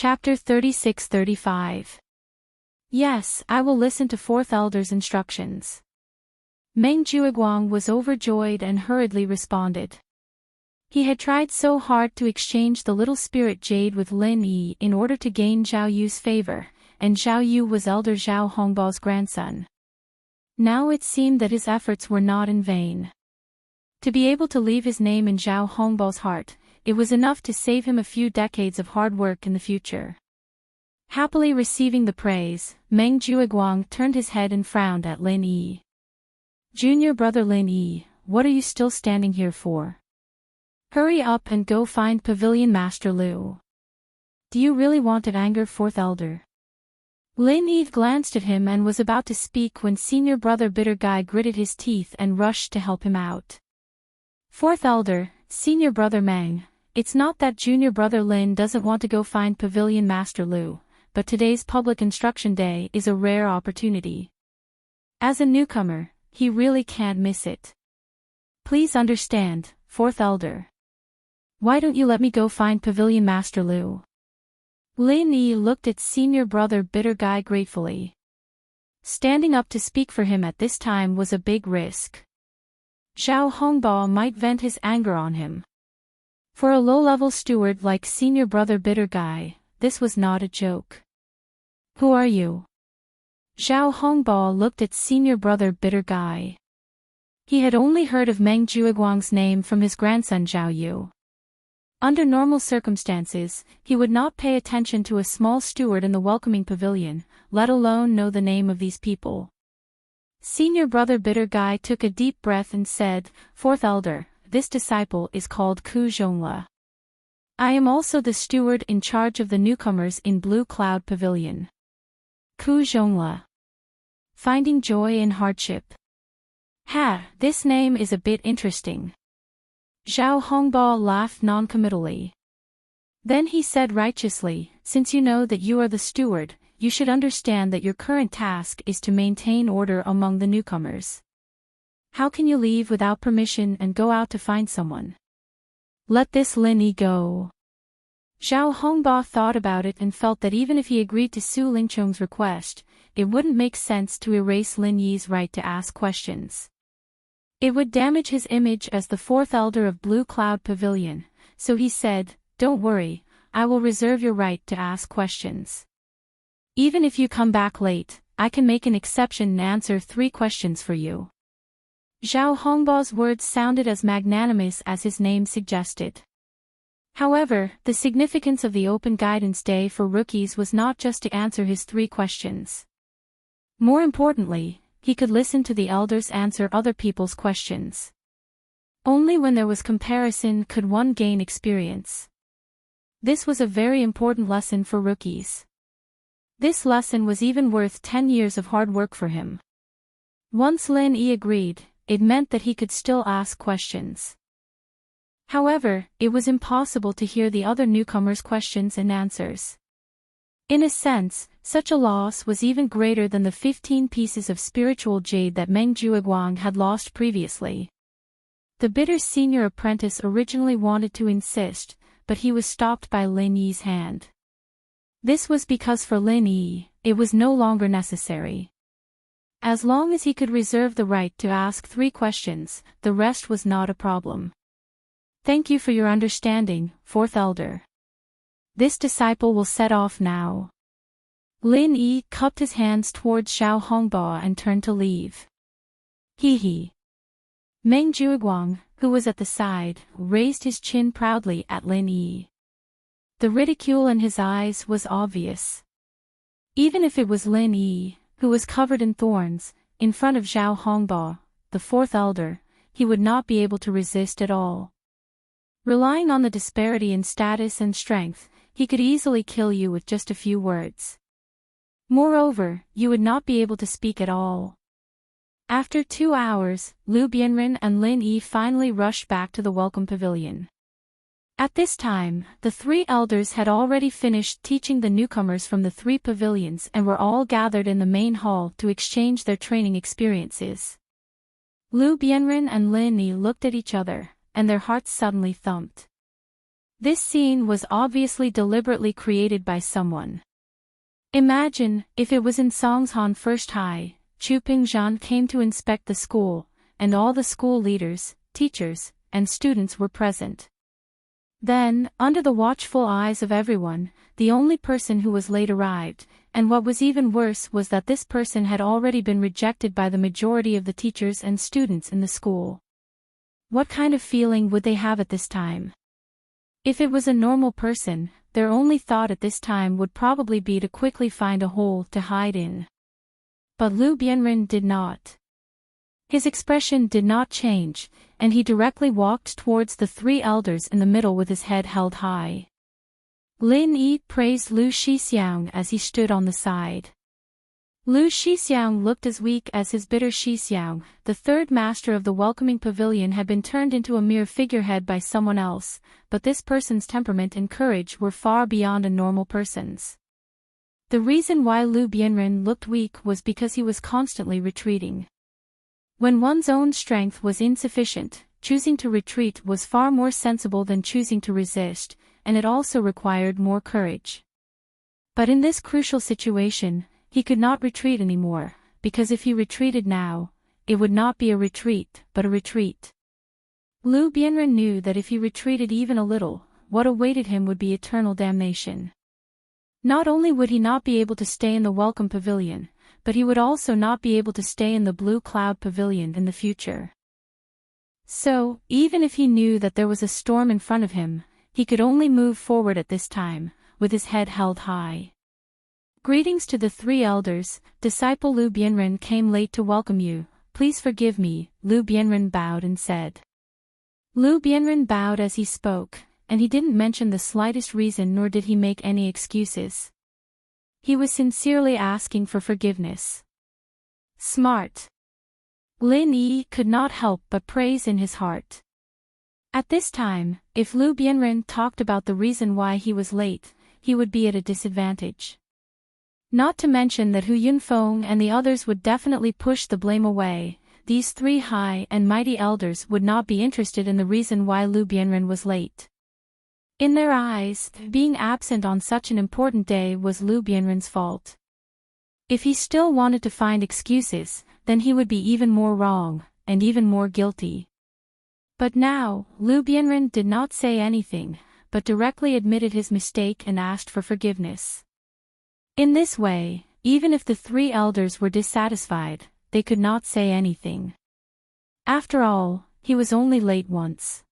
Chapter 36-35. Yes, I will listen to Fourth Elder's instructions. Meng Juiguang was overjoyed and hurriedly responded. He had tried so hard to exchange the little spirit jade with Lin Yi in order to gain Zhao Yu's favor, and Zhao Yu was Elder Zhao Hongbao's grandson. Now it seemed that his efforts were not in vain. To be able to leave his name in Zhao Hongbao's heart, it was enough to save him a few decades of hard work in the future. Happily receiving the praise, Meng Juiguang turned his head and frowned at Lin Yi. Junior brother Lin Yi, what are you still standing here for? Hurry up and go find Pavilion Master Lu. Do you really want to anger Fourth Elder? Lin Yi glanced at him and was about to speak when senior brother Bitter Guy gritted his teeth and rushed to help him out. Fourth Elder, senior brother Meng, it's not that junior brother Lin doesn't want to go find Pavilion Master Lu, but today's public instruction day is a rare opportunity. As a newcomer, he really can't miss it. Please understand, Fourth Elder. Why don't you let me go find Pavilion Master Lu? Lin Yi looked at senior brother Bitter Guy gratefully. Standing up to speak for him at this time was a big risk. Zhao Hongbao might vent his anger on him. For a low-level steward like senior brother Bitter Guy, this was not a joke. Who are you? Zhao Hongbao looked at senior brother Bitter Guy. He had only heard of Meng Juiguang's name from his grandson Zhao Yu. Under normal circumstances, he would not pay attention to a small steward in the welcoming pavilion, let alone know the name of these people. Senior brother Bitter Guy took a deep breath and said, Fourth Elder, this disciple is called Ku Zhongla. I am also the steward in charge of the newcomers in Blue Cloud Pavilion. Ku Zhongla. Finding joy in hardship. Ha, this name is a bit interesting. Zhao Hongbao laughed noncommittally. Then he said righteously, since you know that you are the steward, you should understand that your current task is to maintain order among the newcomers. How can you leave without permission and go out to find someone? Let this Lin Yi go. Zhao Hongbao thought about it and felt that even if he agreed to Su Lingchong's request, it wouldn't make sense to erase Lin Yi's right to ask questions. It would damage his image as the fourth elder of Blue Cloud Pavilion, so he said, Don't worry, I will reserve your right to ask questions. Even if you come back late, I can make an exception and answer 3 questions for you. Zhao Hongbao's words sounded as magnanimous as his name suggested. However, the significance of the Open Guidance Day for rookies was not just to answer his 3 questions. More importantly, he could listen to the elders answer other people's questions. Only when there was comparison could one gain experience. This was a very important lesson for rookies. This lesson was even worth 10 years of hard work for him. Once Lin Yi agreed, it meant that he could still ask questions. However, it was impossible to hear the other newcomers' questions and answers. In a sense, such a loss was even greater than the 15 pieces of spiritual jade that Meng Juiguang had lost previously. The bitter senior apprentice originally wanted to insist, but he was stopped by Lin Yi's hand. This was because for Lin Yi, it was no longer necessary. As long as he could reserve the right to ask 3 questions, the rest was not a problem. Thank you for your understanding, Fourth Elder. This disciple will set off now. Lin Yi cupped his hands towards Zhao Hongbao and turned to leave. He. Meng Juiguang, who was at the side, raised his chin proudly at Lin Yi. The ridicule in his eyes was obvious. Even if it was Lin Yi, who was covered in thorns, in front of Zhao Hongbao, the fourth elder, he would not be able to resist at all. Relying on the disparity in status and strength, he could easily kill you with just a few words. Moreover, you would not be able to speak at all. After 2 hours, Lu Bianren and Lin Yi finally rushed back to the welcome pavilion. At this time, the 3 elders had already finished teaching the newcomers from the 3 pavilions and were all gathered in the main hall to exchange their training experiences. Lu Bianren and Lin Yi looked at each other, and their hearts suddenly thumped. This scene was obviously deliberately created by someone. Imagine, if it was in Songhan First High, Chu Pingzhan came to inspect the school, and all the school leaders, teachers, and students were present. Then, under the watchful eyes of everyone, the only person who was late arrived, and what was even worse was that this person had already been rejected by the majority of the teachers and students in the school. What kind of feeling would they have at this time? If it was a normal person, their only thought at this time would probably be to quickly find a hole to hide in. But Lu Bianren did not. His expression did not change, and he directly walked towards the three elders in the middle with his head held high. Lin Yi praised Lu Shixiang as he stood on the side. Lu Shixiang looked as weak as his bitter Shixiang. The third master of the welcoming pavilion had been turned into a mere figurehead by someone else, but this person's temperament and courage were far beyond a normal person's. The reason why Lu Bianren looked weak was because he was constantly retreating. When one's own strength was insufficient, choosing to retreat was far more sensible than choosing to resist, and it also required more courage. But in this crucial situation, he could not retreat anymore, because if he retreated now, it would not be a retreat, but a retreat. Lu Bianren knew that if he retreated even a little, what awaited him would be eternal damnation. Not only would he not be able to stay in the welcome pavilion, but he would also not be able to stay in the blue cloud pavilion in the future. So, even if he knew that there was a storm in front of him, he could only move forward at this time, with his head held high. Greetings to the three elders. Disciple Lu Bianren came late to welcome you. Please forgive me. Lu Bianren bowed and said. Lu Bianren bowed as he spoke, and he didn't mention the slightest reason nor did he make any excuses. He was sincerely asking for forgiveness. Smart. Lin Yi could not help but praise in his heart. At this time, if Lu Bianren talked about the reason why he was late, he would be at a disadvantage. Not to mention that Hu Yunfeng and the others would definitely push the blame away. These three high and mighty elders would not be interested in the reason why Lu Bianren was late. In their eyes, being absent on such an important day was Lu Bianren's fault. If he still wanted to find excuses, then he would be even more wrong, and even more guilty. But now, Lu Bianren did not say anything, but directly admitted his mistake and asked for forgiveness. In this way, even if the three elders were dissatisfied, they could not say anything. After all, he was only late once.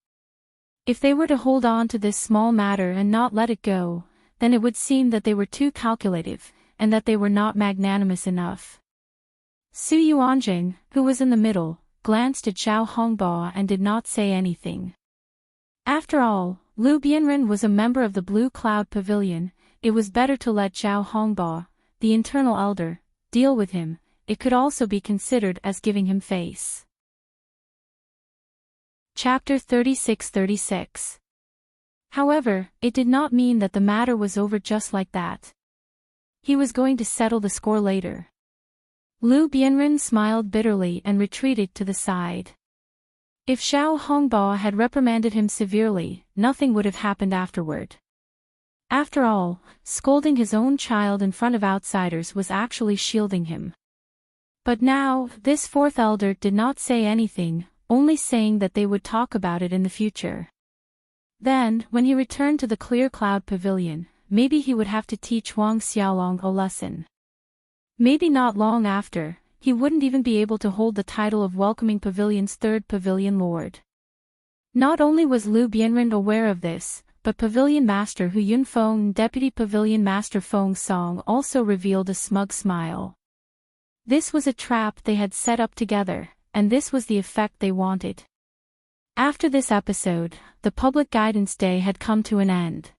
If they were to hold on to this small matter and not let it go, then it would seem that they were too calculative, and that they were not magnanimous enough. Su Yuanjing, who was in the middle, glanced at Zhao Hongbo and did not say anything. After all, Lu Bianren was a member of the Blue Cloud Pavilion. It was better to let Zhao Hongbo, the internal elder, deal with him. It could also be considered as giving him face. Chapter 36-36. However, it did not mean that the matter was over just like that. He was going to settle the score later. Lu Bianren smiled bitterly and retreated to the side. If Zhao Hongbo had reprimanded him severely, nothing would have happened afterward. After all, scolding his own child in front of outsiders was actually shielding him. But now, this fourth elder did not say anything, only saying that they would talk about it in the future. Then, when he returned to the Clear Cloud Pavilion, maybe he would have to teach Wang Xiaolong a lesson. Maybe not long after, he wouldn't even be able to hold the title of Welcoming Pavilion's third pavilion lord. Not only was Lu Bianren aware of this, but Pavilion Master Hu Yunfeng and Deputy Pavilion Master Feng Song also revealed a smug smile. This was a trap they had set up together, and this was the effect they wanted. After this episode, the public guidance day had come to an end.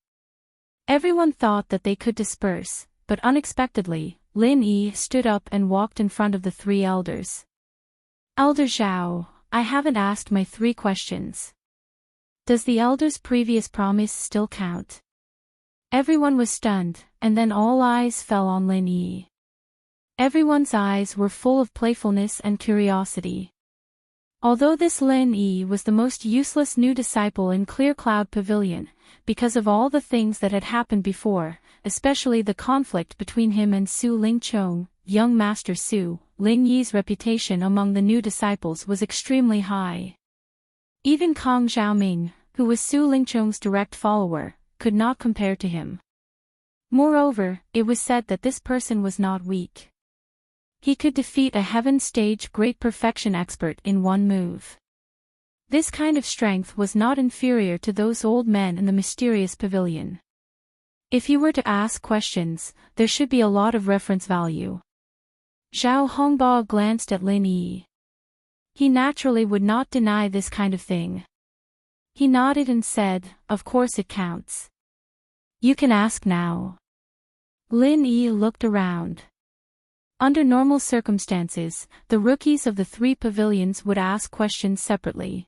Everyone thought that they could disperse, but unexpectedly, Lin Yi stood up and walked in front of the three elders. Elder Zhao, I haven't asked my 3 questions. Does the elder's previous promise still count? Everyone was stunned, and then all eyes fell on Lin Yi. Everyone's eyes were full of playfulness and curiosity. Although this Lin Yi was the most useless new disciple in Clear Cloud Pavilion, because of all the things that had happened before, especially the conflict between him and Su Lingchong, young Master Su, Lin Yi's reputation among the new disciples was extremely high. Even Kang Xiaoming, who was Su Lingchong's direct follower, could not compare to him. Moreover, it was said that this person was not weak. He could defeat a heaven stage great perfection expert in one move. This kind of strength was not inferior to those old men in the mysterious pavilion. If he were to ask questions, there should be a lot of reference value. Zhao Hongbao glanced at Lin Yi. He naturally would not deny this kind of thing. He nodded and said, "Of course it counts. You can ask now." Lin Yi looked around. Under normal circumstances, the rookies of the three pavilions would ask questions separately.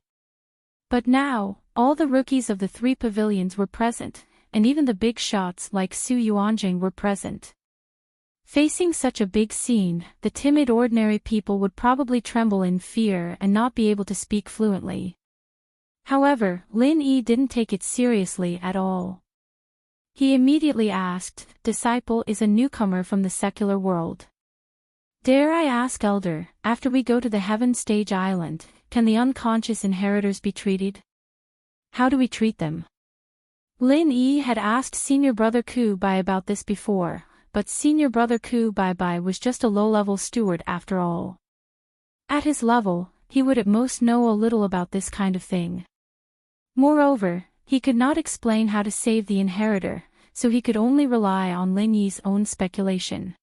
But now, all the rookies of the three pavilions were present, and even the big shots like Su Yuanjing were present. Facing such a big scene, the timid ordinary people would probably tremble in fear and not be able to speak fluently. However, Lin Yi didn't take it seriously at all. He immediately asked, "Disciple is a newcomer from the secular world. Dare I ask, Elder, after we go to the Heaven Stage Island, can the unconscious inheritors be treated? How do we treat them?" Lin Yi had asked Senior Brother Ku Bai about this before, but Senior Brother Ku Bai was just a low-level steward after all. At his level, he would at most know a little about this kind of thing. Moreover, he could not explain how to save the inheritor, so he could only rely on Lin Yi's own speculation.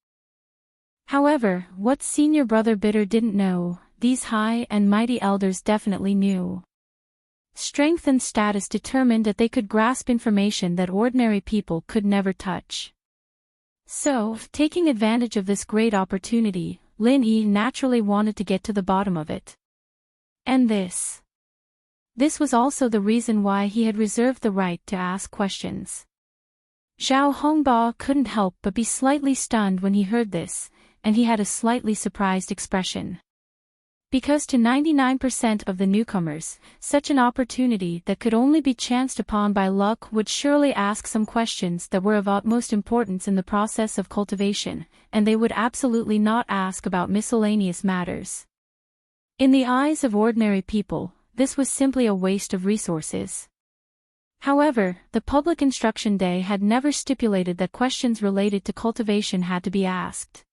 However, what Senior Brother Bitter didn't know, these high and mighty elders definitely knew. Strength and status determined that they could grasp information that ordinary people could never touch. So, taking advantage of this great opportunity, Lin Yi naturally wanted to get to the bottom of it. And this was also the reason why he had reserved the right to ask questions. Zhao Hongbao couldn't help but be slightly stunned when he heard this, and he had a slightly surprised expression. Because to 99% of the newcomers, such an opportunity that could only be chanced upon by luck would surely ask some questions that were of utmost importance in the process of cultivation, and they would absolutely not ask about miscellaneous matters. In the eyes of ordinary people, this was simply a waste of resources. However, the public instruction day had never stipulated that questions related to cultivation had to be asked.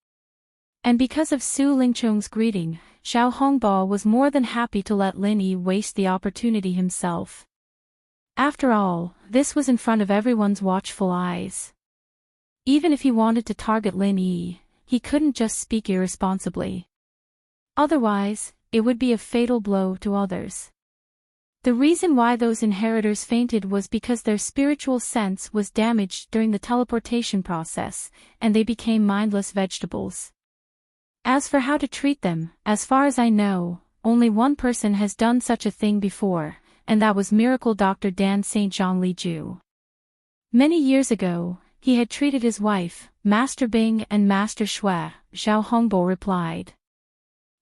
And because of Su Lingchong's greeting, Zhao Hongbao was more than happy to let Lin Yi waste the opportunity himself. After all, this was in front of everyone's watchful eyes. Even if he wanted to target Lin Yi, he couldn't just speak irresponsibly. Otherwise, it would be a fatal blow to others. The reason why those inheritors fainted was because their spiritual sense was damaged during the teleportation process, and they became mindless vegetables. As for how to treat them, as far as I know, only one person has done such a thing before, and that was Miracle Dr. Dan St. Jean Li Ju. Many years ago, he had treated his wife, Master Bing and Master Shui, Zhao Hongbao replied.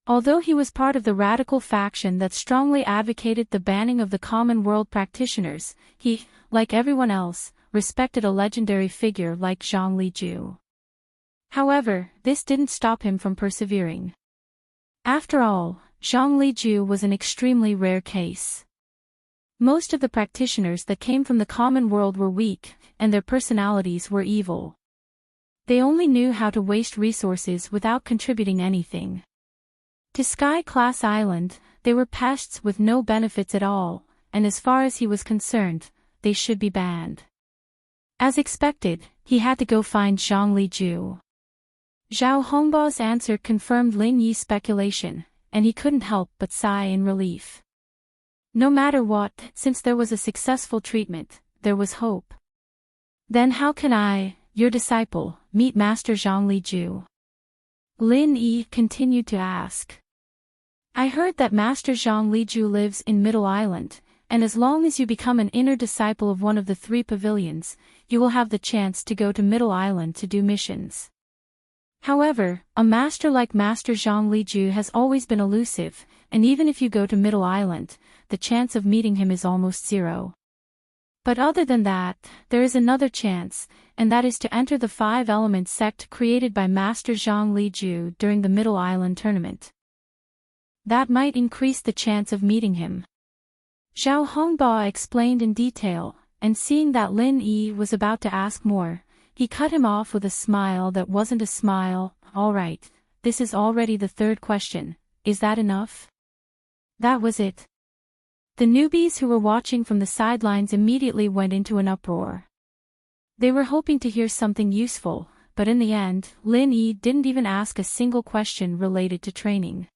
Although he was part of the radical faction that strongly advocated the banning of the common world practitioners, he, like everyone else, respected a legendary figure like Zhang Liju. However, this didn't stop him from persevering. After all, Zhang Liju was an extremely rare case. Most of the practitioners that came from the common world were weak, and their personalities were evil. They only knew how to waste resources without contributing anything. To Sky Class Island, they were pests with no benefits at all, and as far as he was concerned, they should be banned. As expected, he had to go find Zhang Liju. Zhao Hongbao's answer confirmed Lin Yi's speculation, and he couldn't help but sigh in relief. No matter what, since there was a successful treatment, there was hope. Then how can I, your disciple, meet Master Zhang Liju? Lin Yi continued to ask. I heard that Master Zhang Liju lives in Middle Island, and as long as you become an inner disciple of one of the three pavilions, you will have the chance to go to Middle Island to do missions. However, a master like Master Zhang Liju has always been elusive, and even if you go to Middle Island, the chance of meeting him is almost zero. But other than that, there is another chance, and that is to enter the 5-element sect created by Master Zhang Liju during the Middle Island tournament. That might increase the chance of meeting him. Zhao Hongba explained in detail, and seeing that Lin Yi was about to ask more, he cut him off with a smile that wasn't a smile. All right, this is already the third question, is that enough? That was it. The newbies who were watching from the sidelines immediately went into an uproar. They were hoping to hear something useful, but in the end, Lin Yi didn't even ask a single question related to training.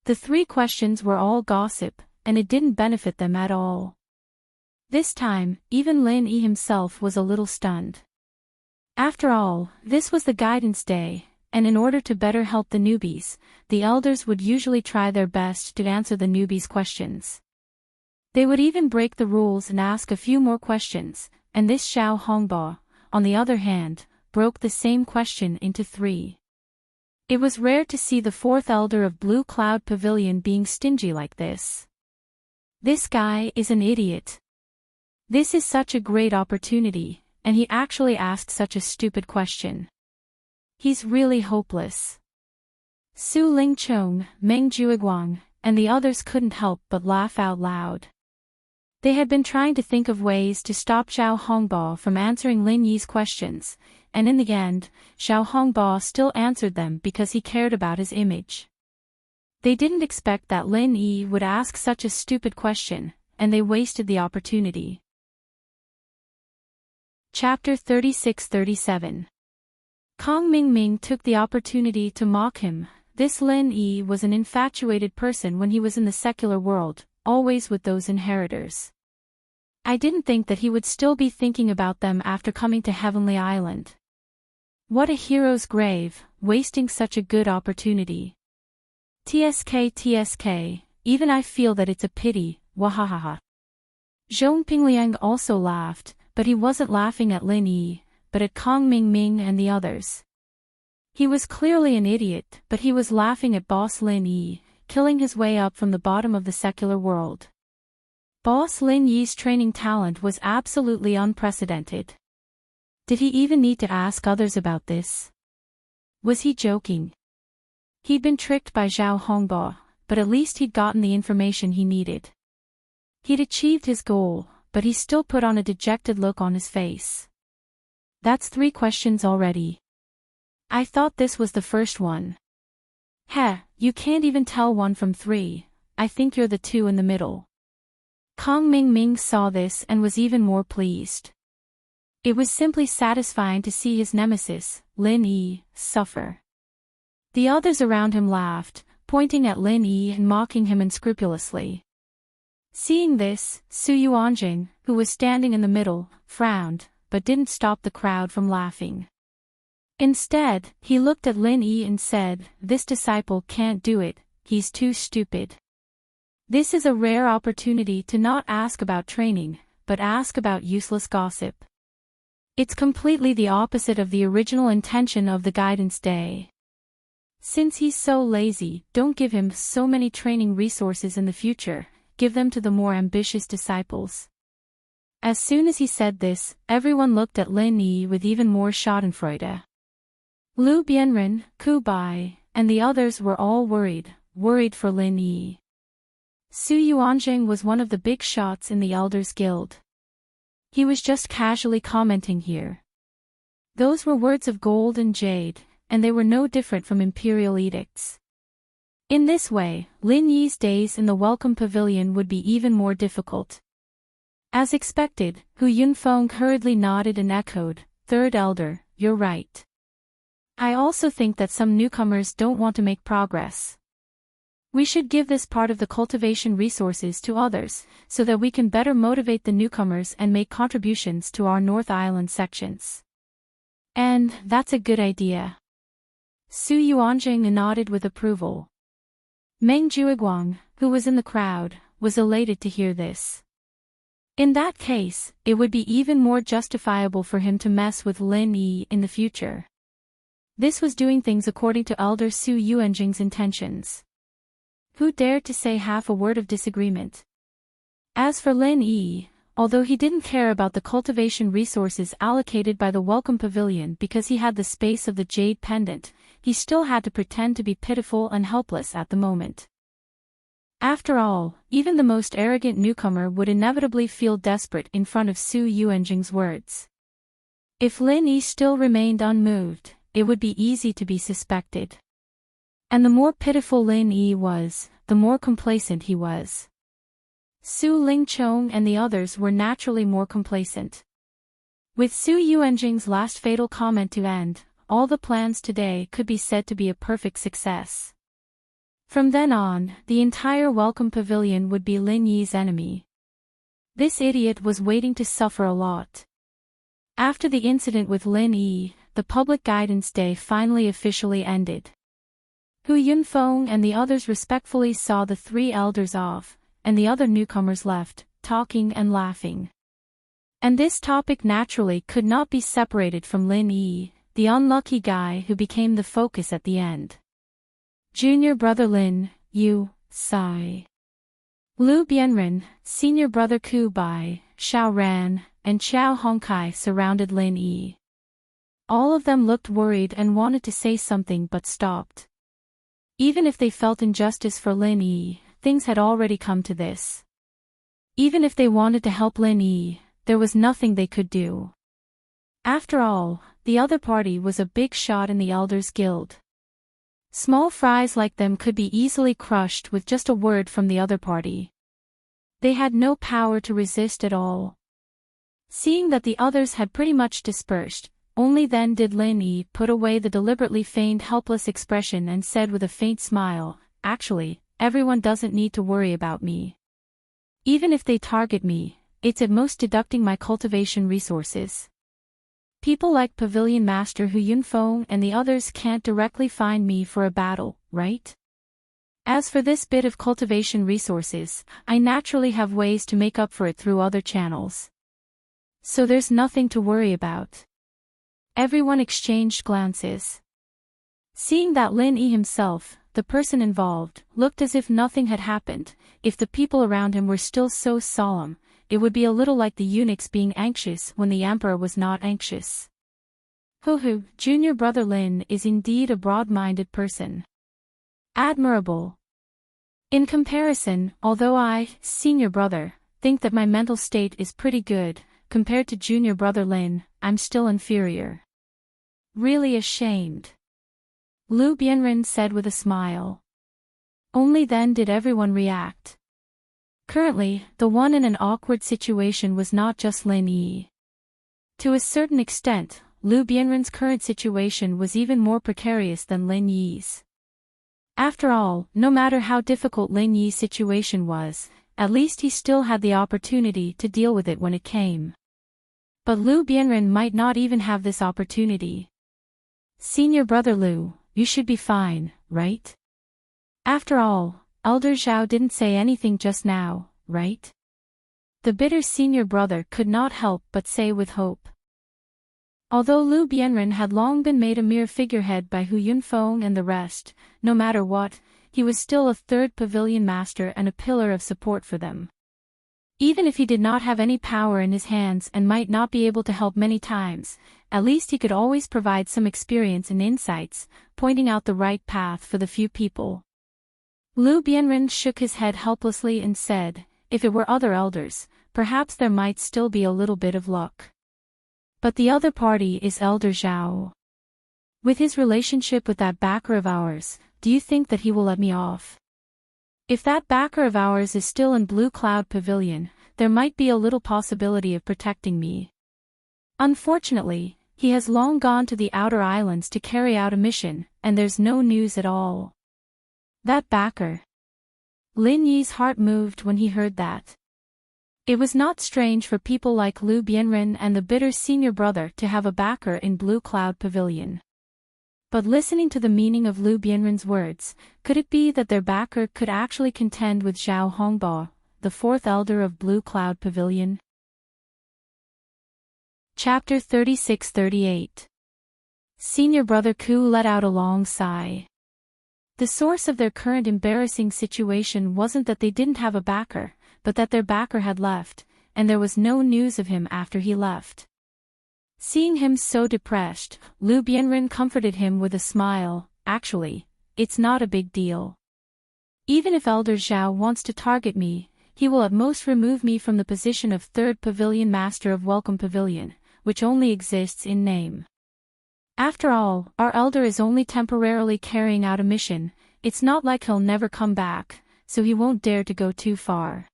The 3 questions were all gossip, and it didn't benefit them at all. This time, even Lin Yi himself was a little stunned. After all, this was the guidance day, and in order to better help the newbies, the elders would usually try their best to answer the newbies' questions. They would even break the rules and ask a few more questions, and this Zhao Hongba, on the other hand, broke the same question into 3. It was rare to see the 4th elder of Blue Cloud Pavilion being stingy like this. This guy is an idiot. This is such a great opportunity, and he actually asked such a stupid question. He's really hopeless. Su Lingchong, Meng Juiguang, and the others couldn't help but laugh out loud. They had been trying to think of ways to stop Zhao Hongba from answering Lin Yi's questions, and in the end, Zhao Hongba still answered them because he cared about his image. They didn't expect that Lin Yi would ask such a stupid question, and they wasted the opportunity. Chapter 36-37. Kong Mingming took the opportunity to mock him. This Lin Yi was an infatuated person when he was in the secular world, always with those inheritors. I didn't think that he would still be thinking about them after coming to Heavenly Island. What a hero's grave, wasting such a good opportunity. TSK, even I feel that it's a pity, wahahaha. Zhong Pingliang also laughed, but he wasn't laughing at Lin Yi, but at Kong Mingming and the others. He was clearly an idiot, but he was laughing at Boss Lin Yi, killing his way up from the bottom of the secular world. Boss Lin Yi's training talent was absolutely unprecedented. Did he even need to ask others about this? Was he joking? He'd been tricked by Zhao Hongba, but at least he'd gotten the information he needed. He'd achieved his goal, but he still put on a dejected look on his face. That's 3 questions already. I thought this was the first one. Heh, you can't even tell 1 from 3, I think you're the 2 in the middle. Kong Mingming saw this and was even more pleased. It was simply satisfying to see his nemesis, Lin Yi, suffer. The others around him laughed, pointing at Lin Yi and mocking him unscrupulously. Seeing this, Su Yuanjing, who was standing in the middle, frowned, but didn't stop the crowd from laughing. Instead, he looked at Lin Yi and said, "This disciple can't do it, he's too stupid." This is a rare opportunity to not ask about training, but ask about useless gossip. It's completely the opposite of the original intention of the guidance day. Since he's so lazy, don't give him so many training resources in the future, give them to the more ambitious disciples. As soon as he said this, everyone looked at Lin Yi with even more schadenfreude. Lu Bianren, Ku Bai, and the others were all worried for Lin Yi. Su Yuanjing was one of the big shots in the Elders Guild. He was just casually commenting here. Those were words of gold and jade, and they were no different from imperial edicts. In this way, Lin Yi's days in the Welcome Pavilion would be even more difficult. As expected, Hu Yunfeng hurriedly nodded and echoed, "Third Elder, you're right. I also think that some newcomers don't want to make progress. We should give this part of the cultivation resources to others, so that we can better motivate the newcomers and make contributions to our North Island sections." And that's a good idea. Su Yuanjing nodded with approval. Meng Juiguang, who was in the crowd, was elated to hear this. In that case, it would be even more justifiable for him to mess with Lin Yi in the future. This was doing things according to Elder Su Yuanjing's intentions. Who dared to say half a word of disagreement? As for Lin Yi, although he didn't care about the cultivation resources allocated by the Welcome Pavilion because he had the space of the Jade Pendant, he still had to pretend to be pitiful and helpless at the moment. After all, even the most arrogant newcomer would inevitably feel desperate in front of Su Yuanjing's words. If Lin Yi still remained unmoved, it would be easy to be suspected. And the more pitiful Lin Yi was, the more complacent he was. Su Lingchong and the others were naturally more complacent. With Su Yuanjing's last fatal comment to end, all the plans today could be said to be a perfect success. From then on, the entire Welcome Pavilion would be Lin Yi's enemy. This idiot was waiting to suffer a lot. After the incident with Lin Yi, the public guidance day finally officially ended. Hu Yunfeng and the others respectfully saw the three elders off, and the other newcomers left, talking and laughing. And this topic naturally could not be separated from Lin Yi, the unlucky guy who became the focus at the end. Junior brother Lin, Yu, Sai. Lu Bianren, senior brother Ku Bai, Xiao Ran, and Xiao Hongkai surrounded Lin Yi. All of them looked worried and wanted to say something but stopped. Even if they felt injustice for Lin Yi, things had already come to this. Even if they wanted to help Lin Yi, there was nothing they could do. After all, the other party was a big shot in the Elders Guild. Small fries like them could be easily crushed with just a word from the other party. They had no power to resist at all. Seeing that the others had pretty much dispersed, only then did Lin Yi put away the deliberately feigned helpless expression and said with a faint smile, "Actually, everyone doesn't need to worry about me. Even if they target me, it's at most deducting my cultivation resources. People like Pavilion Master Hu Yunfeng and the others can't directly find me for a battle, right? As for this bit of cultivation resources, I naturally have ways to make up for it through other channels. So there's nothing to worry about." Everyone exchanged glances. Seeing that Lin Yi himself, the person involved, looked as if nothing had happened, if the people around him were still so solemn, it would be a little like the eunuchs being anxious when the emperor was not anxious. Hu, junior brother Lin is indeed a broad-minded person. Admirable. In comparison, although I, senior brother, think that my mental state is pretty good, compared to junior brother Lin, I'm still inferior. Really ashamed. Lu Bianren said with a smile. Only then did everyone react. Currently, the one in an awkward situation was not just Lin Yi. To a certain extent, Lu Bianren's current situation was even more precarious than Lin Yi's. After all, no matter how difficult Lin Yi's situation was, at least he still had the opportunity to deal with it when it came. But Lu Bianren might not even have this opportunity. Senior brother Lu, you should be fine, right? After all, Elder Zhao didn't say anything just now, right? The bitter senior brother could not help but say with hope. Although Lu Bianren had long been made a mere figurehead by Hu Yunfeng and the rest, no matter what, he was still a third pavilion master and a pillar of support for them. Even if he did not have any power in his hands and might not be able to help many times, at least he could always provide some experience and insights, pointing out the right path for the few people. Lu Bianren shook his head helplessly and said, if it were other elders, perhaps there might still be a little bit of luck. But the other party is Elder Zhao. With his relationship with that backer of ours, do you think that he will let me off? If that backer of ours is still in Blue Cloud Pavilion, there might be a little possibility of protecting me. Unfortunately, he has long gone to the outer islands to carry out a mission, and there's no news at all. That backer. Lin Yi's heart moved when he heard that. It was not strange for people like Lu Bianren and the bitter senior brother to have a backer in Blue Cloud Pavilion. But listening to the meaning of Lu Bianren's words, could it be that their backer could actually contend with Zhao Hongbo, the fourth elder of Blue Cloud Pavilion? Chapter 36-38. Senior brother Ku let out a long sigh. The source of their current embarrassing situation wasn't that they didn't have a backer, but that their backer had left, and there was no news of him after he left. Seeing him so depressed, Lu Bianren comforted him with a smile. Actually, it's not a big deal. Even if Elder Zhao wants to target me, he will at most remove me from the position of third pavilion master of Welcome Pavilion, which only exists in name. After all, our elder is only temporarily carrying out a mission. It's not like he'll never come back, so he won't dare to go too far.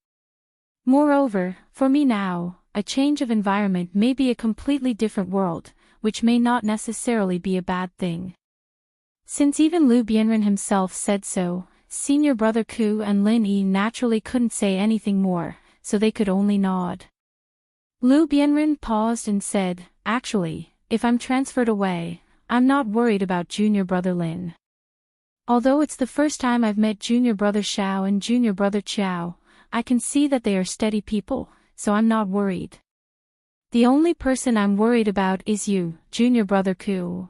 Moreover, for me now, a change of environment may be a completely different world, which may not necessarily be a bad thing. Since even Lu Bianren himself said so, Senior Brother Ku and Lin Yi naturally couldn't say anything more, so they could only nod. Lu Bianren paused and said, "Actually, if I'm transferred away, I'm not worried about Junior Brother Lin. Although it's the first time I've met Junior Brother Xiao and Junior Brother Qiao, I can see that they are steady people, so I'm not worried. The only person I'm worried about is you, Junior Brother Ku."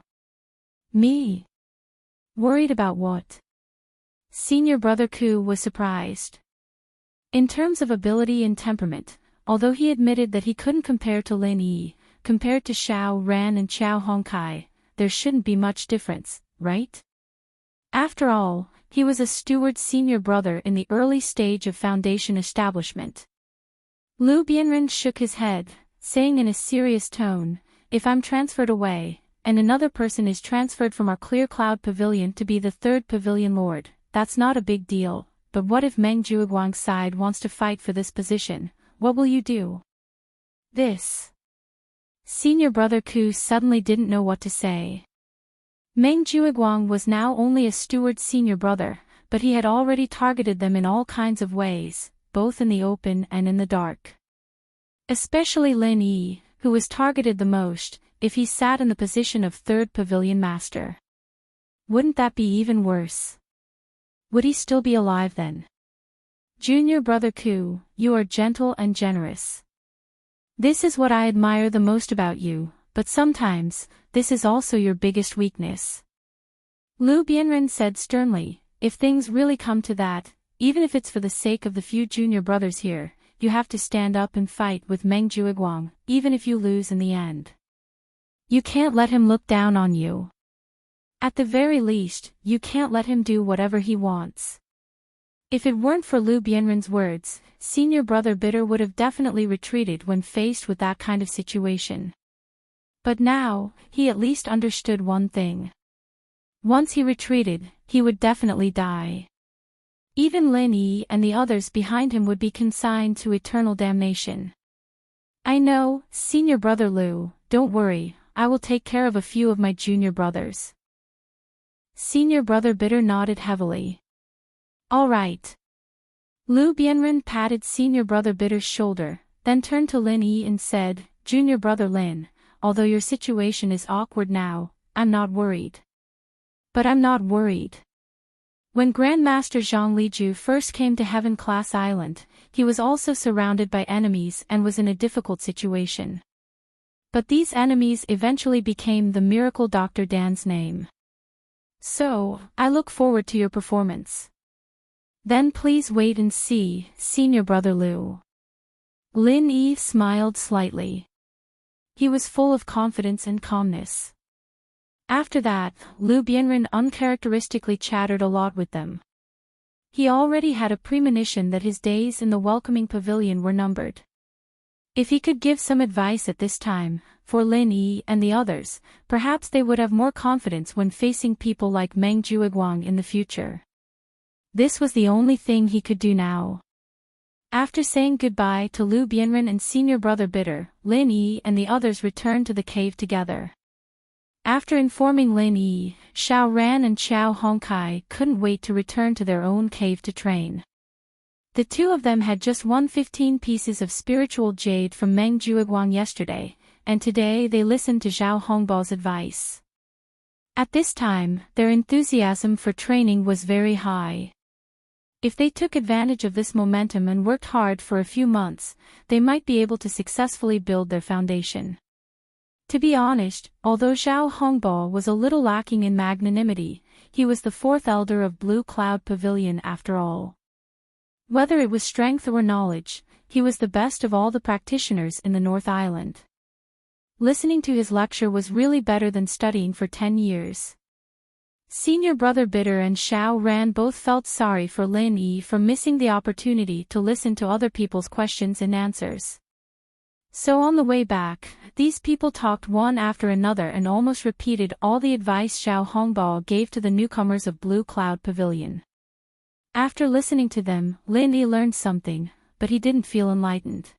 "Me? Worried about what?" Senior Brother Ku was surprised. In terms of ability and temperament, although he admitted that he couldn't compare to Lin Yi, compared to Xiao Ran and Qiao Hongkai, there shouldn't be much difference, right? After all, he was a steward senior brother in the early stage of foundation establishment. Lu Bianren shook his head, saying in a serious tone, "If I'm transferred away, and another person is transferred from our Clear Cloud Pavilion to be the third pavilion lord, that's not a big deal, but what if Meng Jueguang's side wants to fight for this position? What will you do?" This. Senior Brother Ku suddenly didn't know what to say. Meng Jueguang was now only a steward senior brother, but he had already targeted them in all kinds of ways, both in the open and in the dark. Especially Lin Yi, who was targeted the most, if he sat in the position of third pavilion master. Wouldn't that be even worse? Would he still be alive then? Junior Brother Ku, you are gentle and generous. This is what I admire the most about you, but sometimes, this is also your biggest weakness. Lu Bianren said sternly, "If things really come to that, even if it's for the sake of the few junior brothers here, you have to stand up and fight with Meng Jueguang, even if you lose in the end. You can't let him look down on you. At the very least, you can't let him do whatever he wants." If it weren't for Lu Bianren's words, Senior Brother Bitter would have definitely retreated when faced with that kind of situation. But now, he at least understood one thing. Once he retreated, he would definitely die. Even Lin Yi and the others behind him would be consigned to eternal damnation. "I know, Senior Brother Lu, don't worry, I will take care of a few of my junior brothers." Senior Brother Bitter nodded heavily. "All right." Lu Bianren patted Senior Brother Bitter's shoulder, then turned to Lin Yi and said, "Junior Brother Lin, although your situation is awkward now, I'm not worried." "But I'm not worried." When Grandmaster Zhang Liju first came to Heaven Class Island, he was also surrounded by enemies and was in a difficult situation. But these enemies eventually became the Miracle Dr. Dan's name. "So, I look forward to your performance." "Then please wait and see, Senior Brother Lu." Lin Yi smiled slightly. He was full of confidence and calmness. After that, Lu Bianren uncharacteristically chattered a lot with them. He already had a premonition that his days in the welcoming pavilion were numbered. If he could give some advice at this time, for Lin Yi and the others, perhaps they would have more confidence when facing people like Meng Jueguang in the future. This was the only thing he could do now. After saying goodbye to Lu Bianren and Senior Brother Bitter, Lin Yi and the others returned to the cave together. After informing Lin Yi, Xiao Ran and Qiao Hongkai couldn't wait to return to their own cave to train. The two of them had just won 15 pieces of spiritual jade from Meng Jueguang yesterday, and today they listened to Zhao Hongbao's advice. At this time, their enthusiasm for training was very high. If they took advantage of this momentum and worked hard for a few months, they might be able to successfully build their foundation. To be honest, although Zhao Hongbao was a little lacking in magnanimity, he was the fourth elder of Blue Cloud Pavilion after all. Whether it was strength or knowledge, he was the best of all the practitioners in the North Island. Listening to his lecture was really better than studying for 10 years. Senior brother Bitter and Xiao Ran both felt sorry for Lin Yi for missing the opportunity to listen to other people's questions and answers. So on the way back, these people talked one after another and almost repeated all the advice Xiao Hongbao gave to the newcomers of Blue Cloud Pavilion. After listening to them, Lin Yi learned something, but he didn't feel enlightened.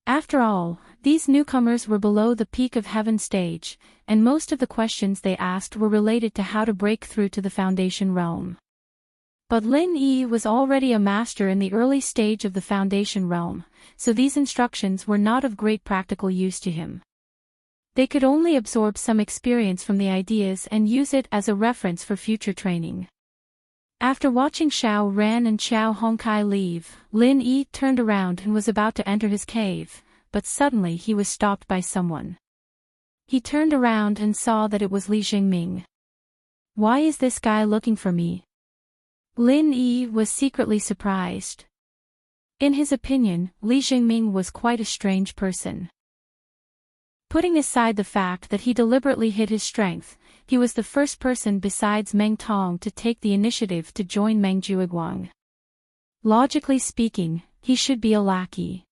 After all, these newcomers were below the peak of heaven stage, and most of the questions they asked were related to how to break through to the foundation realm. But Lin Yi was already a master in the early stage of the foundation realm, so these instructions were not of great practical use to him. They could only absorb some experience from the ideas and use it as a reference for future training. After watching Xiao Ran and Xiao Hongkai leave, Lin Yi turned around and was about to enter his cave, but suddenly he was stopped by someone. He turned around and saw that it was Li Jingming. "Why is this guy looking for me?" Lin Yi was secretly surprised. In his opinion, Li Jingming was quite a strange person. Putting aside the fact that he deliberately hid his strength, he was the first person besides Meng Tong to take the initiative to join Meng Juiguang. Logically speaking, he should be a lackey.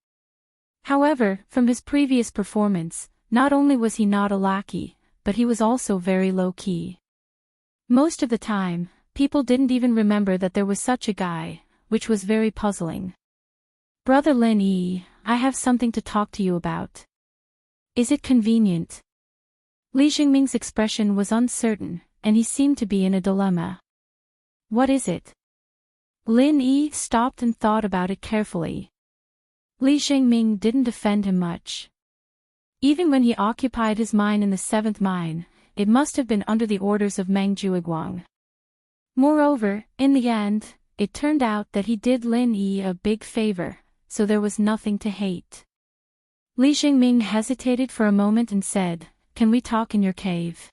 However, from his previous performance, not only was he not a lackey, but he was also very low-key. Most of the time, people didn't even remember that there was such a guy, which was very puzzling. "Brother Lin Yi, I have something to talk to you about. Is it convenient?" Li Jingming's expression was uncertain, and he seemed to be in a dilemma. "What is it?" Lin Yi stopped and thought about it carefully. Li Jingming didn't defend him much. Even when he occupied his mine in the 7th mine, it must have been under the orders of Meng Juiguang. Moreover, in the end, it turned out that he did Lin Yi a big favor, so there was nothing to hate. Li Jingming hesitated for a moment and said, "Can we talk in your cave?"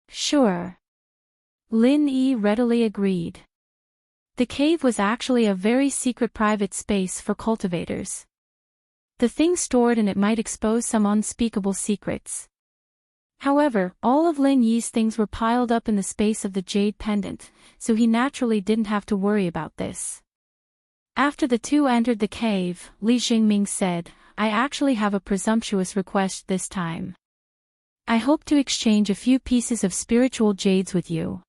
"Sure." Lin Yi readily agreed. The cave was actually a very secret private space for cultivators. The things stored in it might expose some unspeakable secrets. However, all of Lin Yi's things were piled up in the space of the jade pendant, so he naturally didn't have to worry about this. After the two entered the cave, Li Jingming said, "I actually have a presumptuous request this time. I hope to exchange a few pieces of spiritual jades with you."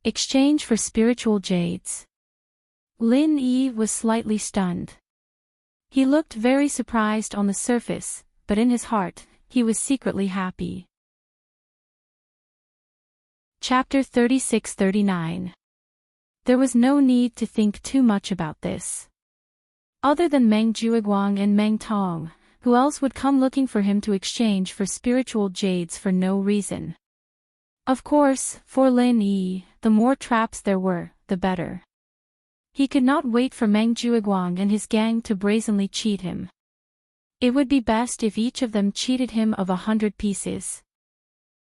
Exchange for spiritual jades. Lin Yi was slightly stunned. He looked very surprised on the surface, but in his heart, he was secretly happy. Chapter 36-39. There was no need to think too much about this. Other than Meng Juiguang and Meng Tong, who else would come looking for him to exchange for spiritual jades for no reason? Of course, for Lin Yi, the more traps there were, the better. He could not wait for Meng Juiguang and his gang to brazenly cheat him. It would be best if each of them cheated him of 100 pieces.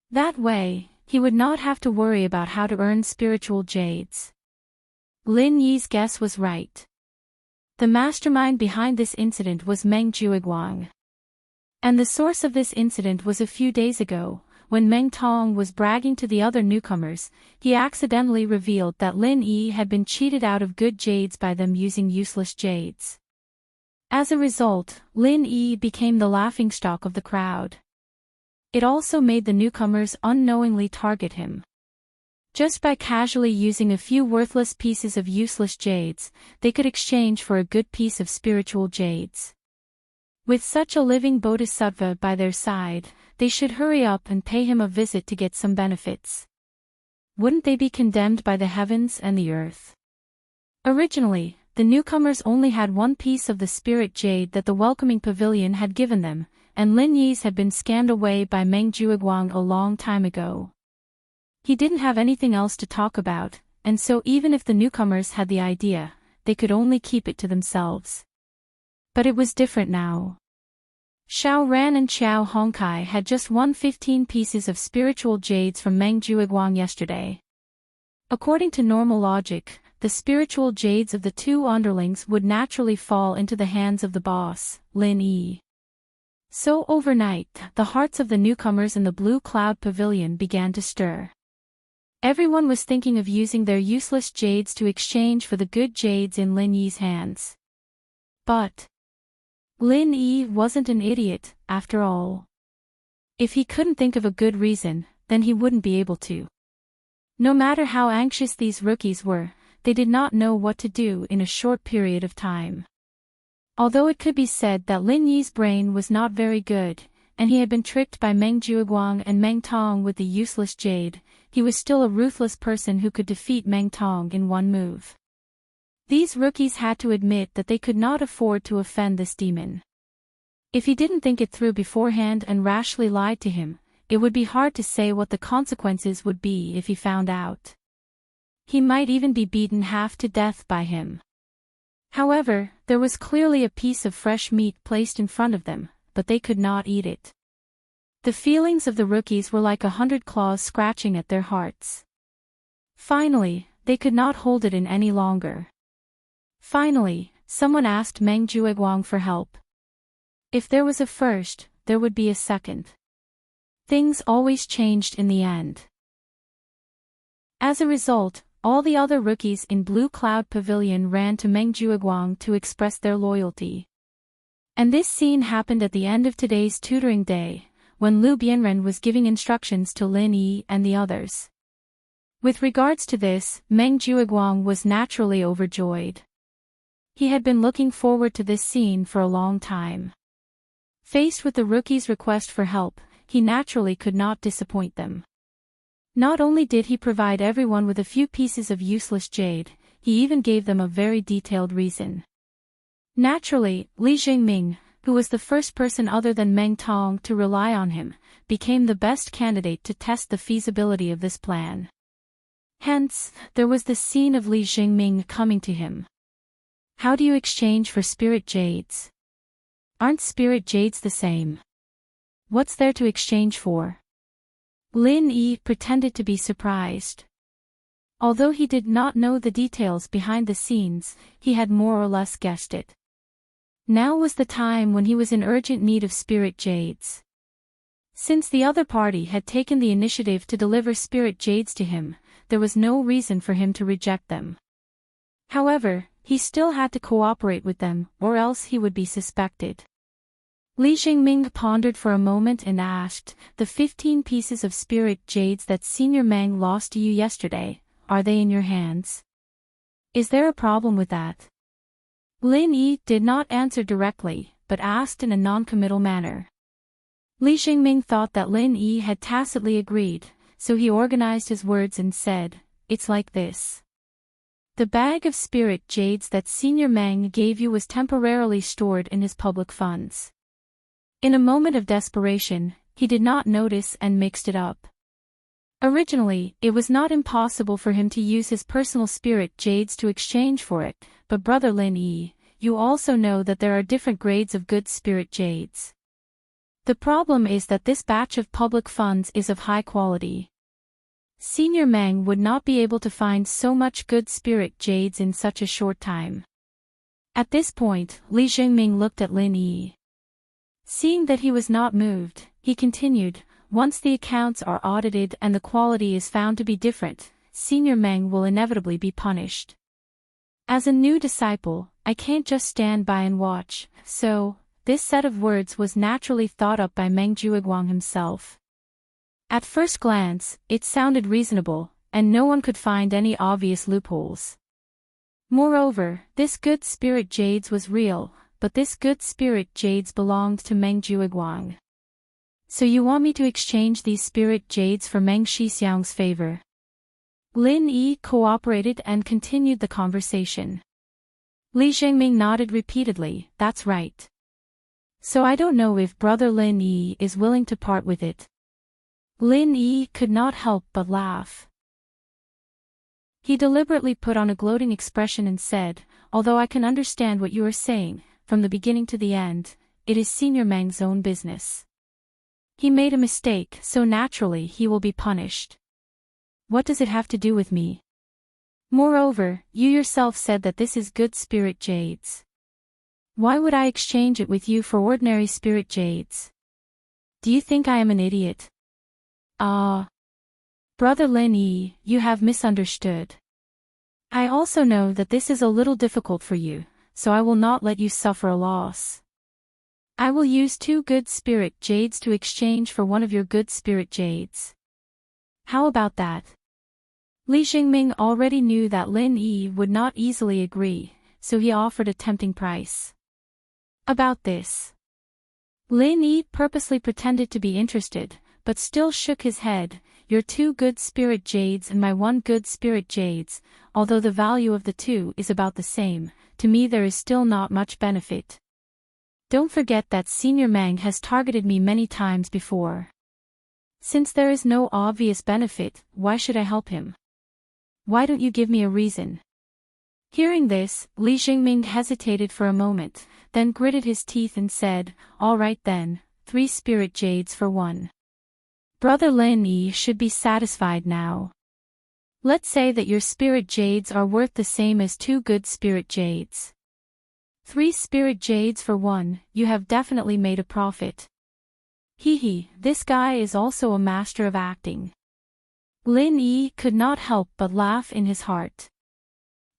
That way, he would not have to worry about how to earn spiritual jades. Lin Yi's guess was right. The mastermind behind this incident was Meng Juiguang. And the source of this incident was a few days ago, when Meng Tong was bragging to the other newcomers, he accidentally revealed that Lin Yi had been cheated out of good jades by them using useless jades. As a result, Lin Yi became the laughingstock of the crowd. It also made the newcomers unknowingly target him. Just by casually using a few worthless pieces of useless jades, they could exchange for a good piece of spiritual jades. With such a living bodhisattva by their side, they should hurry up and pay him a visit to get some benefits. Wouldn't they be condemned by the heavens and the earth? Originally, the newcomers only had one piece of the spirit jade that the welcoming pavilion had given them, and Lin Yi's had been scanned away by Meng Juiguang a long time ago. He didn't have anything else to talk about, and so even if the newcomers had the idea, they could only keep it to themselves. But it was different now. Xiao Ran and Xiao Hongkai had just won 15 pieces of spiritual jades from Meng Juiguang yesterday. According to normal logic, the spiritual jades of the two underlings would naturally fall into the hands of the boss, Lin Yi. So overnight, the hearts of the newcomers in the Blue Cloud Pavilion began to stir. Everyone was thinking of using their useless jades to exchange for the good jades in Lin Yi's hands. But Lin Yi wasn't an idiot, after all. If he couldn't think of a good reason, then he wouldn't be able to. No matter how anxious these rookies were, they did not know what to do in a short period of time. Although it could be said that Lin Yi's brain was not very good, and he had been tricked by Meng Jueguang and Meng Tong with the useless jade, he was still a ruthless person who could defeat Meng Tong in one move. These rookies had to admit that they could not afford to offend this demon. If he didn't think it through beforehand and rashly lied to him, it would be hard to say what the consequences would be if he found out. He might even be beaten half to death by him. However, there was clearly a piece of fresh meat placed in front of them, but they could not eat it. The feelings of the rookies were like 100 claws scratching at their hearts. Finally, they could not hold it in any longer. Finally, someone asked Meng Jueguang for help. If there was a first, there would be a second. Things always changed in the end. As a result, all the other rookies in Blue Cloud Pavilion ran to Meng Jueguang to express their loyalty. And this scene happened at the end of today's tutoring day, when Lu Bianren was giving instructions to Lin Yi and the others. With regards to this, Meng Jueguang was naturally overjoyed. He had been looking forward to this scene for a long time. Faced with the rookies' request for help, he naturally could not disappoint them. Not only did he provide everyone with a few pieces of useless jade, he even gave them a very detailed reason. Naturally, Li Jingming, who was the first person other than Meng Tong to rely on him, became the best candidate to test the feasibility of this plan. Hence, there was the scene of Li Jingming coming to him. How do you exchange for spirit jades? Aren't spirit jades the same? What's there to exchange for? Lin Yi pretended to be surprised. Although he did not know the details behind the scenes, he had more or less guessed it. Now was the time when he was in urgent need of spirit jades. Since the other party had taken the initiative to deliver spirit jades to him, there was no reason for him to reject them. However, he still had to cooperate with them, or else he would be suspected. Li Jingming pondered for a moment and asked, "The 15 pieces of spirit jades that Senior Meng lost to you yesterday, are they in your hands? Is there a problem with that?" Lin Yi did not answer directly, but asked in a non-committal manner. Li Jingming thought that Lin Yi had tacitly agreed, so he organized his words and said, "It's like this. The bag of spirit jades that Senior Meng gave you was temporarily stored in his public funds. In a moment of desperation, he did not notice and mixed it up. Originally, it was not impossible for him to use his personal spirit jades to exchange for it, but Brother Lin Yi, you also know that there are different grades of good spirit jades. The problem is that this batch of public funds is of high quality. Senior Meng would not be able to find so much good spirit jades in such a short time." At this point, Li Jingming looked at Lin Yi. Seeing that he was not moved, he continued, "Once the accounts are audited and the quality is found to be different, Senior Meng will inevitably be punished. As a new disciple, I can't just stand by and watch," so, this set of words was naturally thought up by Meng Jueguang himself. At first glance, it sounded reasonable, and no one could find any obvious loopholes. Moreover, this good spirit jades was real, but this good spirit jades belonged to Meng Jueguang. "So you want me to exchange these spirit jades for Meng Shixiang's favor?" Lin Yi cooperated and continued the conversation. Li Jingming nodded repeatedly, "That's right. So I don't know if Brother Lin Yi is willing to part with it." Lin Yi could not help but laugh. He deliberately put on a gloating expression and said, "Although I can understand what you are saying, from the beginning to the end, it is Senior Meng's own business. He made a mistake, so naturally he will be punished. What does it have to do with me?" Moreover, you yourself said that this is good spirit jades. Why would I exchange it with you for ordinary spirit jades? Do you think I am an idiot? Ah. Brother Lin Yi, you have misunderstood. I also know that this is a little difficult for you, so I will not let you suffer a loss. I will use 2 good spirit jades to exchange for one of your good spirit jades. How about that? Li Xingming already knew that Lin Yi would not easily agree, so he offered a tempting price. About this, Lin Yi purposely pretended to be interested, but still shook his head. Your 2 good spirit jades and my 1 good spirit jades, although the value of the 2 is about the same, to me there is still not much benefit. Don't forget that Senior Meng has targeted me many times before. Since there is no obvious benefit, why should I help him? Why don't you give me a reason? Hearing this, Li Xingming hesitated for a moment, then gritted his teeth and said, all right then, 3 spirit jades for 1. Brother Lin Yi should be satisfied now. Let's say that your spirit jades are worth the same as 2 good spirit jades. 3 spirit jades for 1, you have definitely made a profit. Hee, this guy is also a master of acting. Lin Yi could not help but laugh in his heart.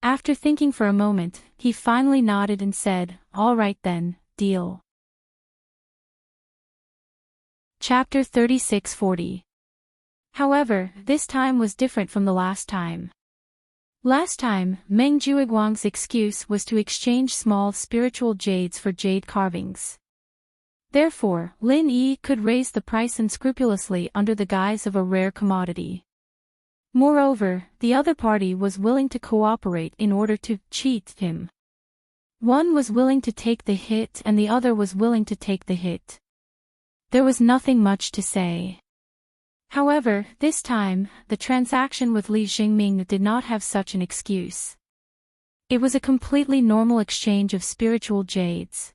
After thinking for a moment, he finally nodded and said, all right then, deal. Chapter 3640. However, this time was different from the last time. Last time, Meng Juiguang's excuse was to exchange small spiritual jades for jade carvings. Therefore, Lin Yi could raise the price unscrupulously under the guise of a rare commodity. Moreover, the other party was willing to cooperate in order to cheat him. One was willing to take the hit and the other was willing to take the hit. There was nothing much to say. However, this time, the transaction with Li Xingming did not have such an excuse. It was a completely normal exchange of spiritual jades.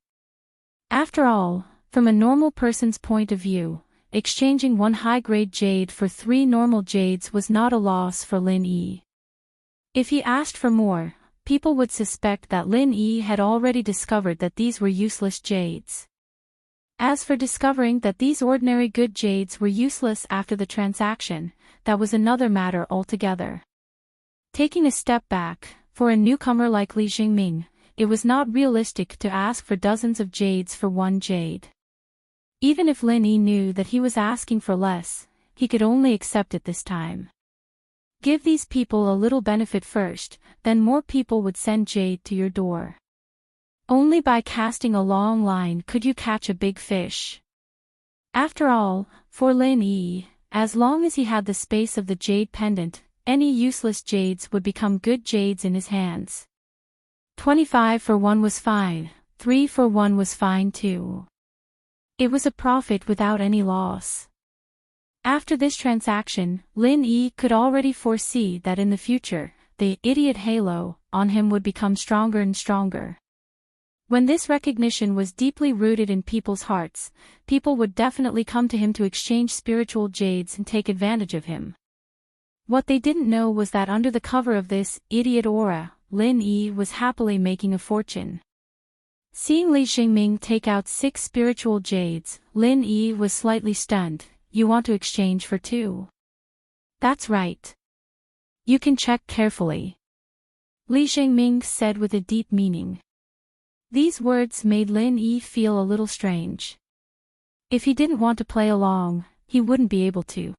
After all, from a normal person's point of view, exchanging 1 high-grade jade for 3 normal jades was not a loss for Lin Yi. If he asked for more, people would suspect that Lin Yi had already discovered that these were useless jades. As for discovering that these ordinary good jades were useless after the transaction, that was another matter altogether. Taking a step back, for a newcomer like Li Xingming, it was not realistic to ask for dozens of jades for 1 jade. Even if Lin Yi knew that he was asking for less, he could only accept it this time. Give these people a little benefit first, then more people would send jade to your door. Only by casting a long line could you catch a big fish. After all, for Lin Yi, as long as he had the space of the jade pendant, any useless jades would become good jades in his hands. 25 for 1 was fine, 3 for 1 was fine too. It was a profit without any loss. After this transaction, Lin Yi could already foresee that in the future, the idiot halo on him would become stronger and stronger. When this recognition was deeply rooted in people's hearts, people would definitely come to him to exchange spiritual jades and take advantage of him. What they didn't know was that under the cover of this idiot aura, Lin Yi was happily making a fortune. Seeing Li Xingming take out 6 spiritual jades, Lin Yi was slightly stunned. You want to exchange for 2? That's right. You can check carefully. Li Xingming said with a deep meaning. These words made Lin Yi feel a little strange. If he didn't want to play along, he wouldn't be able to.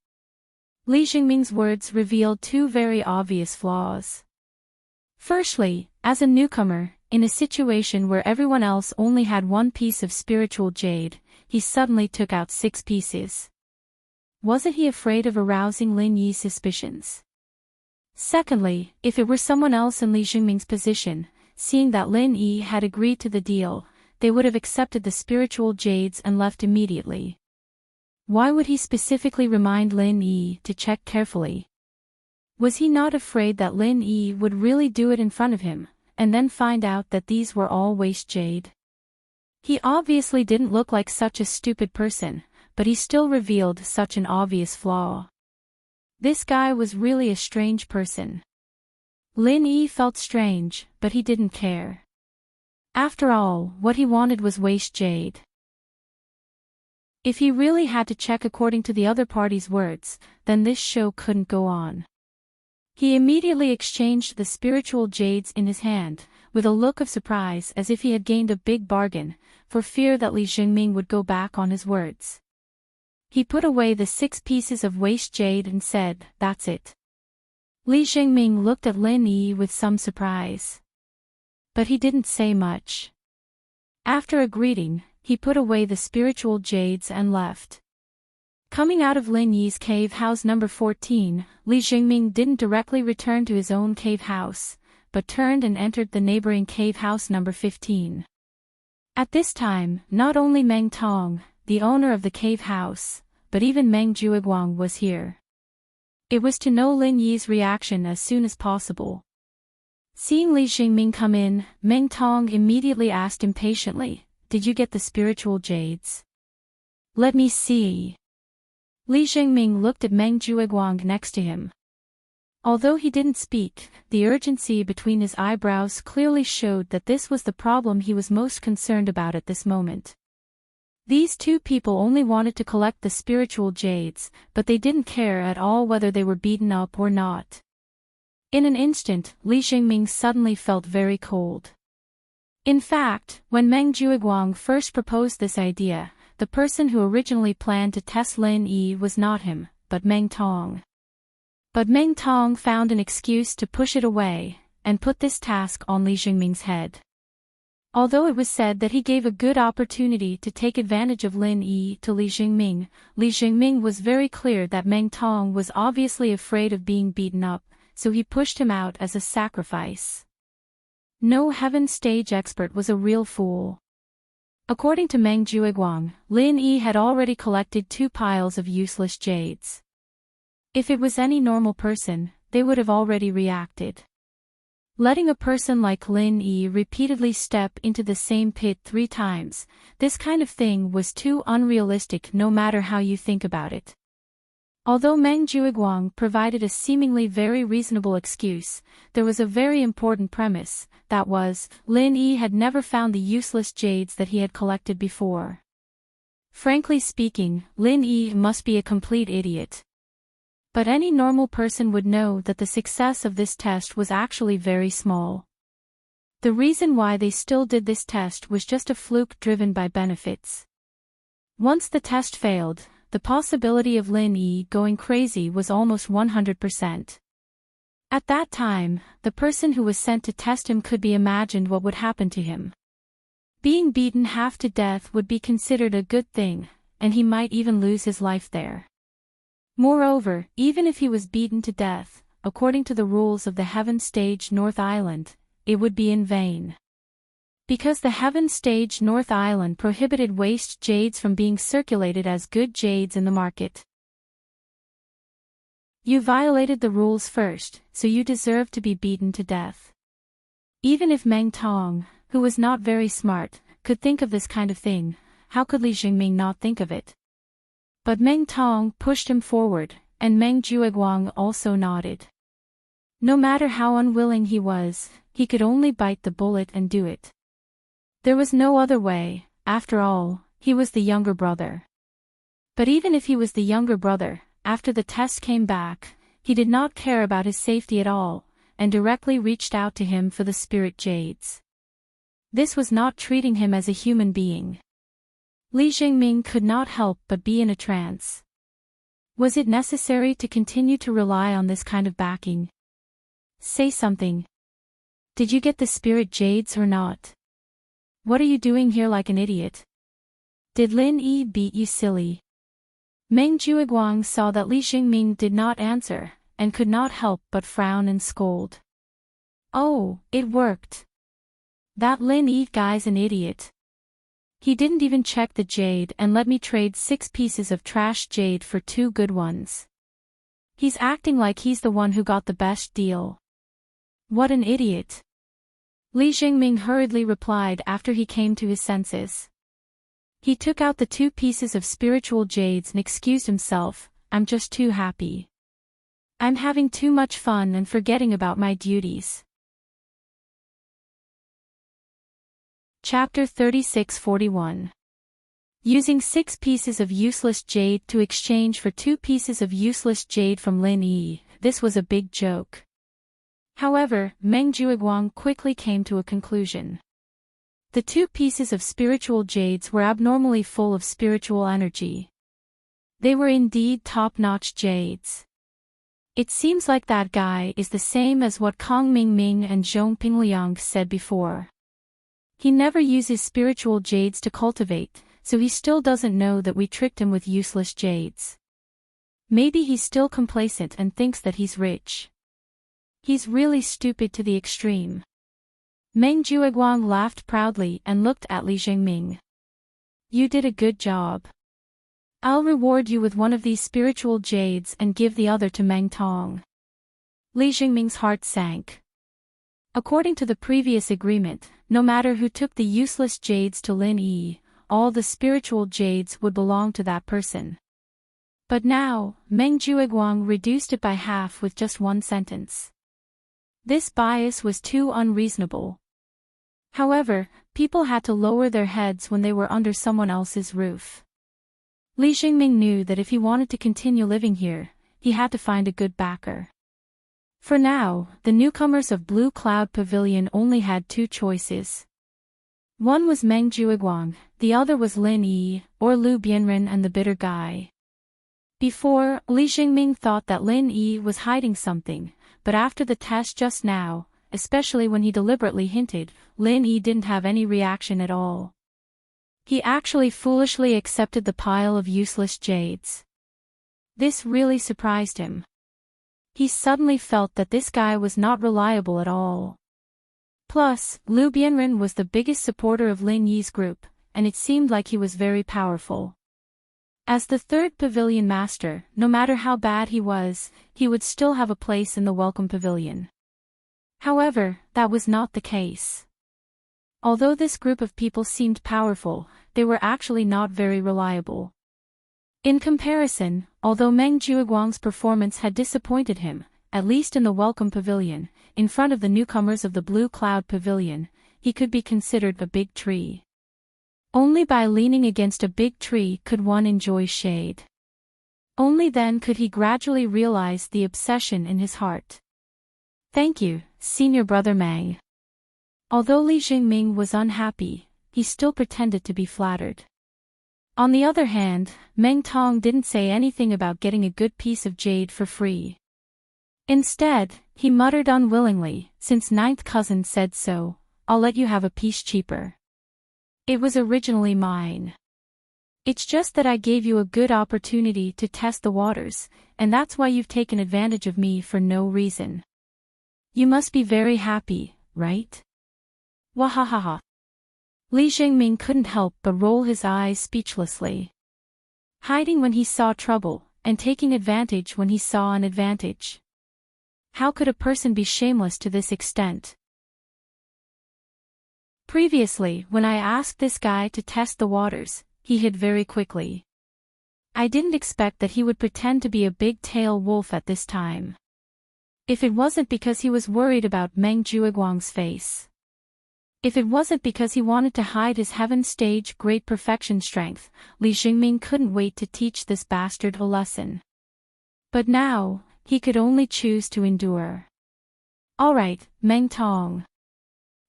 Li Xingming's words revealed 2 very obvious flaws. Firstly, as a newcomer, in a situation where everyone else only had 1 piece of spiritual jade, he suddenly took out 6 pieces. Wasn't he afraid of arousing Lin Yi's suspicions? Secondly, if it were someone else in Li Xingming's position, seeing that Lin Yi had agreed to the deal, they would have accepted the spiritual jades and left immediately. Why would he specifically remind Lin Yi to check carefully? Was he not afraid that Lin Yi would really do it in front of him, and then find out that these were all waste jade? He obviously didn't look like such a stupid person, but he still revealed such an obvious flaw. This guy was really a strange person. Lin Yi felt strange, but he didn't care. After all, what he wanted was waste jade. If he really had to check according to the other party's words, then this show couldn't go on. He immediately exchanged the spiritual jades in his hand, with a look of surprise as if he had gained a big bargain, for fear that Li Jingming would go back on his words. He put away the 6 pieces of waste jade and said, "That's it." Li Jingming looked at Lin Yi with some surprise. But he didn't say much. After a greeting, he put away the spiritual jades and left. Coming out of Lin Yi's cave house number 14, Li Jingming didn't directly return to his own cave house, but turned and entered the neighboring cave house number 15. At this time, not only Meng Tong, the owner of the cave house, but even Meng Jueguang was here. It was to know Lin Yi's reaction as soon as possible. Seeing Li Jingming come in, Meng Tong immediately asked impatiently, "Did you get the spiritual jades?" "Let me see." Li Jingming looked at Meng Jueguang next to him. Although he didn't speak, the urgency between his eyebrows clearly showed that this was the problem he was most concerned about at this moment. These two people only wanted to collect the spiritual jades, but they didn't care at all whether they were beaten up or not. In an instant, Li Jingming suddenly felt very cold. In fact, when Meng Jueguang first proposed this idea, the person who originally planned to test Lin Yi was not him, but Meng Tong. But Meng Tong found an excuse to push it away, and put this task on Li Jingming's head. Although it was said that he gave a good opportunity to take advantage of Lin Yi to Li Jingming was very clear that Meng Tong was obviously afraid of being beaten up, so he pushed him out as a sacrifice. No heaven stage expert was a real fool. According to Meng Jueguang, Lin Yi had already collected 2 piles of useless jades. If it was any normal person, they would have already reacted. Letting a person like Lin Yi repeatedly step into the same pit 3 times, this kind of thing was too unrealistic no matter how you think about it. Although Meng Jueguang provided a seemingly very reasonable excuse, there was a very important premise, that was, Lin Yi had never found the useless jades that he had collected before. Frankly speaking, Lin Yi must be a complete idiot. But any normal person would know that the success of this test was actually very small. The reason why they still did this test was just a fluke driven by benefits. Once the test failed, the possibility of Lin Yi going crazy was almost 100%. At that time, the person who was sent to test him could be imagined what would happen to him. Being beaten half to death would be considered a good thing, and he might even lose his life there. Moreover, even if he was beaten to death, according to the rules of the Heaven Stage North Island, it would be in vain. Because the Heaven Stage North Island prohibited waste jades from being circulated as good jades in the market. You violated the rules first, so you deserve to be beaten to death. Even if Meng Tong, who was not very smart, could think of this kind of thing, how could Li Jingming not think of it? But Meng Tong pushed him forward, and Meng Jueguang also nodded. No matter how unwilling he was, he could only bite the bullet and do it. There was no other way, after all, he was the younger brother. But even if he was the younger brother, after the test came back, he did not care about his safety at all, and directly reached out to him for the spirit jades. This was not treating him as a human being. Li Jingming could not help but be in a trance. Was it necessary to continue to rely on this kind of backing? Say something. Did you get the spirit jades or not? What are you doing here like an idiot? Did Lin Yi beat you silly? Meng Jueguang saw that Li Jingming did not answer, and could not help but frown and scold. Oh, it worked. That Lin Yi guy's an idiot. He didn't even check the jade and let me trade 6 pieces of trash jade for 2 good ones. He's acting like he's the one who got the best deal. What an idiot. Li Jingming hurriedly replied after he came to his senses. He took out the 2 pieces of spiritual jades and excused himself, "I'm just too happy." I'm having too much fun and forgetting about my duties. Chapter 36-41. Using 6 pieces of useless jade to exchange for 2 pieces of useless jade from Lin Yi, this was a big joke. However, Meng Jueguang quickly came to a conclusion. The 2 pieces of spiritual jades were abnormally full of spiritual energy. They were indeed top-notch jades. It seems like that guy is the same as what Kong Mingming and Zhong Pingliang said before. He never uses spiritual jades to cultivate, so he still doesn't know that we tricked him with useless jades. Maybe he's still complacent and thinks that he's rich. He's really stupid to the extreme. Meng Jueguang laughed proudly and looked at Li Jingming. You did a good job. I'll reward you with one of these spiritual jades and give the other to Meng Tong. Li Jingming's heart sank. According to the previous agreement, no matter who took the useless jades to Lin Yi, all the spiritual jades would belong to that person. But now, Meng Jueguang reduced it by half with just one sentence. This bias was too unreasonable. However, people had to lower their heads when they were under someone else's roof. Li Jingming knew that if he wanted to continue living here, he had to find a good backer. For now, the newcomers of Blue Cloud Pavilion only had 2 choices. One was Meng Jueguang, the other was Lin Yi, or Lu Bianren and the bitter guy. Before, Li Jingming thought that Lin Yi was hiding something, but after the test just now, especially when he deliberately hinted, Lin Yi didn't have any reaction at all. He actually foolishly accepted the pile of useless jades. This really surprised him. He suddenly felt that this guy was not reliable at all. Plus, Lu Bianren was the biggest supporter of Lin Yi's group, and it seemed like he was very powerful. As the 3rd pavilion master, no matter how bad he would still have a place in the welcome pavilion. However, that was not the case. Although this group of people seemed powerful, they were actually not very reliable. In comparison, although Meng Jueguang's performance had disappointed him, at least in the welcome pavilion, in front of the newcomers of the Blue Cloud Pavilion, he could be considered a big tree. Only by leaning against a big tree could one enjoy shade. Only then could he gradually realize the obsession in his heart. Thank you, Senior Brother Meng. Although Li Jingming was unhappy, he still pretended to be flattered. On the other hand, Meng Tong didn't say anything about getting a good piece of jade for free. Instead, he muttered unwillingly, since 9th cousin said so, I'll let you have a piece cheaper. It was originally mine. It's just that I gave you a good opportunity to test the waters, and that's why you've taken advantage of me for no reason. You must be very happy, right? Wahahaha. Li Jingming couldn't help but roll his eyes speechlessly. Hiding when he saw trouble, and taking advantage when he saw an advantage. How could a person be shameless to this extent? Previously, when I asked this guy to test the waters, he hid very quickly. I didn't expect that he would pretend to be a big-tail wolf at this time. If it wasn't because he was worried about Meng Jueguang's face. If it wasn't because he wanted to hide his heaven stage great perfection strength, Li Jingming couldn't wait to teach this bastard a lesson. But now, he could only choose to endure. Alright, Meng Tong.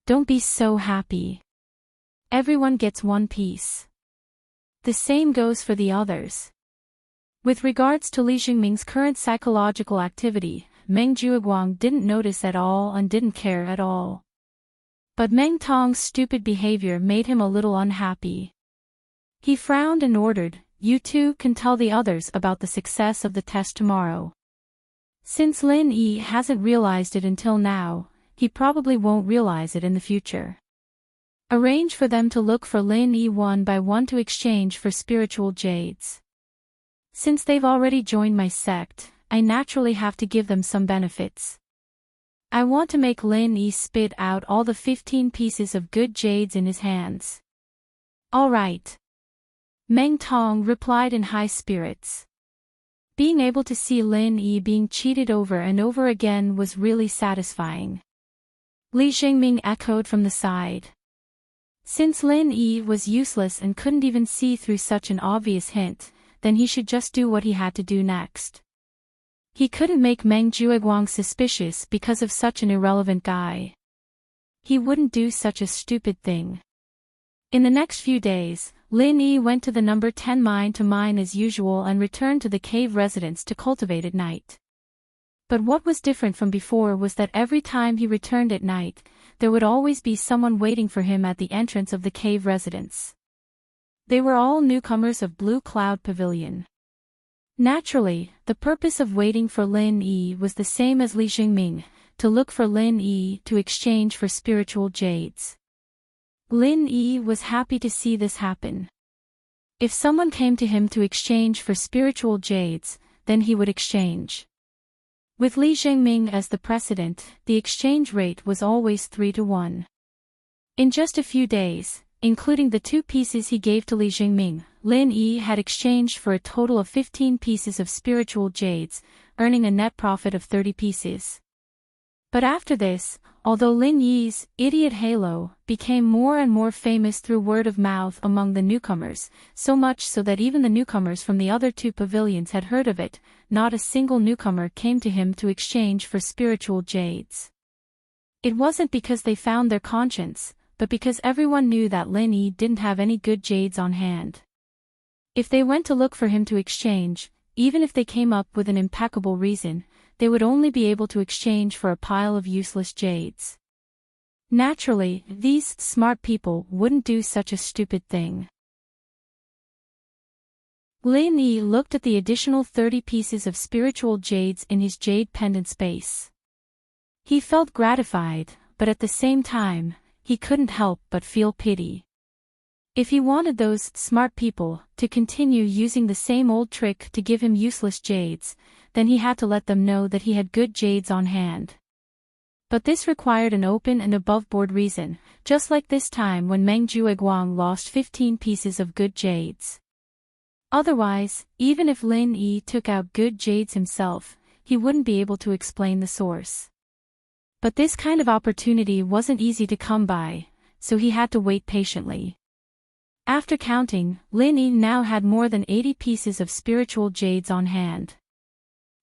Don't be so happy. Everyone gets one piece. The same goes for the others. With regards to Li Jingming's current psychological activity, Meng Jueguang didn't notice at all and didn't care at all. But Meng Tong's stupid behavior made him a little unhappy. He frowned and ordered, you two can tell the others about the success of the test tomorrow. Since Lin Yi hasn't realized it until now, he probably won't realize it in the future. Arrange for them to look for Lin Yi one by one to exchange for spiritual jades. Since they've already joined my sect, I naturally have to give them some benefits. I want to make Lin Yi spit out all the 15 pieces of good jades in his hands. All right. Meng Tong replied in high spirits. Being able to see Lin Yi being cheated over and over again was really satisfying. Li Jingming echoed from the side. Since Lin Yi was useless and couldn't even see through such an obvious hint, then he should just do what he had to do next. He couldn't make Meng Jueguang suspicious because of such an irrelevant guy. He wouldn't do such a stupid thing. In the next few days, Lin Yi went to the number 10 mine to mine as usual and returned to the cave residence to cultivate at night. But what was different from before was that every time he returned at night, there would always be someone waiting for him at the entrance of the cave residence. They were all newcomers of Blue Cloud Pavilion. Naturally, the purpose of waiting for Lin Yi was the same as Li Jingming, to look for Lin Yi to exchange for spiritual jades. Lin Yi was happy to see this happen. If someone came to him to exchange for spiritual jades, then he would exchange. With Li Jingming as the precedent, the exchange rate was always 3-1. In just a few days, including the 2 pieces he gave to Li Jingming, Lin Yi had exchanged for a total of 15 pieces of spiritual jades, earning a net profit of 30 pieces. But after this, although Lin Yi's idiot halo became more and more famous through word of mouth among the newcomers, so much so that even the newcomers from the other 2 pavilions had heard of it, not a single newcomer came to him to exchange for spiritual jades. It wasn't because they found their conscience, but because everyone knew that Lin Yi didn't have any good jades on hand. If they went to look for him to exchange, even if they came up with an impeccable reason, they would only be able to exchange for a pile of useless jades. Naturally, these smart people wouldn't do such a stupid thing. Lin Yi looked at the additional 30 pieces of spiritual jades in his jade pendant space. He felt gratified, but at the same time, he couldn't help but feel pity. If he wanted those smart people to continue using the same old trick to give him useless jades, then he had to let them know that he had good jades on hand. But this required an open and above-board reason, just like this time when Meng Jueguang lost 15 pieces of good jades. Otherwise, even if Lin Yi took out good jades himself, he wouldn't be able to explain the source. But this kind of opportunity wasn't easy to come by, so he had to wait patiently. After counting, Lin Yi now had more than 80 pieces of spiritual jades on hand.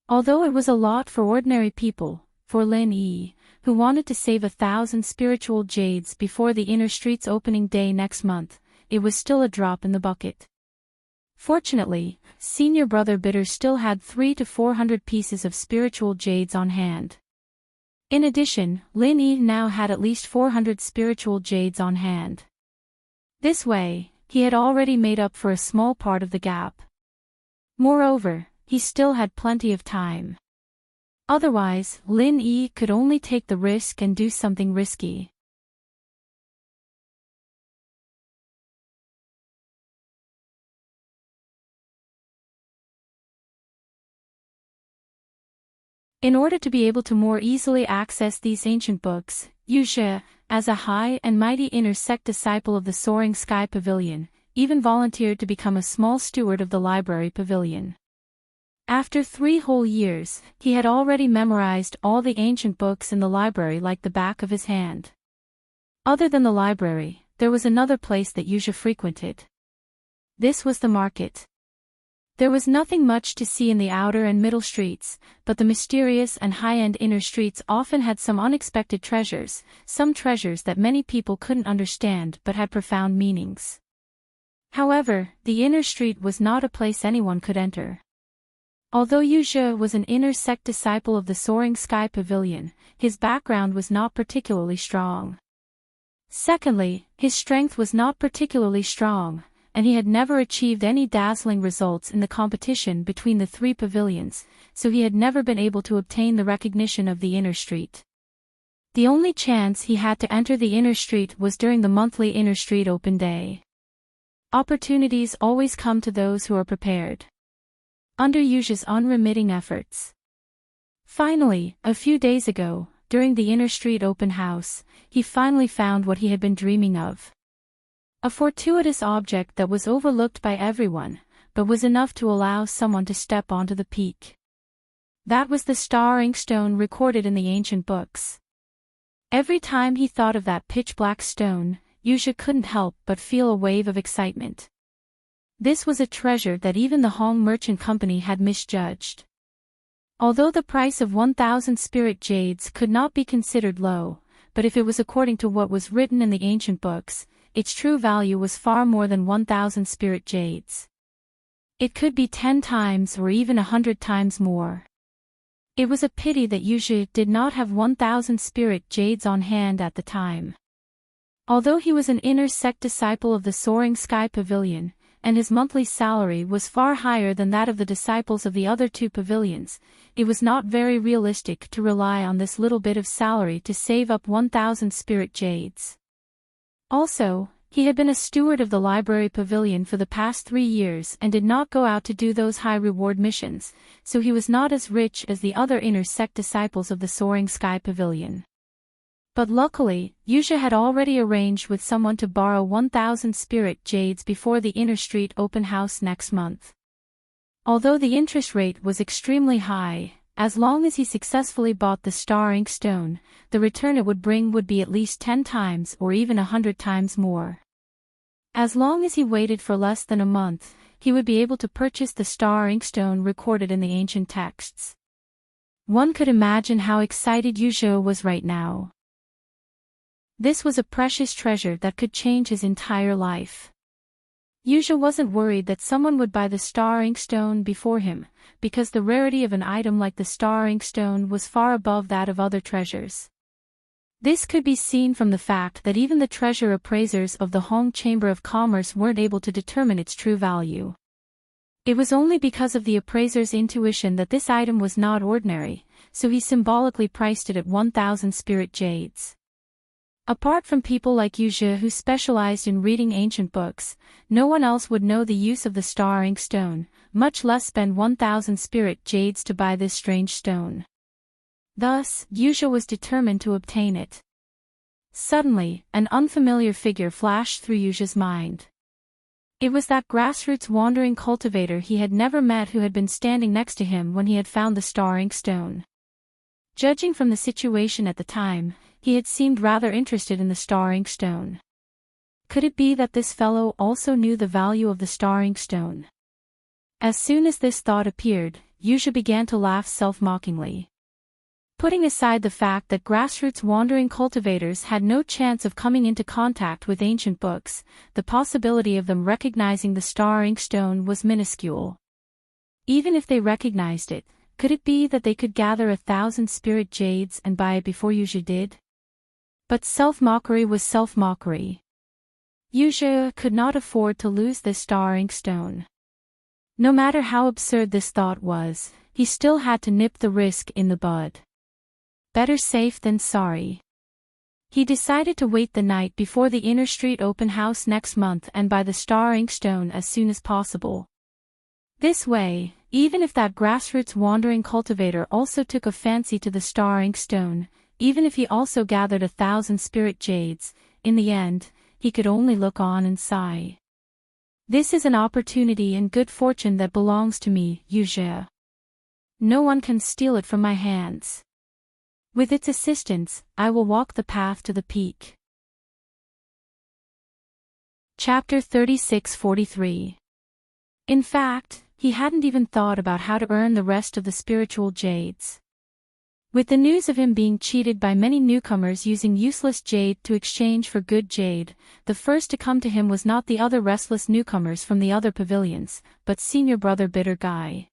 Although it was a lot for ordinary people, for Lin Yi, who wanted to save 1,000 spiritual jades before the Inner Street's opening day next month, it was still a drop in the bucket. Fortunately, senior brother Bitter still had 300 to 400 pieces of spiritual jades on hand. In addition, Lin Yi now had at least 400 spiritual jades on hand. This way, he had already made up for a small part of the gap. Moreover, he still had plenty of time. Otherwise, Lin Yi could only take the risk and do something risky. In order to be able to more easily access these ancient books, Yu Zhe, as a high and mighty inner sect disciple of the Soaring Sky Pavilion, even volunteered to become a small steward of the library pavilion. After 3 whole years, he had already memorized all the ancient books in the library like the back of his hand. Other than the library, there was another place that Yu Zhe frequented. This was the market. There was nothing much to see in the outer and middle streets, but the mysterious and high-end inner streets often had some unexpected treasures, some treasures that many people couldn't understand but had profound meanings. However, the inner street was not a place anyone could enter. Although Yu Zhe was an inner sect disciple of the Soaring Sky Pavilion, his background was not particularly strong. Secondly, his strength was not particularly strong, and he had never achieved any dazzling results in the competition between the 3 pavilions, so he had never been able to obtain the recognition of the inner street. The only chance he had to enter the inner street was during the monthly Inner Street Open Day. Opportunities always come to those who are prepared. Under Yu Zhe's unremitting efforts. Finally, a few days ago, during the Inner Street Open House, he finally found what he had been dreaming of. A fortuitous object that was overlooked by everyone, but was enough to allow someone to step onto the peak. That was the star inkstone recorded in the ancient books. Every time he thought of that pitch-black stone, Yuzha couldn't help but feel a wave of excitement. This was a treasure that even the Hong Merchant Company had misjudged. Although the price of 1,000 spirit jades could not be considered low, but if it was according to what was written in the ancient books, its true value was far more than 1,000 spirit jades. It could be 10 times or even 100 times more. It was a pity that Yuzha did not have 1,000 spirit jades on hand at the time. Although he was an inner sect disciple of the Soaring Sky Pavilion, and his monthly salary was far higher than that of the disciples of the other two pavilions, it was not very realistic to rely on this little bit of salary to save up 1,000 spirit jades. Also, he had been a steward of the library pavilion for the past 3 years and did not go out to do those high-reward missions, so he was not as rich as the other inner sect disciples of the Soaring Sky Pavilion. But luckily, Yuzha had already arranged with someone to borrow 1,000 spirit jades before the Inner Street open house next month. Although the interest rate was extremely high, as long as he successfully bought the star inkstone, the return it would bring would be at least 10 times or even 100 times more. As long as he waited for less than a month, he would be able to purchase the star inkstone recorded in the ancient texts. One could imagine how excited Yuzha was right now. This was a precious treasure that could change his entire life. Yuzha wasn't worried that someone would buy the star inkstone before him, because the rarity of an item like the star inkstone was far above that of other treasures. This could be seen from the fact that even the treasure appraisers of the Hong Chamber of Commerce weren't able to determine its true value. It was only because of the appraiser's intuition that this item was not ordinary, so he symbolically priced it at 1,000 spirit jades. Apart from people like Yuzha who specialized in reading ancient books, no one else would know the use of the star inkstone, much less spend 1,000 spirit jades to buy this strange stone. Thus, Yuzha was determined to obtain it. Suddenly, an unfamiliar figure flashed through Yuzha's mind. It was that grassroots wandering cultivator he had never met who had been standing next to him when he had found the star inkstone. Judging from the situation at the time, he had seemed rather interested in the star inkstone. Could it be that this fellow also knew the value of the star inkstone? As soon as this thought appeared, Yuzha began to laugh self-mockingly. Putting aside the fact that grassroots wandering cultivators had no chance of coming into contact with ancient books, the possibility of them recognizing the star inkstone was minuscule. Even if they recognized it, could it be that they could gather 1,000 spirit jades and buy it before Yuzha did? But self-mockery was self-mockery. Yuzha could not afford to lose this star inkstone. No matter how absurd this thought was, he still had to nip the risk in the bud. Better safe than sorry. He decided to wait the night before the Inner Street open house next month and buy the star inkstone as soon as possible. This way, even if that grassroots wandering cultivator also took a fancy to the star inkstone, even if he also gathered 1,000 spirit jades, in the end, he could only look on and sigh. This is an opportunity and good fortune that belongs to me, Yuzha. No one can steal it from my hands. With its assistance, I will walk the path to the peak. Chapter 36-43. In fact, he hadn't even thought about how to earn the rest of the spiritual jades. With the news of him being cheated by many newcomers using useless jade to exchange for good jade, the first to come to him was not the other restless newcomers from the other pavilions, but Senior Brother Bitter Guy.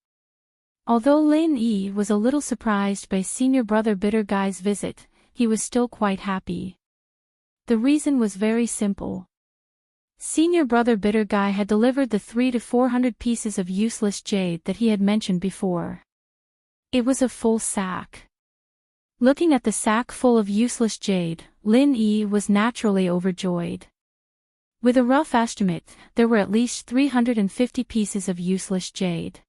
Although Lin Yi was a little surprised by Senior Brother Bitter Guy's visit, he was still quite happy. The reason was very simple. Senior Brother Bitter Guy had delivered the 300 to 400 pieces of useless jade that he had mentioned before. It was a full sack. Looking at the sack full of useless jade, Lin Yi was naturally overjoyed. With a rough estimate, there were at least 350 pieces of useless jade.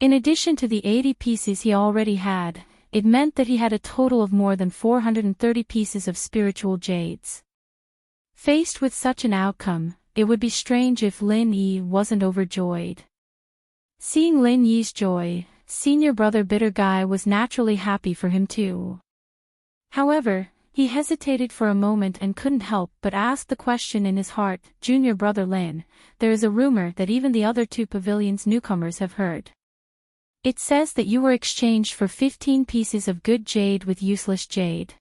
In addition to the 80 pieces he already had, it meant that he had a total of more than 430 pieces of spiritual jades. Faced with such an outcome, it would be strange if Lin Yi wasn't overjoyed. Seeing Lin Yi's joy, senior brother Bitter Guy was naturally happy for him too. However, he hesitated for a moment and couldn't help but ask the question in his heart, Junior brother Lin, there is a rumor that even the other 2 pavilions newcomers have heard. It says that you were exchanged for 15 pieces of good jade with useless jade.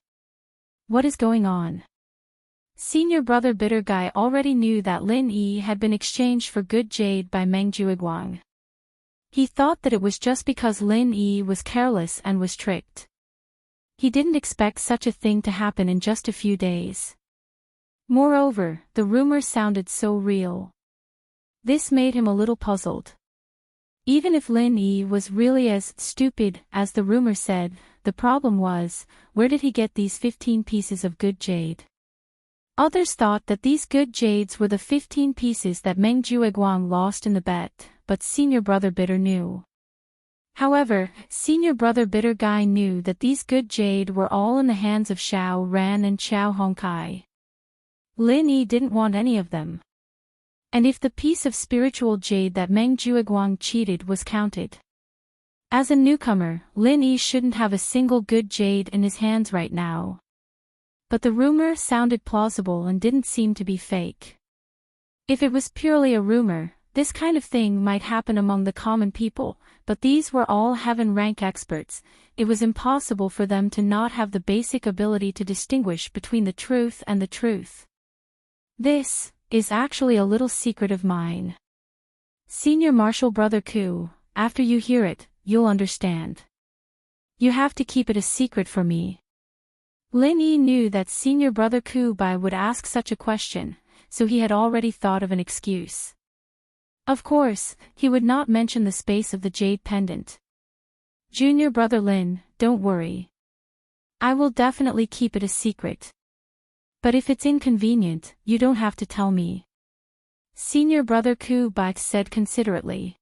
What is going on? Senior brother Bitter Guy already knew that Lin Yi had been exchanged for good jade by Meng Juiguang. He thought that it was just because Lin Yi was careless and was tricked. He didn't expect such a thing to happen in just a few days. Moreover, the rumor sounded so real. This made him a little puzzled. Even if Lin Yi was really as stupid as the rumor said, the problem was, where did he get these 15 pieces of good jade? Others thought that these good jades were the 15 pieces that Meng Juiguang lost in the bet, but senior brother Bitter knew. However, senior brother Bitter Guy knew that these good jade were all in the hands of Xiao Ran and Xiao Hongkai. Lin Yi didn't want any of them. And if the piece of spiritual jade that Meng Juiguang cheated was counted. As a newcomer, Lin Yi shouldn't have a single good jade in his hands right now. But the rumor sounded plausible and didn't seem to be fake. If it was purely a rumor, this kind of thing might happen among the common people, but these were all heaven-rank experts. It was impossible for them to not have the basic ability to distinguish between the truth and the truth. This is actually a little secret of mine. Senior Marshal Brother Ku, after you hear it, you'll understand. You have to keep it a secret for me. Lin Yi knew that Senior Brother Ku Bai would ask such a question, so he had already thought of an excuse. Of course, he would not mention the space of the jade pendant. Junior brother Lin, don't worry. I will definitely keep it a secret. But if it's inconvenient, you don't have to tell me. Senior brother Ku Bai said considerately.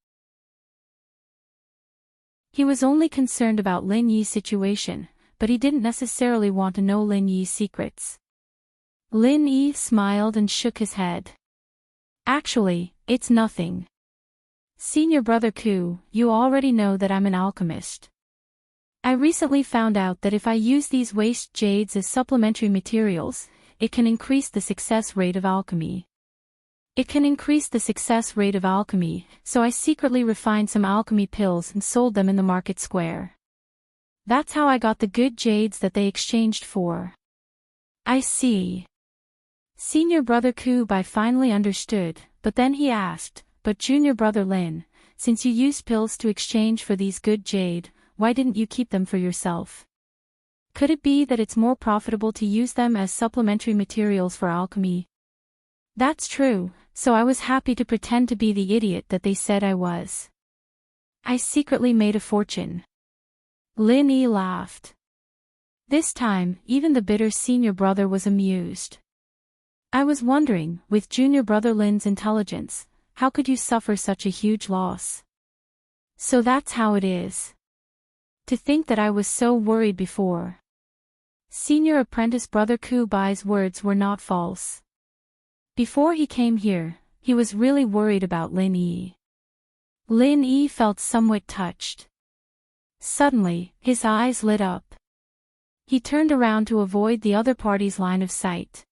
He was only concerned about Lin Yi's situation, but he didn't necessarily want to know Lin Yi's secrets. Lin Yi smiled and shook his head. Actually, it's nothing. Senior brother Ku, you already know that I'm an alchemist. I recently found out that if I use these waste jades as supplementary materials, it can increase the success rate of alchemy. So I secretly refined some alchemy pills and sold them in the market square. That's how I got the good jades that they exchanged for. I see. Senior brother Ku Bai finally understood, but then he asked, but junior brother Lin, since you used pills to exchange for these good jade, why didn't you keep them for yourself? Could it be that it's more profitable to use them as supplementary materials for alchemy? That's true, so I was happy to pretend to be the idiot that they said I was. I secretly made a fortune. Lin Yi laughed. This time, even the bitter senior brother was amused. I was wondering, with junior brother Lin's intelligence, how could you suffer such a huge loss? So that's how it is. To think that I was so worried before. Senior apprentice brother Ku Bai's words were not false. Before he came here, he was really worried about Lin Yi. Lin Yi felt somewhat touched. Suddenly, his eyes lit up. He turned around to avoid the other party's line of sight.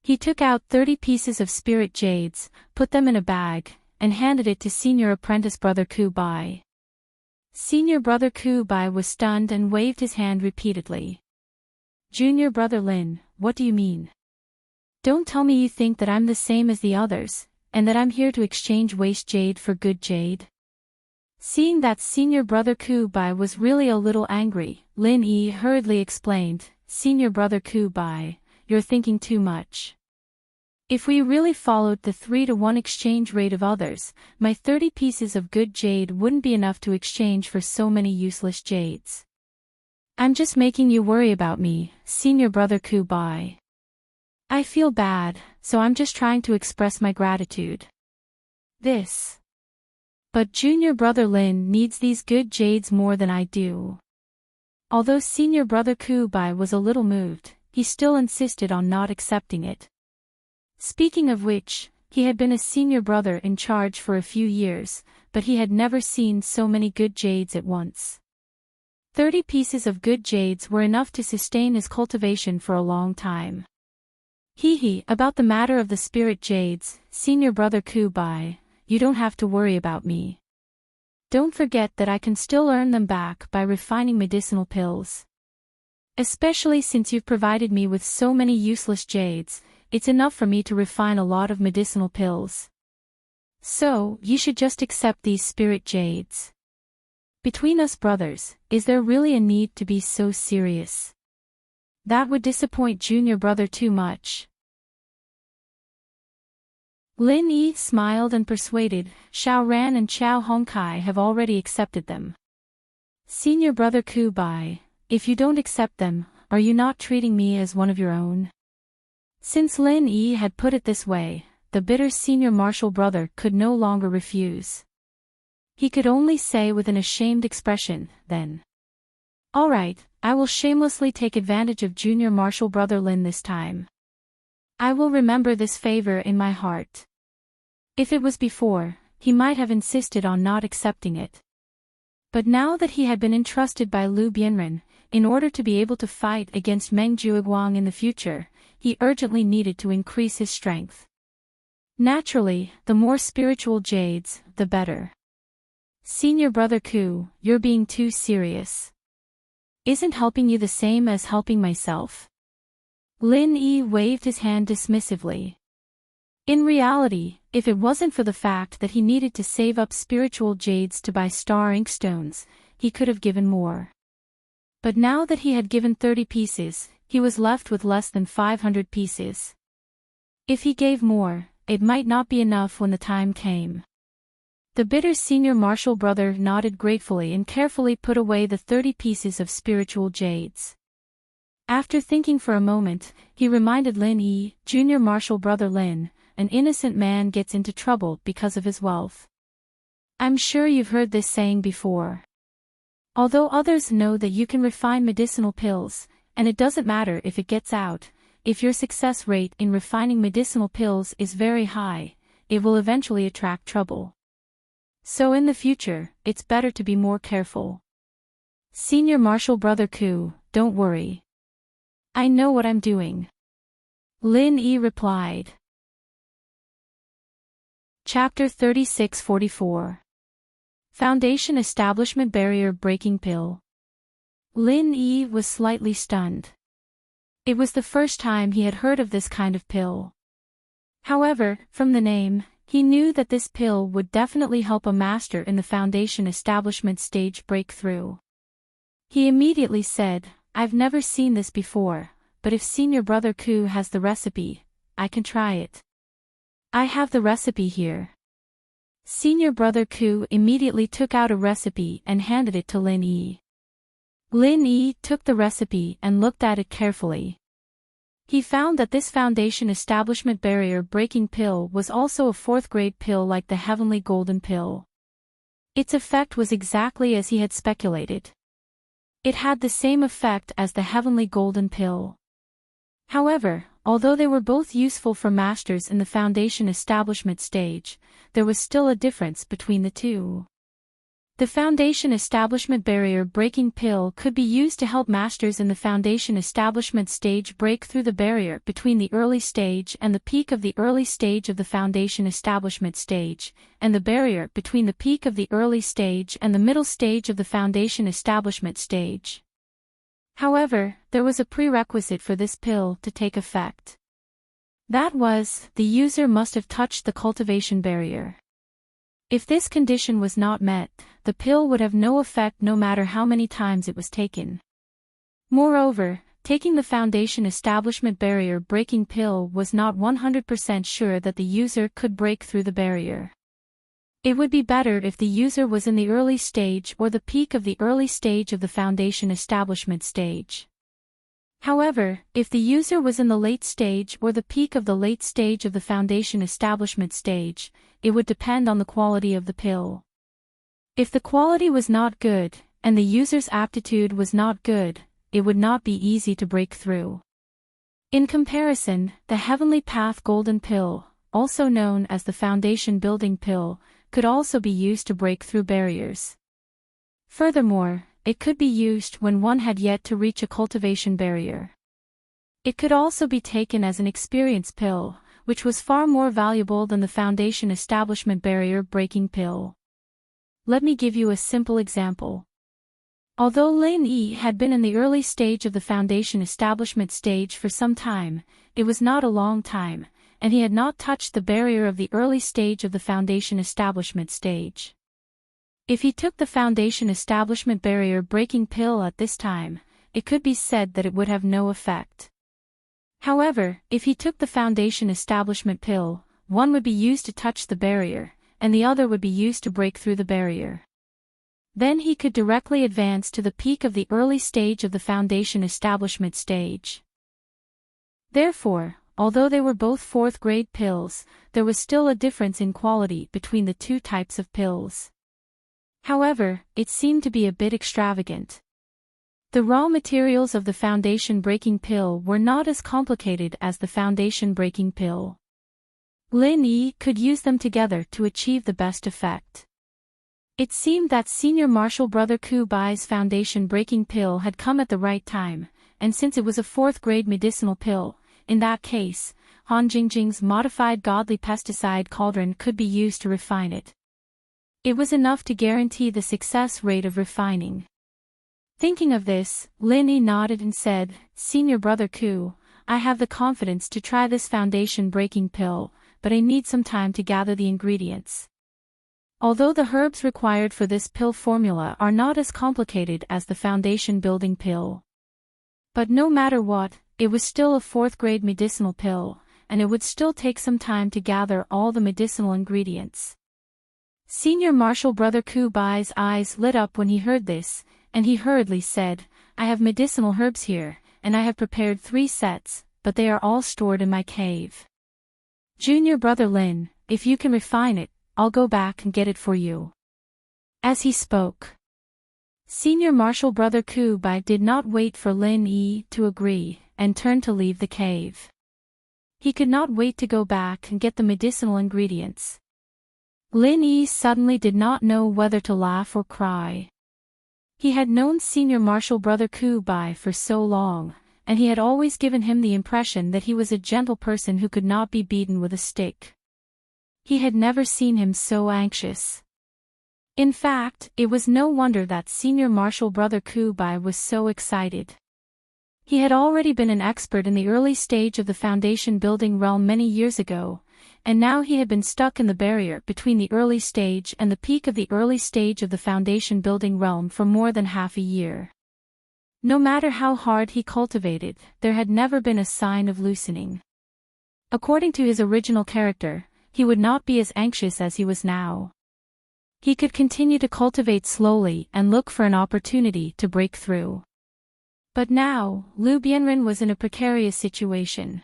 He took out 30 pieces of spirit jades, put them in a bag, and handed it to senior apprentice brother Ku Bai. Senior brother Ku Bai was stunned and waved his hand repeatedly. Junior brother Lin, what do you mean? Don't tell me you think that I'm the same as the others, and that I'm here to exchange waste jade for good jade? Seeing that senior brother Ku Bai was really a little angry, Lin Yi hurriedly explained, Senior brother Ku Bai, you're thinking too much. If we really followed the 3-to-1 exchange rate of others, my 30 pieces of good jade wouldn't be enough to exchange for so many useless jades. I'm just making you worry about me, senior brother Ku Bai. I feel bad, so I'm just trying to express my gratitude. But junior brother Lin needs these good jades more than I do. Although senior brother Ku Bai was a little moved, he still insisted on not accepting it. Speaking of which, he had been a senior brother in charge for a few years, but he had never seen so many good jades at once. 30 pieces of good jades were enough to sustain his cultivation for a long time. About the matter of the spirit jades, Senior Brother Kubai, you don't have to worry about me. Don't forget that I can still earn them back by refining medicinal pills. Especially since you've provided me with so many useless jades, it's enough for me to refine a lot of medicinal pills. So, you should just accept these spirit jades. Between us brothers, is there really a need to be so serious? That would disappoint Junior Brother too much. Lin Yi smiled and persuaded, Xiao Ran and Xiao Hongkai have already accepted them. Senior Brother Kubai, if you don't accept them, are you not treating me as one of your own? Since Lin Yi had put it this way, the bitter senior martial brother could no longer refuse. He could only say with an ashamed expression, then. All right, I will shamelessly take advantage of junior martial brother Lin this time. I will remember this favor in my heart. If it was before, he might have insisted on not accepting it. But now that he had been entrusted by Lu Bianren, in order to be able to fight against Meng Juiguang in the future, he urgently needed to increase his strength. Naturally, the more spiritual jades, the better. Senior Brother Ku, you're being too serious. Isn't helping you the same as helping myself? Lin Yi waved his hand dismissively. In reality, if it wasn't for the fact that he needed to save up spiritual jades to buy star inkstones, he could have given more. But now that he had given 30 pieces, he was left with less than 500 pieces. If he gave more, it might not be enough when the time came. The bitter senior martial brother nodded gratefully and carefully put away the 30 pieces of spiritual jades. After thinking for a moment, he reminded Lin Yi, Junior Martial Brother Lin, an innocent man gets into trouble because of his wealth. I'm sure you've heard this saying before. Although others know that you can refine medicinal pills, and it doesn't matter if it gets out, if your success rate in refining medicinal pills is very high, it will eventually attract trouble. So in the future, it's better to be more careful. Senior Martial Brother Ku, don't worry. I know what I'm doing. Lin Yi replied. Chapter 3644. Foundation Establishment Barrier Breaking Pill. Lin Yi was slightly stunned. It was the first time he had heard of this kind of pill. However, from the name, he knew that this pill would definitely help a master in the Foundation Establishment stage break through. He immediately said, I've never seen this before, but if Senior Brother Ku has the recipe, I can try it. I have the recipe here. Senior Brother Ku immediately took out a recipe and handed it to Lin Yi. Lin Yi took the recipe and looked at it carefully. He found that this Foundation Establishment Barrier Breaking Pill was also a 4th grade pill like the Heavenly Golden Pill. Its effect was exactly as he had speculated. It had the same effect as the Heavenly Golden Pill. However, although they were both useful for masters in the Foundation Establishment stage, there was still a difference between the two. The Foundation Establishment Barrier Breaking Pill could be used to help masters in the Foundation Establishment stage break through the barrier between the early stage and the peak of the early stage of the Foundation Establishment stage, and the barrier between the peak of the early stage and the middle stage of the Foundation Establishment stage. However, there was a prerequisite for this pill to take effect. That was, the user must have touched the cultivation barrier. If this condition was not met, the pill would have no effect no matter how many times it was taken. Moreover, taking the Foundation Establishment Barrier Breaking Pill was not 100% sure that the user could break through the barrier. It would be better if the user was in the early stage or the peak of the early stage of the Foundation Establishment stage. However, if the user was in the late stage or the peak of the late stage of the Foundation Establishment stage, it would depend on the quality of the pill. If the quality was not good, and the user's aptitude was not good, it would not be easy to break through. In comparison, the Heavenly Path Golden Pill, also known as the Foundation Building Pill, could also be used to break through barriers. Furthermore, it could be used when one had yet to reach a cultivation barrier. It could also be taken as an experience pill, which was far more valuable than the foundation establishment barrier breaking pill. Let me give you a simple example. Although Lin Yi had been in the early stage of the foundation establishment stage for some time, it was not a long time, and he had not touched the barrier of the early stage of the foundation establishment stage. If he took the foundation establishment barrier breaking pill at this time, it could be said that it would have no effect. However, if he took the foundation establishment pill, one would be used to touch the barrier, and the other would be used to break through the barrier. Then he could directly advance to the peak of the early stage of the foundation establishment stage. Therefore, although they were both fourth-grade pills, there was still a difference in quality between the two types of pills. However, it seemed to be a bit extravagant. The raw materials of the foundation breaking pill were not as complicated as the foundation breaking pill. Lin Yi could use them together to achieve the best effect. It seemed that senior marshal brother Ku Bai's foundation breaking pill had come at the right time, and since it was a fourth-grade medicinal pill, in that case, Han Jingjing's modified godly pesticide cauldron could be used to refine it. It was enough to guarantee the success rate of refining. Thinking of this, Lin Yi nodded and said, "Senior brother Ku, I have the confidence to try this foundation breaking pill, but I need some time to gather the ingredients." Although the herbs required for this pill formula are not as complicated as the foundation building pill. But no matter what, it was still a fourth-grade medicinal pill, and it would still take some time to gather all the medicinal ingredients. Senior marshal brother Ku Bai's eyes lit up when he heard this, and he hurriedly said, "I have medicinal herbs here, and I have prepared 3 sets, but they are all stored in my cave. Junior brother Lin, if you can refine it, I'll go back and get it for you." As he spoke, senior marshal brother Ku Bai did not wait for Lin Yi to agree, and turned to leave the cave. He could not wait to go back and get the medicinal ingredients. Lin Yi suddenly did not know whether to laugh or cry. He had known senior marshal brother Ku Bai for so long, and he had always given him the impression that he was a gentle person who could not be beaten with a stick. He had never seen him so anxious. In fact, it was no wonder that senior marshal brother Ku Bai was so excited. He had already been an expert in the early stage of the foundation building realm many years ago, and now he had been stuck in the barrier between the early stage and the peak of the early stage of the foundation building realm for more than half a year. No matter how hard he cultivated, there had never been a sign of loosening. According to his original character, he would not be as anxious as he was now. He could continue to cultivate slowly and look for an opportunity to break through. But now, Liu Bianren was in a precarious situation.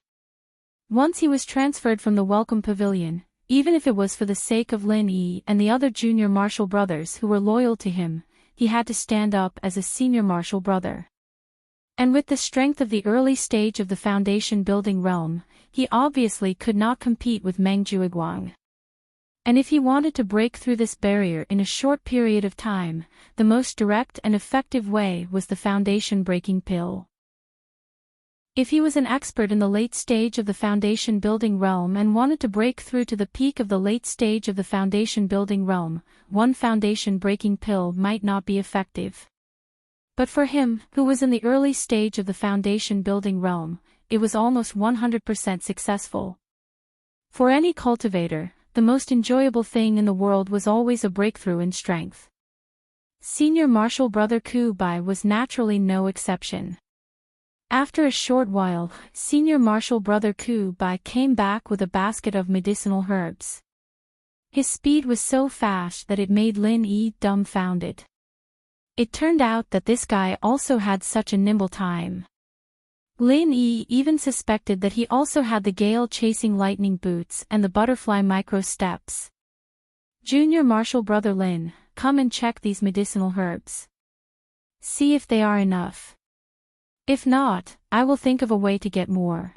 Once he was transferred from the Welcome Pavilion, even if it was for the sake of Lin Yi and the other junior marshal brothers who were loyal to him, he had to stand up as a senior marshal brother. And with the strength of the early stage of the foundation building realm, he obviously could not compete with Meng Juiguang. And if he wanted to break through this barrier in a short period of time, the most direct and effective way was the foundation breaking pill. If he was an expert in the late stage of the foundation building realm and wanted to break through to the peak of the late stage of the foundation building realm, one foundation breaking pill might not be effective. But for him, who was in the early stage of the foundation building realm, it was almost 100% successful. For any cultivator, the most enjoyable thing in the world was always a breakthrough in strength. Senior marshal brother Ku Bai was naturally no exception. After a short while, senior marshal brother Ku Bai came back with a basket of medicinal herbs. His speed was so fast that it made Lin Yi dumbfounded. It turned out that this guy also had such a nimble time. Lin Yi even suspected that he also had the gale-chasing lightning boots and the butterfly micro steps. Junior marshal brother Lin, come and check these medicinal herbs. See if they are enough. If not, I will think of a way to get more.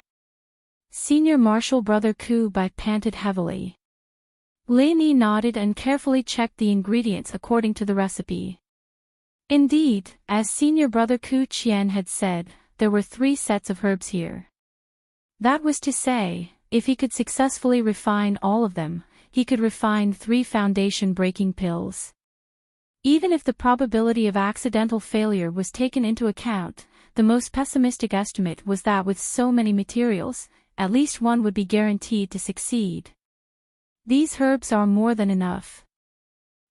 Senior marshal brother Ku Bai panted heavily. Lin Yi nodded and carefully checked the ingredients according to the recipe. Indeed, as senior brother Ku Qian had said, there were 3 sets of herbs here. That was to say, if he could successfully refine all of them, he could refine 3 foundation-breaking pills. Even if the probability of accidental failure was taken into account, the most pessimistic estimate was that with so many materials, at least one would be guaranteed to succeed. These herbs are more than enough.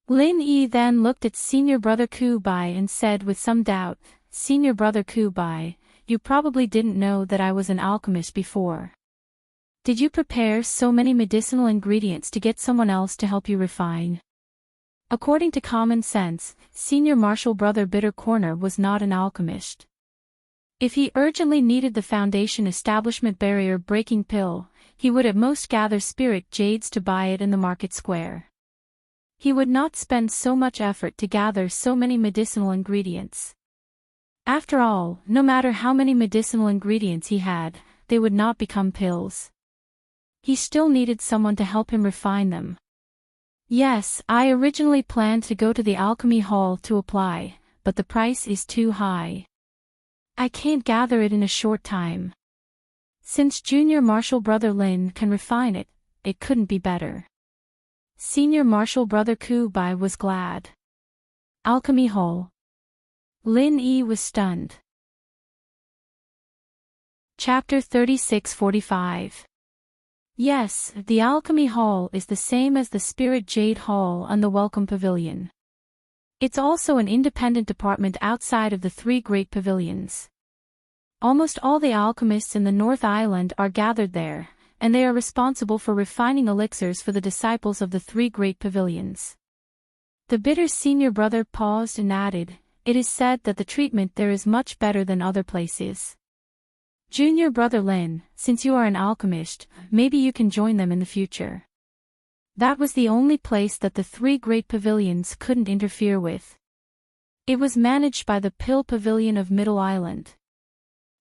Lin Yi then looked at senior brother Ku Bai and said with some doubt, "Senior brother Ku Bai, you probably didn't know that I was an alchemist before. Did you prepare so many medicinal ingredients to get someone else to help you refine?" According to common sense, senior martial brother Bitter Corner was not an alchemist. If he urgently needed the foundation establishment barrier-breaking pill, he would at most gather spirit jades to buy it in the market square. He would not spend so much effort to gather so many medicinal ingredients. After all, no matter how many medicinal ingredients he had, they would not become pills. He still needed someone to help him refine them. "Yes, I originally planned to go to the alchemy hall to apply, but the price is too high. I can't gather it in a short time. Since junior martial brother Lin can refine it, it couldn't be better." Senior martial brother Ku Bai was glad. Alchemy hall. Lin Yi was stunned. Chapter 36-45. Yes, the Alchemy Hall is the same as the Spirit Jade Hall and the Welcome Pavilion. It's also an independent department outside of the 3 great pavilions. Almost all the alchemists in the North Island are gathered there, and they are responsible for refining elixirs for the disciples of the 3 great pavilions. The bitter senior brother paused and added, "It is said that the treatment there is much better than other places. Junior brother Lin, since you are an alchemist, maybe you can join them in the future." That was the only place that the 3 great pavilions couldn't interfere with. It was managed by the Pill Pavilion of Middle Island.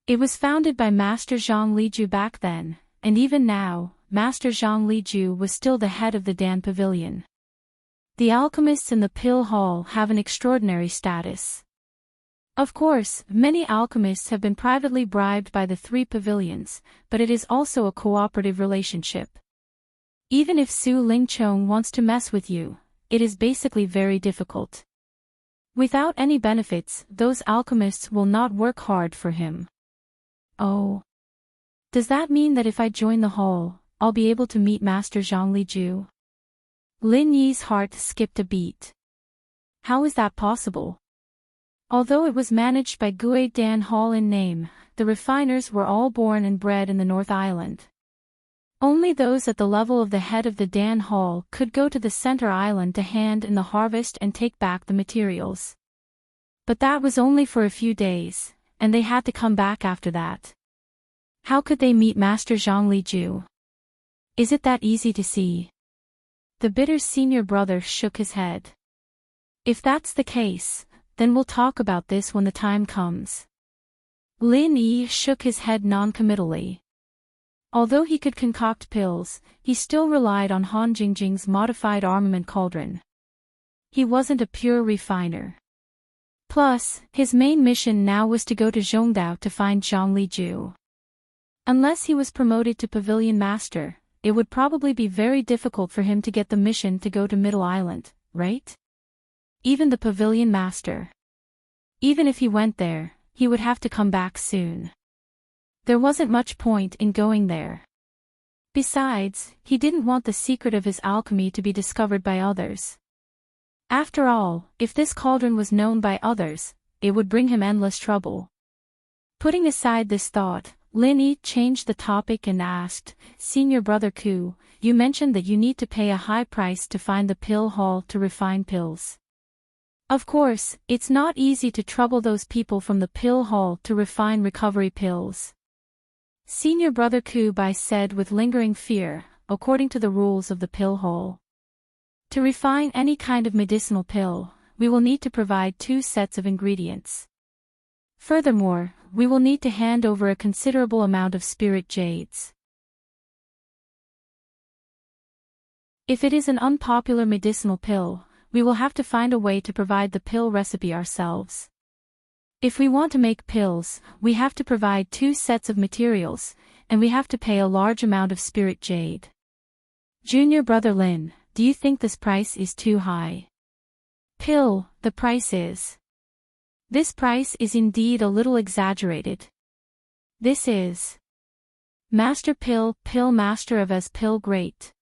It was founded by Master Zhang Liju back then, and even now, Master Zhang Liju was still the head of the Dan Pavilion. The alchemists in the Pill Hall have an extraordinary status. Of course, many alchemists have been privately bribed by the 3 pavilions, but it is also a cooperative relationship. Even if Su Lingchong wants to mess with you, it is basically very difficult. Without any benefits, those alchemists will not work hard for him. Oh. Does that mean that if I join the hall, I'll be able to meet Master Zhang Liju? Lin Yi's heart skipped a beat. How is that possible? Although it was managed by Gui Dan Hall in name, the refiners were all born and bred in the North Island. Only those at the level of the head of the Dan Hall could go to the center island to hand in the harvest and take back the materials. But that was only for a few days, and they had to come back after that. How could they meet Master Zhang Liju? Is it that easy to see? The bitter senior brother shook his head. If that's the case, then we'll talk about this when the time comes. Lin Yi shook his head non-committally. Although he could concoct pills, he still relied on Han Jingjing's modified armament cauldron. He wasn't a pure refiner. Plus, his main mission now was to go to Zhongdao to find Zhang Liju. Unless he was promoted to Pavilion Master, it would probably be very difficult for him to get the mission to go to Middle Island, right? Even the Pavilion Master. Even if he went there, he would have to come back soon. There wasn't much point in going there. Besides, he didn't want the secret of his alchemy to be discovered by others. After all, if this cauldron was known by others, it would bring him endless trouble. Putting aside this thought, Lin Yi changed the topic and asked, "Senior brother Ku, you mentioned that you need to pay a high price to find the pill hall to refine pills. Of course, it's not easy to trouble those people from the pill hall to refine recovery pills." Senior brother Ku Bai said with lingering fear, according to the rules of the pill hall. To refine any kind of medicinal pill, we will need to provide 2 sets of ingredients. Furthermore, we will need to hand over a considerable amount of spirit jades. If it is an unpopular medicinal pill, we will have to find a way to provide the pill recipe ourselves. If we want to make pills, we have to provide 2 sets of materials, and we have to pay a large amount of spirit jade. Junior brother Lin, do you think this price is too high? Pill, the price is. This price is indeed a little exaggerated. This is. Master Pill Master of as Pill Great.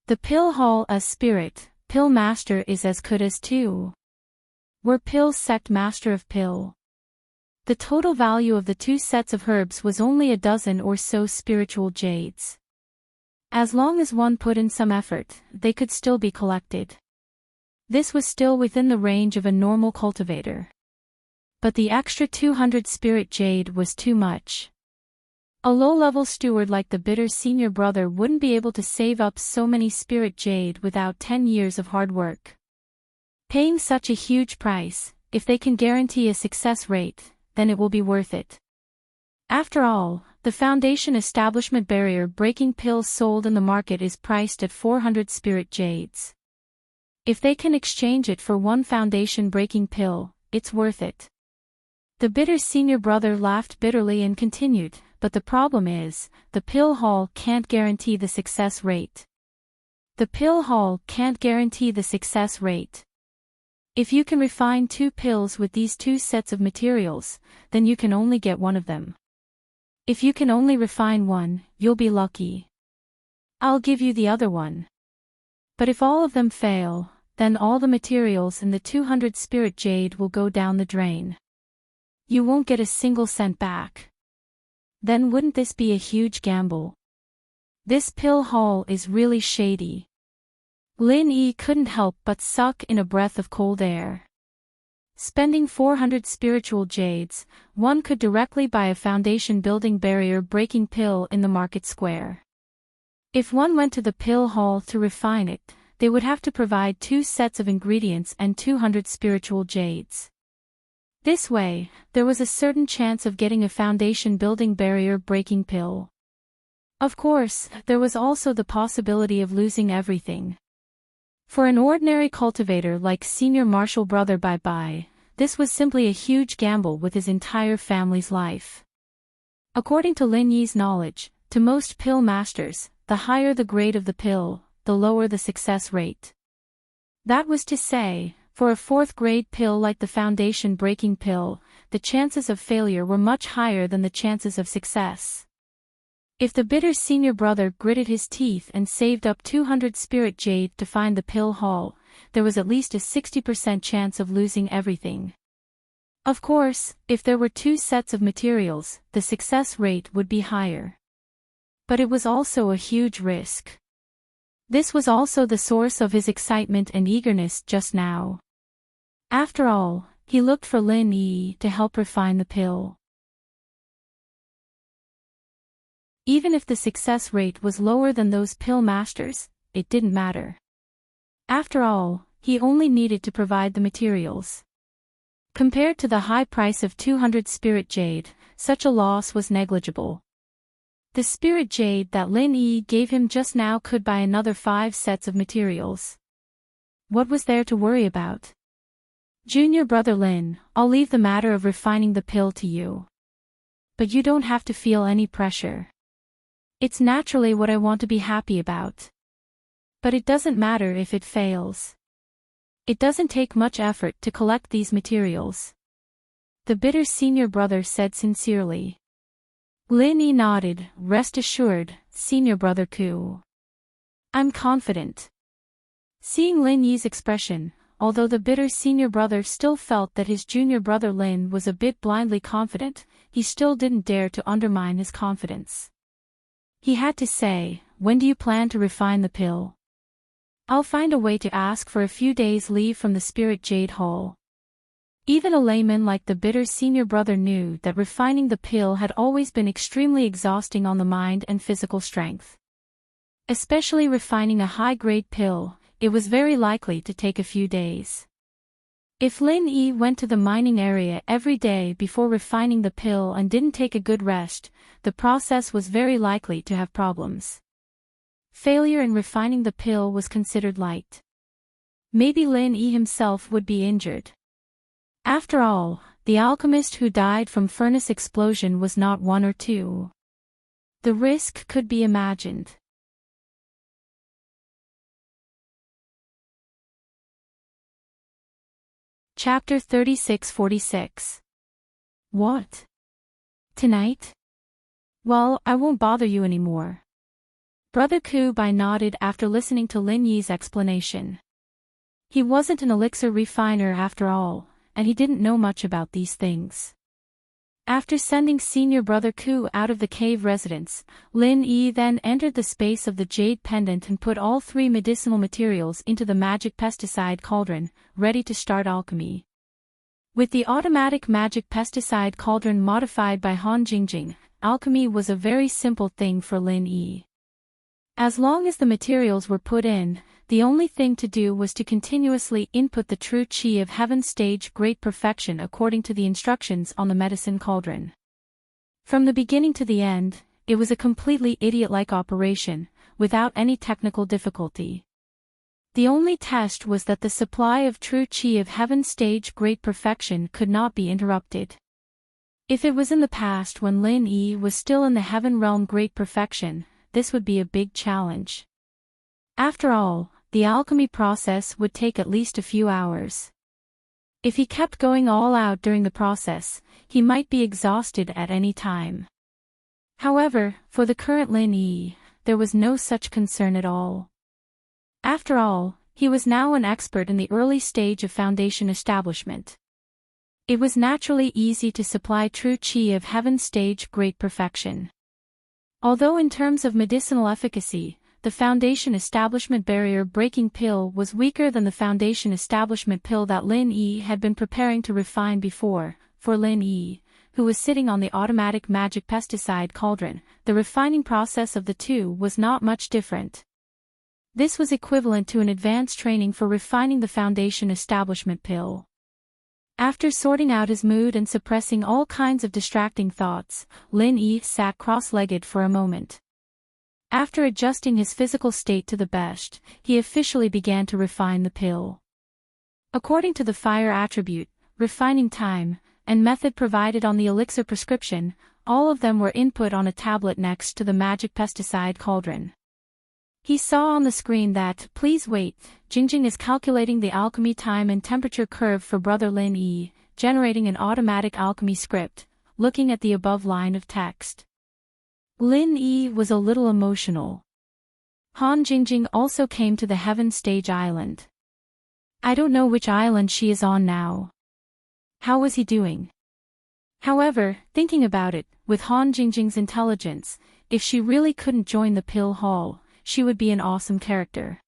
The Pill Hall as Spirit, Pill Master is as good as 2. Were Pill Sect Master of Pill. The total value of the 2 sets of herbs was only a dozen or so spiritual jades. As long as one put in some effort, they could still be collected. This was still within the range of a normal cultivator. But the extra 200 spirit jade was too much. A low-level steward like the bitter senior brother wouldn't be able to save up so many spirit jade without 10 years of hard work. Paying such a huge price, if they can guarantee a success rate, then it will be worth it. After all, the foundation establishment barrier-breaking pills sold in the market is priced at 400 spirit jades. If they can exchange it for 1 foundation-breaking pill, it's worth it. The bitter senior brother laughed bitterly and continued, but the problem is, the pill hall can't guarantee the success rate. The pill hall can't guarantee the success rate. If you can refine 2 pills with these 2 sets of materials, then you can only get 1 of them. If you can only refine 1, you'll be lucky. I'll give you the other 1. But if all of them fail, then all the materials and the 200 spirit jade will go down the drain. You won't get a single cent back. Then wouldn't this be a huge gamble? This pill hall is really shady. Lin Yi couldn't help but suck in a breath of cold air. Spending 400 spiritual jades, one could directly buy a foundation-building barrier-breaking pill in the market square. If one went to the pill hall to refine it, they would have to provide 2 sets of ingredients and 200 spiritual jades. This way, there was a certain chance of getting a foundation-building barrier-breaking pill. Of course, there was also the possibility of losing everything. For an ordinary cultivator like Senior Marshall Brother Bye-Bye, this was simply a huge gamble with his entire family's life. According to Lin Yi's knowledge, to most pill masters, the higher the grade of the pill, the lower the success rate. That was to say, for a 4th-grade pill like the foundation-breaking pill, the chances of failure were much higher than the chances of success. If the bitter senior brother gritted his teeth and saved up 200 spirit jade to find the pill hall, there was at least a 60% chance of losing everything. Of course, if there were 2 sets of materials, the success rate would be higher. But it was also a huge risk. This was also the source of his excitement and eagerness just now. After all, he looked for Lin Yi to help refine the pill. Even if the success rate was lower than those pill masters, it didn't matter. After all, he only needed to provide the materials. Compared to the high price of 200 spirit jade, such a loss was negligible. The spirit jade that Lin Yi gave him just now could buy another 5 sets of materials. What was there to worry about? Junior brother Lin, I'll leave the matter of refining the pill to you. But you don't have to feel any pressure. It's naturally what I want to be happy about. But it doesn't matter if it fails. It doesn't take much effort to collect these materials. The bitter senior brother said sincerely. Lin Yi nodded, rest assured, senior brother Ku. I'm confident. Seeing Lin Yi's expression, although the bitter senior brother still felt that his junior brother Lin was a bit blindly confident, he still didn't dare to undermine his confidence. He had to say, when do you plan to refine the pill? I'll find a way to ask for a few days' leave from the Spirit Jade Hall. Even a layman like the bitter senior brother knew that refining the pill had always been extremely exhausting on the mind and physical strength. Especially refining a high-grade pill, it was very likely to take a few days. If Lin Yi went to the mining area every day before refining the pill and didn't take a good rest, the process was very likely to have problems. Failure in refining the pill was considered light. Maybe Lin Yi himself would be injured. After all, the alchemist who died from furnace explosion was not one or two. The risk could be imagined. Chapter 3646. What? Tonight? Well, I won't bother you anymore. Brother Kubai nodded after listening to Lin Yi's explanation. He wasn't an elixir refiner after all, and he didn't know much about these things. After sending senior brother Ku out of the cave residence, Lin Yi then entered the space of the jade pendant and put all 3 medicinal materials into the magic pesticide cauldron, ready to start alchemy. With the automatic magic pesticide cauldron modified by Han Jingjing, alchemy was a very simple thing for Lin Yi. As long as the materials were put in, the only thing to do was to continuously input the true qi of heaven stage great perfection according to the instructions on the medicine cauldron. From the beginning to the end, it was a completely idiot-like operation, without any technical difficulty. The only test was that the supply of true qi of heaven stage great perfection could not be interrupted. If it was in the past when Lin Yi was still in the heaven realm great perfection, this would be a big challenge. After all, the alchemy process would take at least a few hours. If he kept going all out during the process, he might be exhausted at any time. However, for the current Lin Yi, there was no such concern at all. After all, he was now an expert in the early stage of foundation establishment. It was naturally easy to supply true qi of heaven stage great perfection. Although in terms of medicinal efficacy, the foundation establishment barrier breaking pill was weaker than the foundation establishment pill that Lin Yi had been preparing to refine before, for Lin Yi, who was sitting on the automatic magic pesticide cauldron, the refining process of the two was not much different. This was equivalent to an advanced training for refining the foundation establishment pill. After sorting out his mood and suppressing all kinds of distracting thoughts, Lin Yi sat cross-legged for a moment. After adjusting his physical state to the best, he officially began to refine the pill. According to the fire attribute, refining time, and method provided on the elixir prescription, all of them were input on a tablet next to the magic pesticide cauldron. He saw on the screen that, "Please wait, Jingjing is calculating the alchemy time and temperature curve for brother Lin Yi, generating an automatic alchemy script," looking at the above line of text. Lin Yi was a little emotional. Han Jingjing also came to the Heaven Stage Island. I don't know which island she is on now. How was he doing? However, thinking about it, with Han Jingjing's intelligence, if she really couldn't join the pill hall, she would be an awesome character.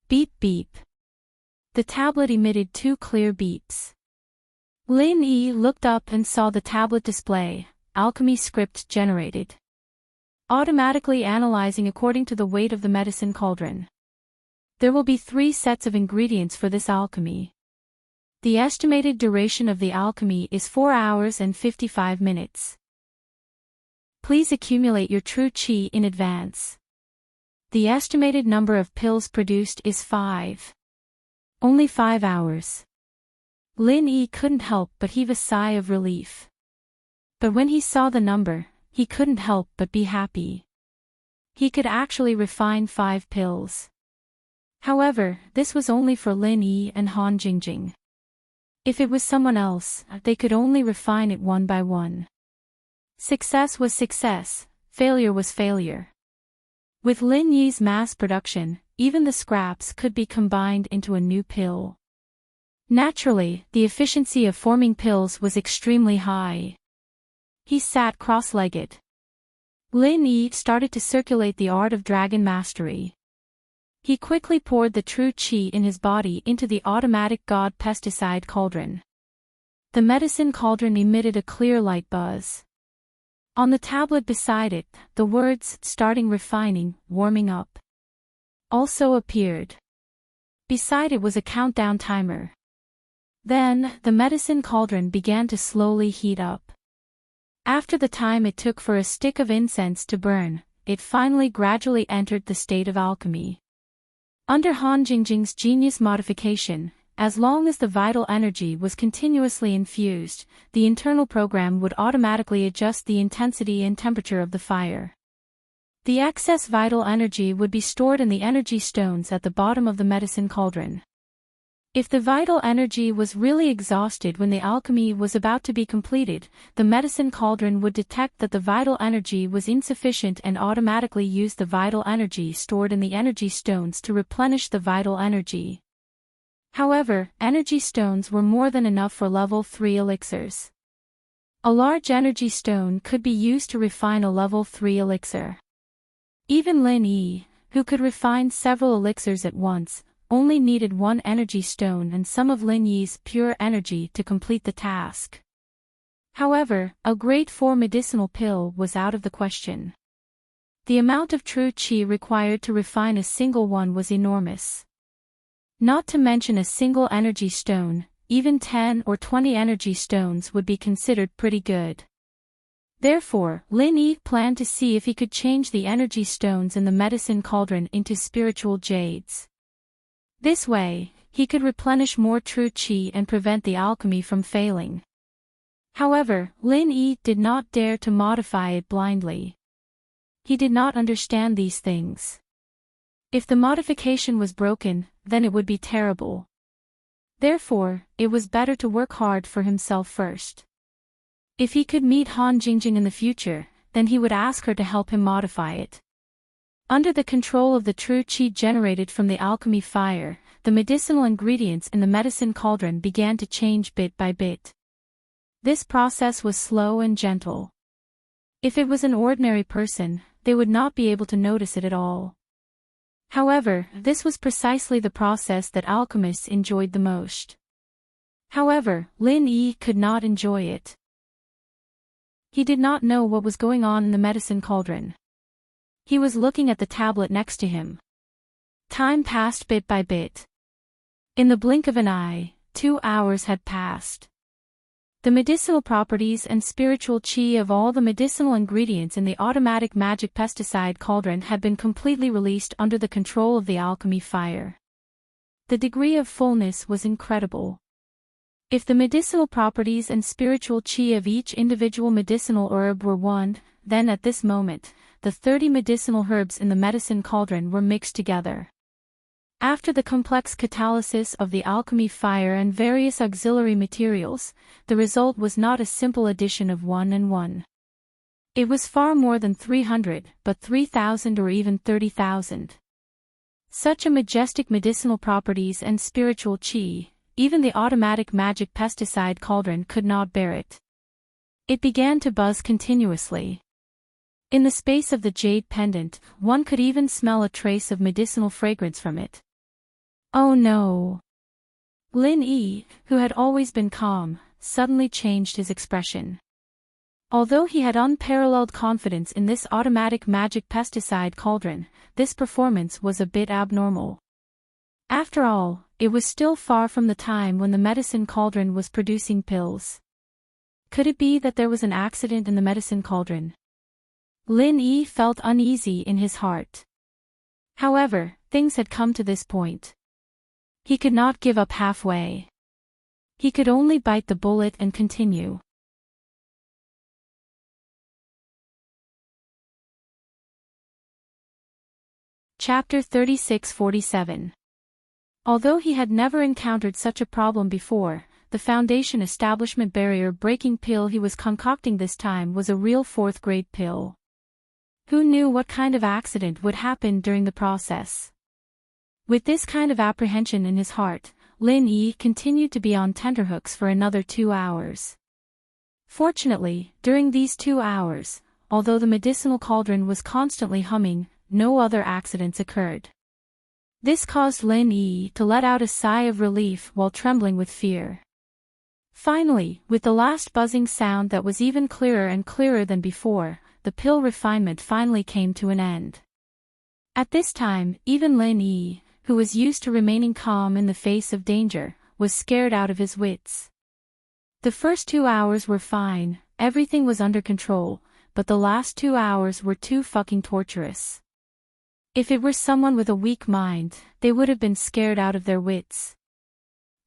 Beep beep. The tablet emitted 2 clear beeps. Lin Yi looked up and saw the tablet display, alchemy script generated. Automatically analyzing according to the weight of the medicine cauldron. There will be 3 sets of ingredients for this alchemy. The estimated duration of the alchemy is 4 hours and 55 minutes. Please accumulate your true qi in advance. The estimated number of pills produced is 5. Only 5 hours. Lin Yi couldn't help but heave a sigh of relief. But when he saw the number, he couldn't help but be happy. He could actually refine 5 pills. However, this was only for Lin Yi and Han Jingjing. If it was someone else, they could only refine it one by one. Success was success, failure was failure. With Lin Yi's mass production, even the scraps could be combined into a new pill. Naturally, the efficiency of forming pills was extremely high. He sat cross-legged. Lin Yi started to circulate the art of dragon mastery. He quickly poured the true qi in his body into the automatic god pesticide cauldron. The medicine cauldron emitted a clear light buzz. On the tablet beside it, the words, "Starting refining, warming up," also appeared. Beside it was a countdown timer. Then, the medicine cauldron began to slowly heat up. After the time it took for a stick of incense to burn, it finally gradually entered the state of alchemy. Under Han Jingjing's genius modification, as long as the vital energy was continuously infused, the internal program would automatically adjust the intensity and temperature of the fire. The excess vital energy would be stored in the energy stones at the bottom of the medicine cauldron. If the vital energy was really exhausted when the alchemy was about to be completed, the medicine cauldron would detect that the vital energy was insufficient and automatically use the vital energy stored in the energy stones to replenish the vital energy. However, energy stones were more than enough for level 3 elixirs. A large energy stone could be used to refine a level 3 elixir. Even Lin Yi, who could refine several elixirs at once, only needed one energy stone and some of Lin Yi's pure energy to complete the task. However, a grade 4 medicinal pill was out of the question. The amount of true qi required to refine a single one was enormous. Not to mention a single energy stone, even 10 or 20 energy stones would be considered pretty good. Therefore, Lin Yi planned to see if he could change the energy stones in the medicine cauldron into spiritual jades. This way, he could replenish more true qi and prevent the alchemy from failing. However, Lin Yi did not dare to modify it blindly. He did not understand these things. If the modification was broken, then it would be terrible. Therefore, it was better to work hard for himself first. If he could meet Han Jingjing in the future, then he would ask her to help him modify it. Under the control of the true qi generated from the alchemy fire, the medicinal ingredients in the medicine cauldron began to change bit by bit. This process was slow and gentle. If it was an ordinary person, they would not be able to notice it at all. However, this was precisely the process that alchemists enjoyed the most. However, Lin Yi could not enjoy it. He did not know what was going on in the medicine cauldron. He was looking at the tablet next to him. Time passed bit by bit. In the blink of an eye, 2 hours had passed. The medicinal properties and spiritual qi of all the medicinal ingredients in the automatic magic pesticide cauldron had been completely released under the control of the alchemy fire. The degree of fullness was incredible. If the medicinal properties and spiritual qi of each individual medicinal herb were one, then at this moment, the 30 medicinal herbs in the medicine cauldron were mixed together. After the complex catalysis of the alchemy fire and various auxiliary materials, the result was not a simple addition of 1 and 1. It was far more than 300, but 3,000 or even 30,000. Such a majestic medicinal properties and spiritual qi, even the automatic magic pesticide cauldron could not bear it. It began to buzz continuously. In the space of the jade pendant, one could even smell a trace of medicinal fragrance from it. Oh no! Lin Yi, who had always been calm, suddenly changed his expression. Although he had unparalleled confidence in this automatic magic pesticide cauldron, this performance was a bit abnormal. After all, it was still far from the time when the medicine cauldron was producing pills. Could it be that there was an accident in the medicine cauldron? Lin Yi felt uneasy in his heart. However, things had come to this point. He could not give up halfway. He could only bite the bullet and continue. Chapter 36-47. Although he had never encountered such a problem before, the foundation establishment barrier breaking pill he was concocting this time was a real 4th grade pill. Who knew what kind of accident would happen during the process? With this kind of apprehension in his heart, Lin Yi continued to be on tenterhooks for another 2 hours. Fortunately, during these 2 hours, although the medicinal cauldron was constantly humming, no other accidents occurred. This caused Lin Yi to let out a sigh of relief while trembling with fear. Finally, with the last buzzing sound that was even clearer and clearer than before, the pill refinement finally came to an end. At this time, even Lin Yi, who was used to remaining calm in the face of danger, was scared out of his wits. The first 2 hours were fine, everything was under control, but the last 2 hours were too fucking torturous. If it were someone with a weak mind, they would have been scared out of their wits.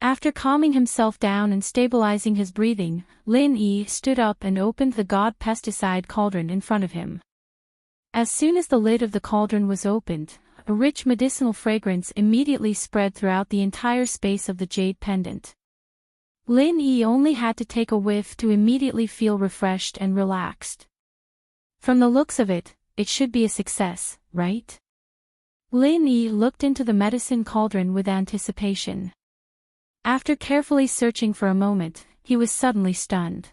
After calming himself down and stabilizing his breathing, Lin Yi stood up and opened the god pesticide cauldron in front of him. As soon as the lid of the cauldron was opened, a rich medicinal fragrance immediately spread throughout the entire space of the jade pendant. Lin Yi only had to take a whiff to immediately feel refreshed and relaxed. From the looks of it, it should be a success, right? Lin Yi looked into the medicine cauldron with anticipation. After carefully searching for a moment, he was suddenly stunned.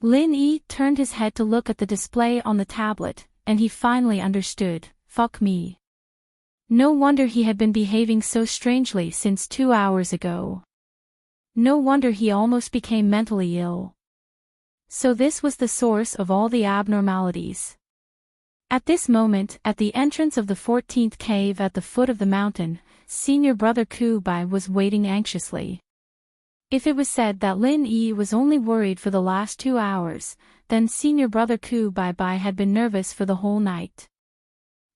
Lin Yi turned his head to look at the display on the tablet, and he finally understood. Fuck me. No wonder he had been behaving so strangely since 2 hours ago. No wonder he almost became mentally ill. So this was the source of all the abnormalities. At this moment, at the entrance of the 14th cave at the foot of the mountain, Senior Brother Kubai was waiting anxiously. If it was said that Lin Yi was only worried for the last 2 hours, then Senior Brother Kubai had been nervous for the whole night.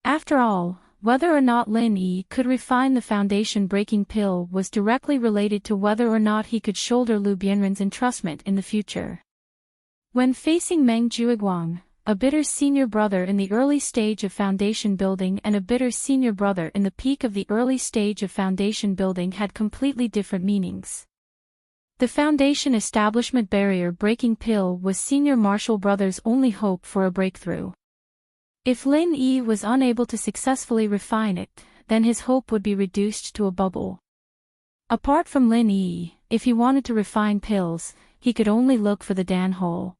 After all, whether or not Lin Yi could refine the foundation-breaking pill was directly related to whether or not he could shoulder Lu Bianren's entrustment in the future. When facing Meng Juiguang, a bitter senior brother in the early stage of foundation building and a bitter senior brother in the peak of the early stage of foundation building had completely different meanings. The foundation establishment barrier breaking pill was senior martial brother's only hope for a breakthrough. If Lin Yi was unable to successfully refine it, then his hope would be reduced to a bubble. Apart from Lin Yi, if he wanted to refine pills, he could only look for the Dan hole.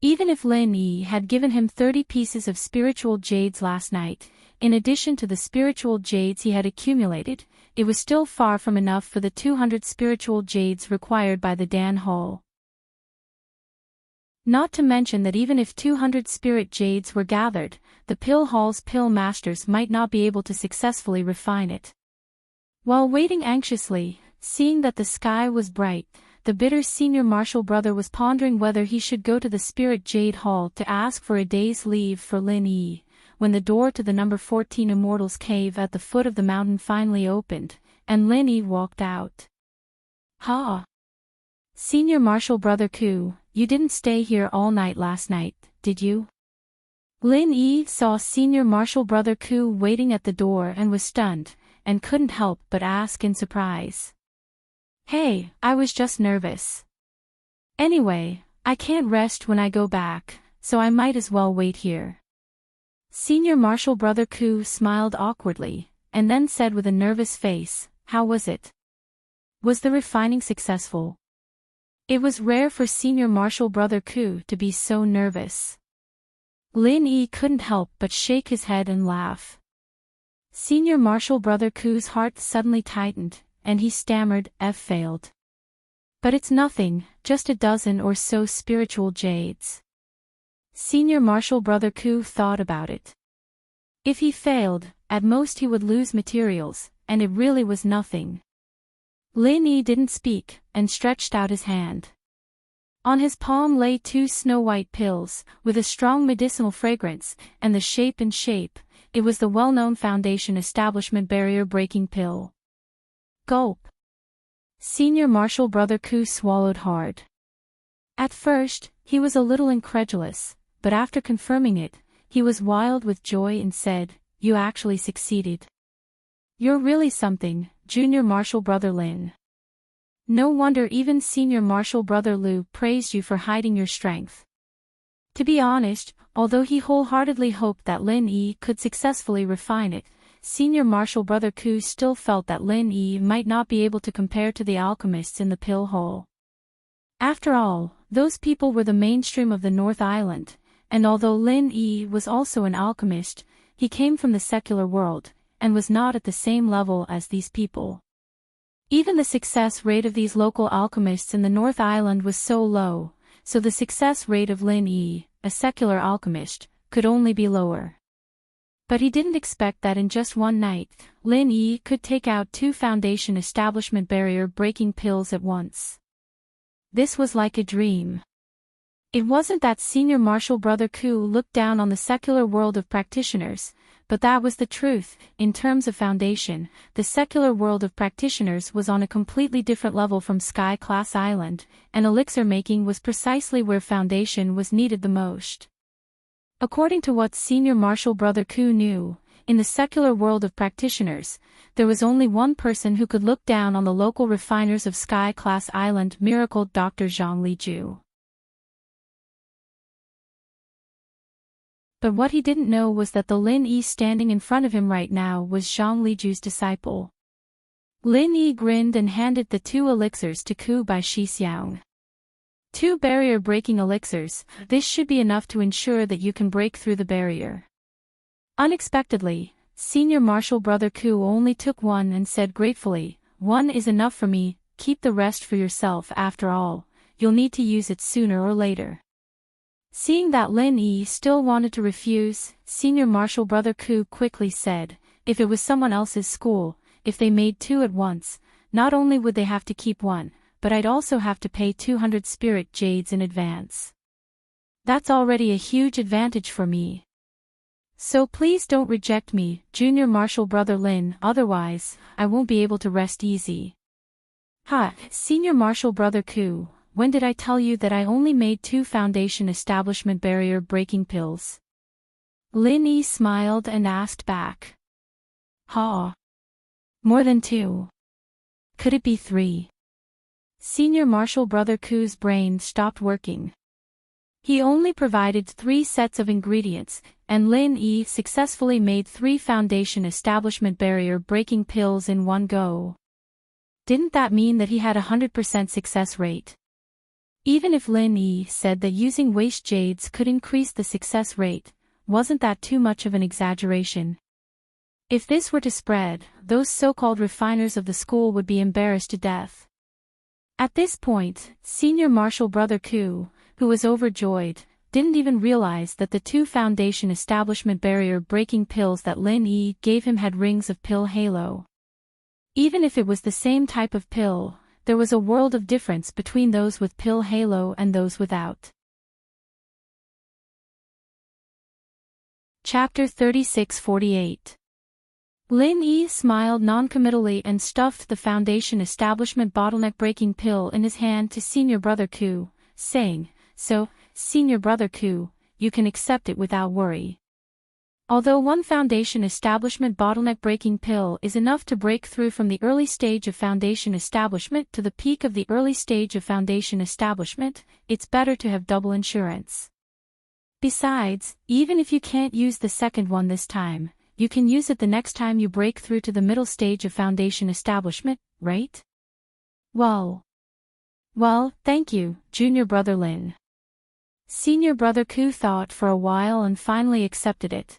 Even if Lin Yi had given him 30 pieces of spiritual jades last night, in addition to the spiritual jades he had accumulated, it was still far from enough for the 200 spiritual jades required by the Dan hole. Not to mention that even if 200 spirit jades were gathered, the pill hall's pill masters might not be able to successfully refine it. While waiting anxiously, seeing that the sky was bright, the bitter senior martial brother was pondering whether he should go to the Spirit Jade Hall to ask for a day's leave for Lin Yi, when the door to the number 14 Immortals Cave at the foot of the mountain finally opened, and Lin Yi walked out. Ha! Senior martial brother Ku, you didn't stay here all night last night, did you? Lin Yi saw senior martial brother Ku waiting at the door and was stunned, and couldn't help but ask in surprise. Hey, I was just nervous. Anyway, I can't rest when I go back, so I might as well wait here. Senior martial brother Ku smiled awkwardly, and then said with a nervous face, how was it? Was the refining successful? It was rare for senior martial brother Ku to be so nervous. Lin Yi couldn't help but shake his head and laugh. Senior martial brother Ku's heart suddenly tightened, and he stammered, I've failed. But it's nothing, just a dozen or so spiritual jades. Senior martial brother Ku thought about it. If he failed, at most he would lose materials, and it really was nothing. Lin Yi didn't speak, and stretched out his hand. On his palm lay 2 snow-white pills, with a strong medicinal fragrance, and the shape, it was the well-known foundation establishment barrier-breaking pill. Gulp. Senior martial brother Ku swallowed hard. At first, he was a little incredulous, but after confirming it, he was wild with joy and said, you actually succeeded. You're really something, junior martial brother Lin. No wonder even senior martial brother Lu praised you for hiding your strength. To be honest, although he wholeheartedly hoped that Lin Yi could successfully refine it, senior martial brother Ku still felt that Lin Yi might not be able to compare to the alchemists in the pill hole. After all, those people were the mainstream of the North Island, and although Lin Yi was also an alchemist, he came from the secular world, and was not at the same level as these people. Even the success rate of these local alchemists in the North Island was so low, so the success rate of Lin Yi, a secular alchemist, could only be lower. But he didn't expect that in just one night, Lin Yi could take out 2 foundation establishment barrier breaking pills at once. This was like a dream. It wasn't that Senior Marshal Brother Ku looked down on the secular world of practitioners, but that was the truth. In terms of foundation, the secular world of practitioners was on a completely different level from Sky Class Island, and elixir making was precisely where foundation was needed the most. According to what Senior Marshal Brother Ku knew, in the secular world of practitioners, there was only one person who could look down on the local refiners of Sky Class Island, miracle Dr. Zhang Liju. But what he didn't know was that the Lin Yi standing in front of him right now was Zhang Liju's disciple. Lin Yi grinned and handed the 2 elixirs to Ku Bai Shixiang. 2 barrier-breaking elixirs, this should be enough to ensure that you can break through the barrier. Unexpectedly, Senior Marshal Brother Ku only took 1 and said gratefully, "1 is enough for me, keep the rest for yourself after all, you'll need to use it sooner or later." Seeing that Lin Yi still wanted to refuse, Senior Marshal Brother Ku quickly said, "If it was someone else's school, if they made 2 at once, not only would they have to keep 1, but I'd also have to pay 200 spirit jades in advance. That's already a huge advantage for me. So please don't reject me, Junior Marshal Brother Lin, otherwise, I won't be able to rest easy." "Ha, Senior Marshal Brother Ku, when did I tell you that I only made 2 foundation establishment barrier breaking pills?" Lin Yi smiled and asked back. "Ha. More than 2. Could it be 3? Senior Marshal Brother Ku's brain stopped working. He only provided 3 sets of ingredients, and Lin Yi successfully made 3 foundation establishment barrier breaking pills in one go. Didn't that mean that he had a 100% success rate? Even if Lin Yi said that using waste jades could increase the success rate, wasn't that too much of an exaggeration? If this were to spread, those so-called refiners of the school would be embarrassed to death. At this point, Senior Marshal Brother Ku, who was overjoyed, didn't even realize that the 2 foundation establishment barrier breaking pills that Lin Yi gave him had rings of pill halo. Even if it was the same type of pill, there was a world of difference between those with pill halo and those without. Chapter 36-48. Lin Yi smiled noncommittally and stuffed the foundation establishment bottleneck breaking pill in his hand to Senior Brother Ku, saying, "So, Senior Brother Ku, you can accept it without worry." Although 1 foundation establishment bottleneck breaking pill is enough to break through from the early stage of foundation establishment to the peak of the early stage of foundation establishment, it's better to have double insurance. Besides, even if you can't use the second one this time, you can use it the next time you break through to the middle stage of foundation establishment, right? Well, thank you, Junior Brother Lin. Senior Brother Ku thought for a while and finally accepted it.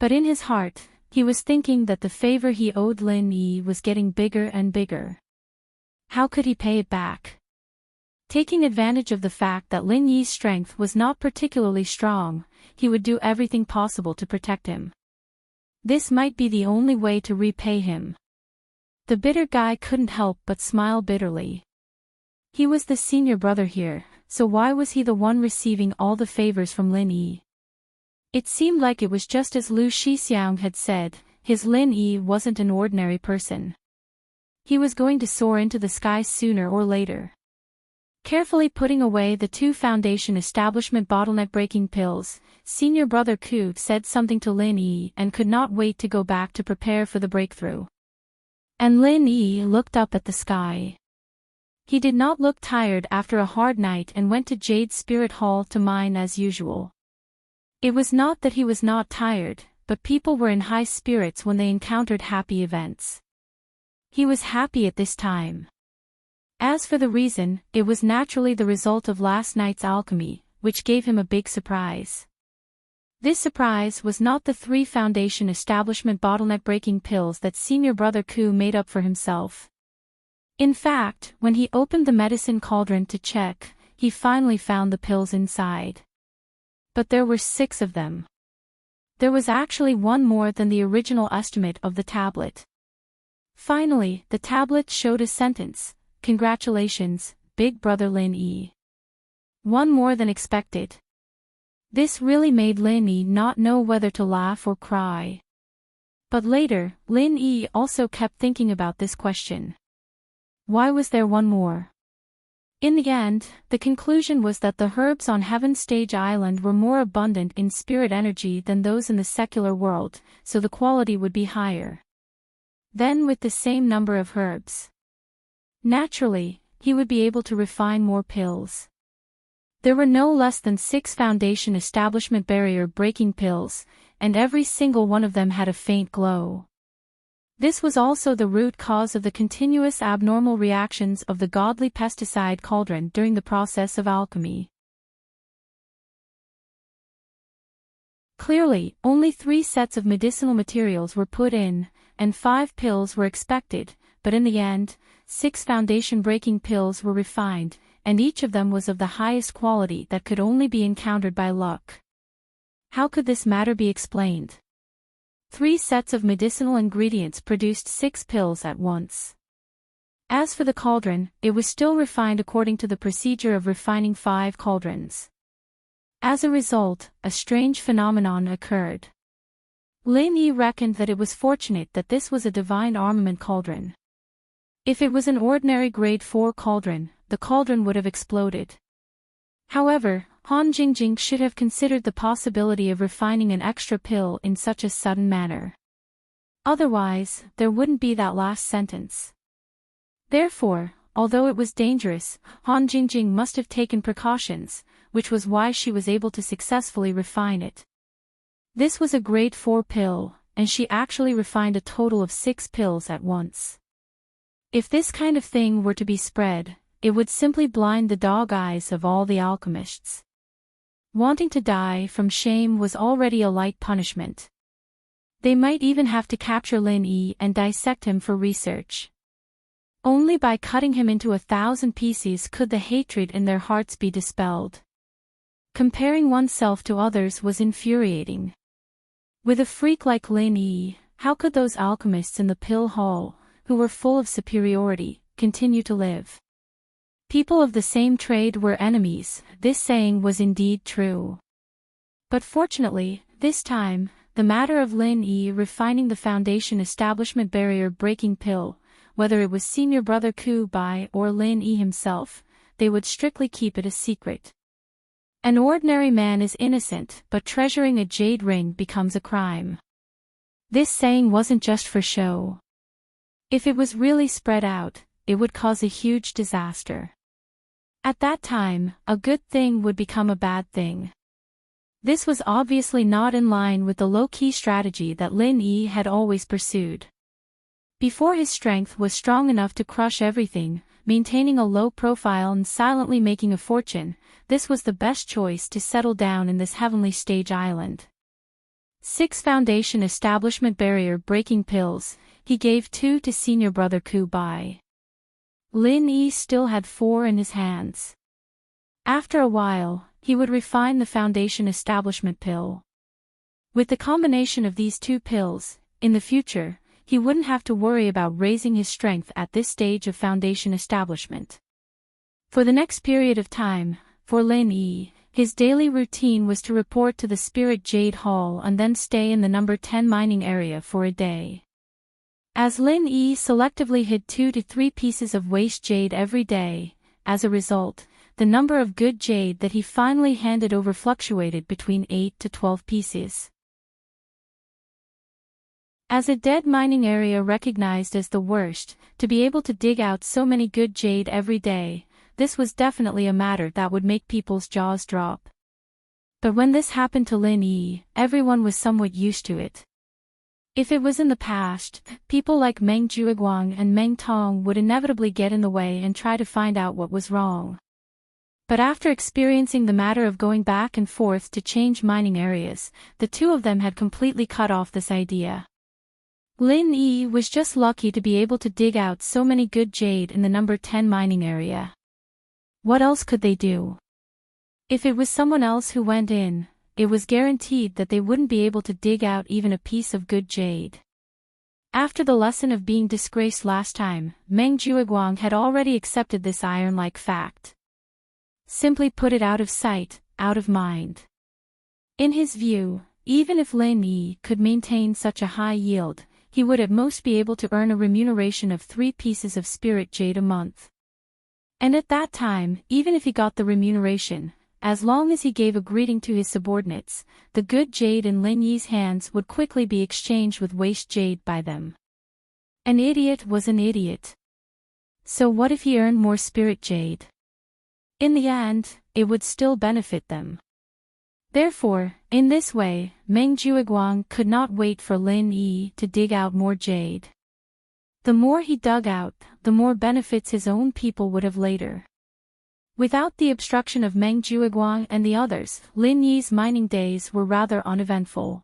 But in his heart, he was thinking that the favor he owed Lin Yi was getting bigger and bigger. How could he pay it back? Taking advantage of the fact that Lin Yi's strength was not particularly strong, he would do everything possible to protect him. This might be the only way to repay him. The bitter guy couldn't help but smile bitterly. He was the senior brother here, so why was he the one receiving all the favors from Lin Yi? It seemed like it was just as Lu Shixiang had said, his Lin Yi wasn't an ordinary person. He was going to soar into the sky sooner or later. Carefully putting away the 2 foundation establishment bottleneck breaking pills, Senior Brother Ku said something to Lin Yi and could not wait to go back to prepare for the breakthrough. And Lin Yi looked up at the sky. He did not look tired after a hard night and went to Jade Spirit Hall to mine as usual. It was not that he was not tired, but people were in high spirits when they encountered happy events. He was happy at this time. As for the reason, it was naturally the result of last night's alchemy, which gave him a big surprise. This surprise was not the 3 foundation establishment bottleneck breaking pills that Senior Brother Ku made up for himself. In fact, when he opened the medicine cauldron to check, he finally found the pills inside. But there were 6 of them. There was actually 1 more than the original estimate of the tablet. Finally, the tablet showed a sentence, "Congratulations, Big Brother Lin Yi. One more than expected. This really made Lin Yi not know whether to laugh or cry. But later, Lin Yi also kept thinking about this question. Why was there one more? In the end, the conclusion was that the herbs on Heaven's Stage Island were more abundant in spirit energy than those in the secular world, so the quality would be higher. Then with the same number of herbs, naturally, he would be able to refine more pills. There were no less than 6 foundation establishment barrier breaking pills, and every single one of them had a faint glow. This was also the root cause of the continuous abnormal reactions of the godly pesticide cauldron during the process of alchemy. Clearly, only 3 sets of medicinal materials were put in, and 5 pills were expected, but in the end, 6 foundation-breaking pills were refined, and each of them was of the highest quality that could only be encountered by luck. How could this matter be explained? 3 sets of medicinal ingredients produced 6 pills at once. As for the cauldron, it was still refined according to the procedure of refining 5 cauldrons. As a result, a strange phenomenon occurred. Lin Yi reckoned that it was fortunate that this was a divine armament cauldron. If it was an ordinary grade 4 cauldron, the cauldron would have exploded. However, Han Jingjing should have considered the possibility of refining an extra pill in such a sudden manner. Otherwise, there wouldn't be that last sentence. Therefore, although it was dangerous, Han Jingjing must have taken precautions, which was why she was able to successfully refine it. This was a grade 4 pill, and she actually refined a total of 6 pills at once. If this kind of thing were to be spread, it would simply blind the dog eyes of all the alchemists. Wanting to die from shame was already a light punishment. They might even have to capture Lin Yi and dissect him for research. Only by cutting him into 1,000 pieces could the hatred in their hearts be dispelled. Comparing oneself to others was infuriating. With a freak like Lin Yi, how could those alchemists in the pill hall, who were full of superiority, continue to live? People of the same trade were enemies, this saying was indeed true. But fortunately, this time, the matter of Lin Yi refining the foundation establishment barrier breaking pill, whether it was senior brother Ku Bai or Lin Yi himself, they would strictly keep it a secret. An ordinary man is innocent, but treasuring a jade ring becomes a crime. This saying wasn't just for show. If it was really spread out, it would cause a huge disaster. At that time, a good thing would become a bad thing. This was obviously not in line with the low-key strategy that Lin Yi had always pursued. Before his strength was strong enough to crush everything, maintaining a low profile and silently making a fortune, this was the best choice to settle down in this heavenly stage island. 6 foundation establishment barrier breaking pills, he gave 2 to senior brother Ku Bai. Lin Yi still had 4 in his hands. After a while, he would refine the foundation establishment pill. With the combination of these 2 pills, in the future, he wouldn't have to worry about raising his strength at this stage of foundation establishment. For the next period of time, for Lin Yi, his daily routine was to report to the Spirit Jade Hall and then stay in the number 10 mining area for a day. As Lin Yi selectively hid 2 to 3 pieces of waste jade every day, as a result, the number of good jade that he finally handed over fluctuated between 8 to 12 pieces. As a dead mining area recognized as the worst, to be able to dig out so many good jade every day, this was definitely a matter that would make people's jaws drop. But when this happened to Lin Yi, everyone was somewhat used to it. If it was in the past, people like Meng Jueguang and Meng Tong would inevitably get in the way and try to find out what was wrong. But after experiencing the matter of going back and forth to change mining areas, the 2 of them had completely cut off this idea. Lin Yi was just lucky to be able to dig out so many good jade in the number 10 mining area. What else could they do? If it was someone else who went in, it was guaranteed that they wouldn't be able to dig out even a piece of good jade. After the lesson of being disgraced last time, Meng Jueguang had already accepted this iron-like fact. Simply put it out of sight, out of mind. In his view, even if Lin Yi could maintain such a high yield, he would at most be able to earn a remuneration of 3 pieces of spirit jade a month. And at that time, even if he got the remuneration, as long as he gave a greeting to his subordinates, the good jade in Lin Yi's hands would quickly be exchanged with waste jade by them. An idiot was an idiot. So what if he earned more spirit jade? In the end, it would still benefit them. Therefore, in this way, Meng Jueguang could not wait for Lin Yi to dig out more jade. The more he dug out, the more benefits his own people would have later. Without the obstruction of Meng Jueguang and the others, Lin Yi's mining days were rather uneventful.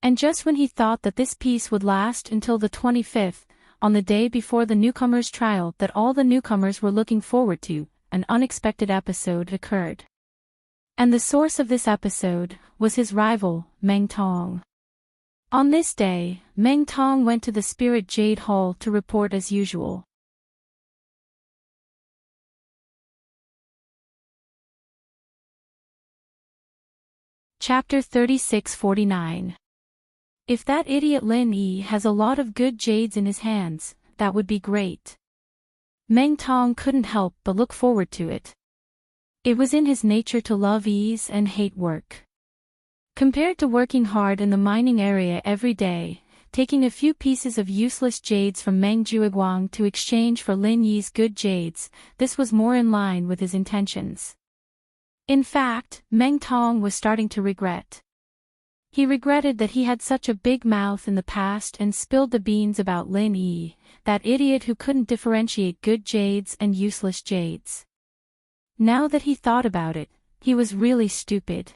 And just when he thought that this peace would last until the 25th, on the day before the newcomers' trial that all the newcomers were looking forward to, an unexpected episode occurred. And the source of this episode was his rival, Meng Tong. On this day, Meng Tong went to the Spirit Jade Hall to report as usual. Chapter 36-49. If that idiot Lin Yi has a lot of good jades in his hands, that would be great. Meng Tong couldn't help but look forward to it. It was in his nature to love ease and hate work. Compared to working hard in the mining area every day, taking a few pieces of useless jades from Meng Jueguang to exchange for Lin Yi's good jades, this was more in line with his intentions. In fact, Meng Tong was starting to regret. He regretted that he had such a big mouth in the past and spilled the beans about Lin Yi, that idiot who couldn't differentiate good jades and useless jades. Now that he thought about it, he was really stupid.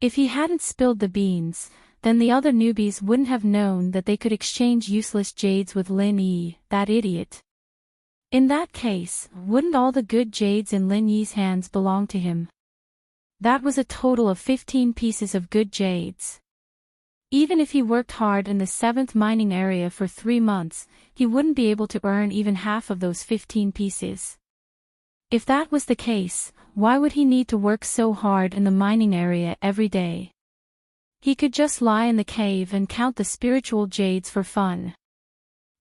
If he hadn't spilled the beans, then the other newbies wouldn't have known that they could exchange useless jades with Lin Yi, that idiot. In that case, wouldn't all the good jades in Lin Yi's hands belong to him? That was a total of 15 pieces of good jades. Even if he worked hard in the 7th mining area for 3 months, he wouldn't be able to earn even half of those 15 pieces. If that was the case, why would he need to work so hard in the mining area every day? He could just lie in the cave and count the spiritual jades for fun.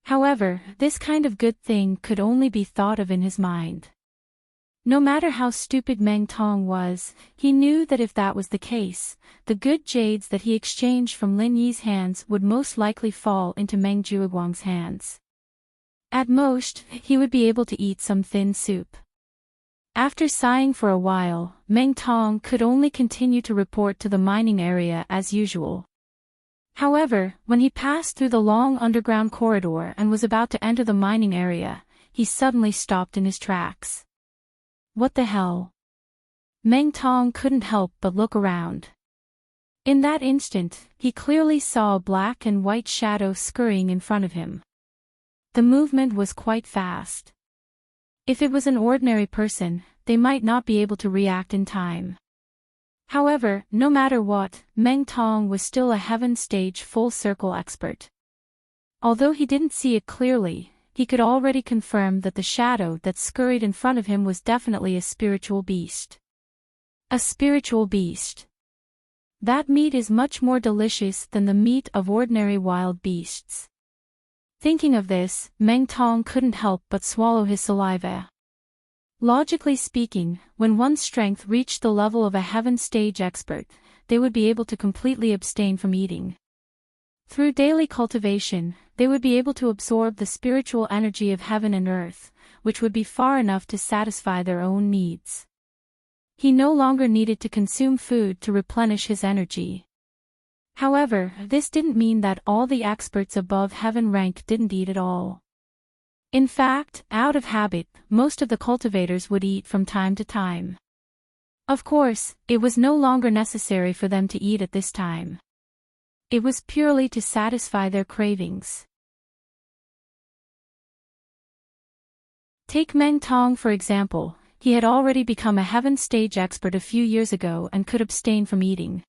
However, this kind of good thing could only be thought of in his mind. No matter how stupid Meng Tong was, he knew that if that was the case, the good jades that he exchanged from Lin Yi's hands would most likely fall into Meng Jueguang's hands. At most, he would be able to eat some thin soup. After sighing for a while, Meng Tong could only continue to report to the mining area as usual. However, when he passed through the long underground corridor and was about to enter the mining area, he suddenly stopped in his tracks. What the hell? Meng Tong couldn't help but look around. In that instant, he clearly saw a black and white shadow scurrying in front of him. The movement was quite fast. If it was an ordinary person, they might not be able to react in time. However, no matter what, Meng Tong was still a heaven stage full circle expert. Although he didn't see it clearly, he could already confirm that the shadow that scurried in front of him was definitely a spiritual beast. A spiritual beast. That meat is much more delicious than the meat of ordinary wild beasts. Thinking of this, Meng Tong couldn't help but swallow his saliva. Logically speaking, when one's strength reached the level of a heaven stage expert, they would be able to completely abstain from eating. Through daily cultivation, they would be able to absorb the spiritual energy of heaven and earth, which would be far enough to satisfy their own needs. He no longer needed to consume food to replenish his energy. However, this didn't mean that all the experts above heaven rank didn't eat at all. In fact, out of habit, most of the cultivators would eat from time to time. Of course, it was no longer necessary for them to eat at this time. It was purely to satisfy their cravings. Take Meng Tong for example, he had already become a heaven stage expert a few years ago and could abstain from eating.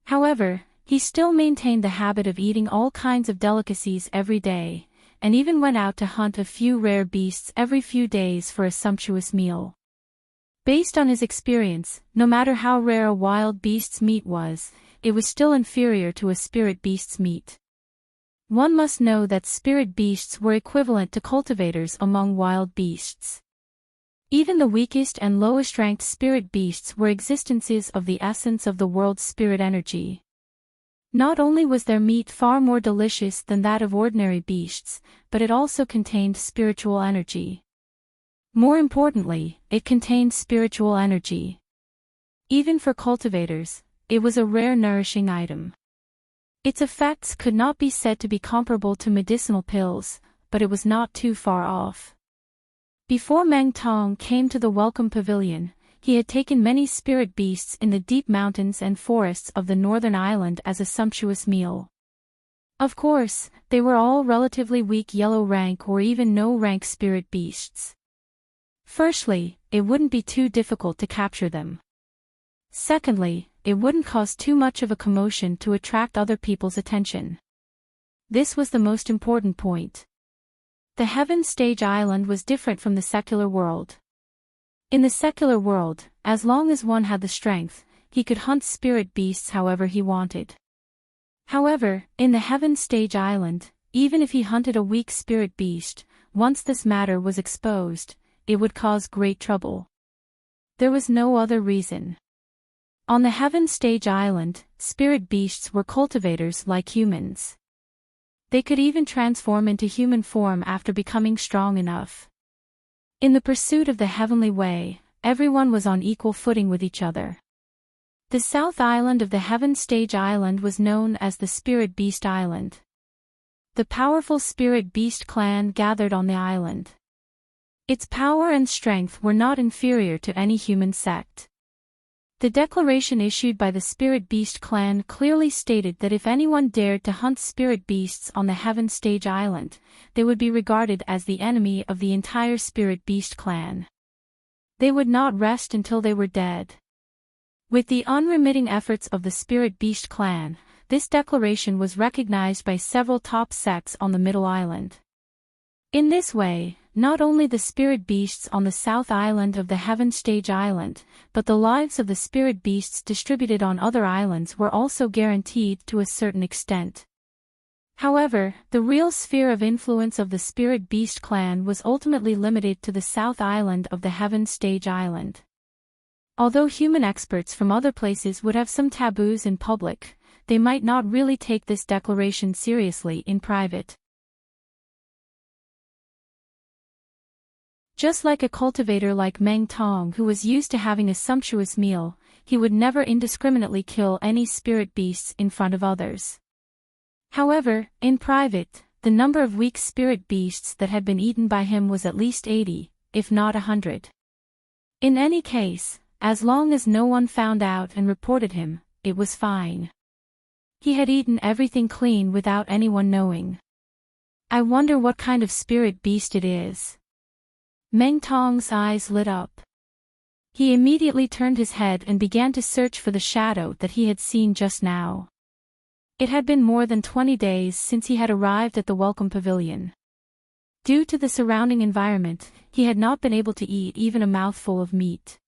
However, he still maintained the habit of eating all kinds of delicacies every day, and even went out to hunt a few rare beasts every few days for a sumptuous meal. Based on his experience, no matter how rare a wild beast's meat was, it was still inferior to a spirit beast's meat. One must know that spirit beasts were equivalent to cultivators among wild beasts. Even the weakest and lowest ranked spirit beasts were existences of the essence of the world's spirit energy. Not only was their meat far more delicious than that of ordinary beasts, but it also contained spiritual energy. More importantly, it contained spiritual energy. Even for cultivators, it was a rare nourishing item. Its effects could not be said to be comparable to medicinal pills, but it was not too far off. Before Meng Tong came to the Welcome Pavilion, he had taken many spirit beasts in the deep mountains and forests of the northern island as a sumptuous meal. Of course, they were all relatively weak yellow rank or even no rank spirit beasts. Firstly, it wouldn't be too difficult to capture them. Secondly, it wouldn't cause too much of a commotion to attract other people's attention. This was the most important point. The Heaven Stage Island was different from the secular world. In the secular world, as long as one had the strength, he could hunt spirit beasts however he wanted. However, in the Heaven Stage Island, even if he hunted a weak spirit beast, once this matter was exposed, it would cause great trouble. There was no other reason. On the Heaven Stage Island, spirit beasts were cultivators like humans. They could even transform into human form after becoming strong enough. In the pursuit of the heavenly way, everyone was on equal footing with each other. The South Island of the Heaven Stage Island was known as the Spirit Beast Island. The powerful Spirit Beast clan gathered on the island. Its power and strength were not inferior to any human sect. The declaration issued by the Spirit Beast clan clearly stated that if anyone dared to hunt spirit beasts on the Heaven Stage Island, they would be regarded as the enemy of the entire Spirit Beast clan. They would not rest until they were dead. With the unremitting efforts of the Spirit Beast clan, this declaration was recognized by several top sects on the Middle Island. In this way, not only the spirit beasts on the South Island of the Heaven Stage Island, but the lives of the spirit beasts distributed on other islands were also guaranteed to a certain extent. However, the real sphere of influence of the Spirit Beast clan was ultimately limited to the South Island of the Heaven Stage Island. Although human experts from other places would have some taboos in public, they might not really take this declaration seriously in private. Just like a cultivator like Meng Tong who was used to having a sumptuous meal, he would never indiscriminately kill any spirit beasts in front of others. However, in private, the number of weak spirit beasts that had been eaten by him was at least 80, if not 100. In any case, as long as no one found out and reported him, it was fine. He had eaten everything clean without anyone knowing. I wonder what kind of spirit beast it is. Meng Tong's eyes lit up. He immediately turned his head and began to search for the shadow that he had seen just now. It had been more than 20 days since he had arrived at the Welcome Pavilion. Due to the surrounding environment, he had not been able to eat even a mouthful of meat.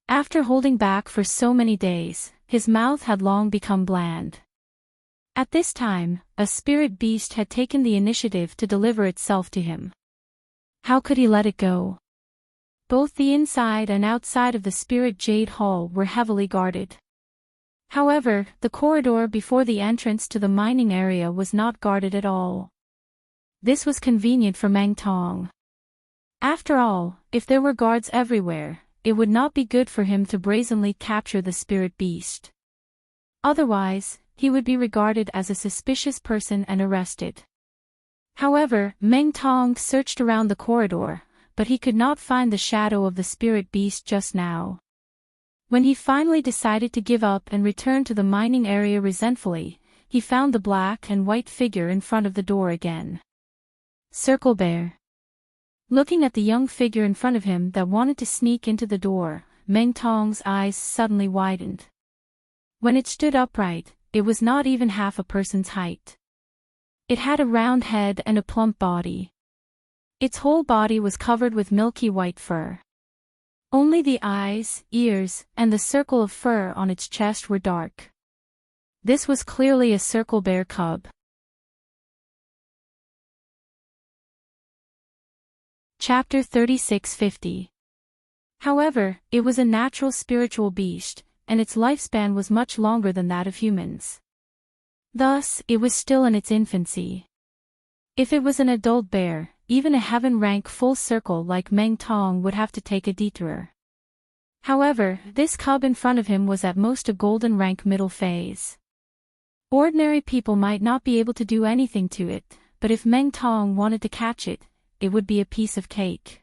After holding back for so many days, his mouth had long become bland. At this time, a spirit beast had taken the initiative to deliver itself to him. How could he let it go? Both the inside and outside of the Spirit Jade Hall were heavily guarded. However, the corridor before the entrance to the mining area was not guarded at all. This was convenient for Meng Tong. After all, if there were guards everywhere, it would not be good for him to brazenly capture the spirit beast. Otherwise, he would be regarded as a suspicious person and arrested. However, Meng Tong searched around the corridor, but he could not find the shadow of the spirit beast just now. When he finally decided to give up and return to the mining area resentfully, he found the black and white figure in front of the door again. Circle Bear. Looking at the young figure in front of him that wanted to sneak into the door, Meng Tong's eyes suddenly widened. When it stood upright, it was not even half a person's height. It had a round head and a plump body. Its whole body was covered with milky white fur. Only the eyes, ears, and the circle of fur on its chest were dark. This was clearly a circle bear cub. Chapter 3650. However, it was a natural spiritual beast, and its lifespan was much longer than that of humans. Thus, it was still in its infancy. If it was an adult bear, even a heaven rank full circle like Meng Tong would have to take a detour. However, this cub in front of him was at most a golden rank middle phase. Ordinary people might not be able to do anything to it, but if Meng Tong wanted to catch it, it would be a piece of cake.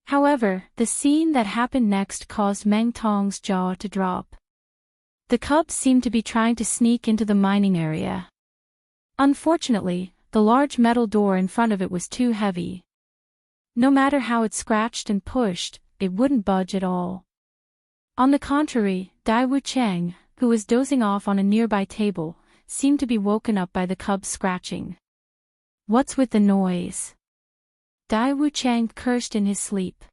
However, the scene that happened next caused Meng Tong's jaw to drop. The cub seemed to be trying to sneak into the mining area. Unfortunately, the large metal door in front of it was too heavy. No matter how it scratched and pushed, it wouldn't budge at all. On the contrary, Dai Wucheng, who was dozing off on a nearby table, seemed to be woken up by the cub's scratching. "What's with the noise?" Dai Wucheng cursed in his sleep.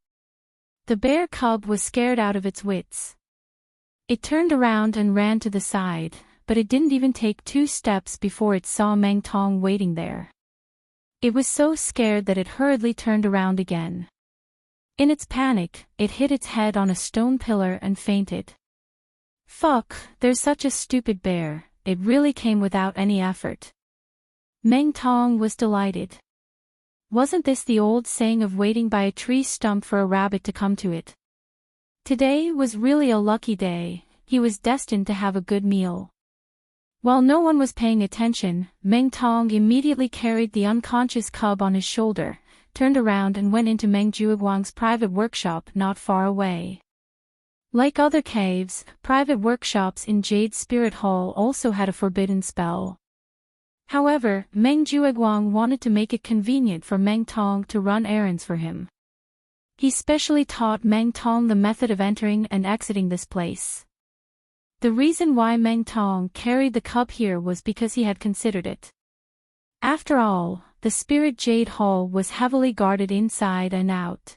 The bear cub was scared out of its wits. It turned around and ran to the side, but it didn't even take 2 steps before it saw Meng Tong waiting there. It was so scared that it hurriedly turned around again. In its panic, it hit its head on a stone pillar and fainted. "Fuck, there's such a stupid bear, it really came without any effort." Meng Tong was delighted. Wasn't this the old saying of waiting by a tree stump for a rabbit to come to it? Today was really a lucky day, he was destined to have a good meal. While no one was paying attention, Meng Tong immediately carried the unconscious cub on his shoulder, turned around and went into Meng Jueguang's private workshop not far away. Like other caves, private workshops in Jade Spirit Hall also had a forbidden spell. However, Meng Jueguang wanted to make it convenient for Meng Tong to run errands for him. He specially taught Meng Tong the method of entering and exiting this place. The reason why Meng Tong carried the cub here was because he had considered it. After all, the Spirit Jade Hall was heavily guarded inside and out.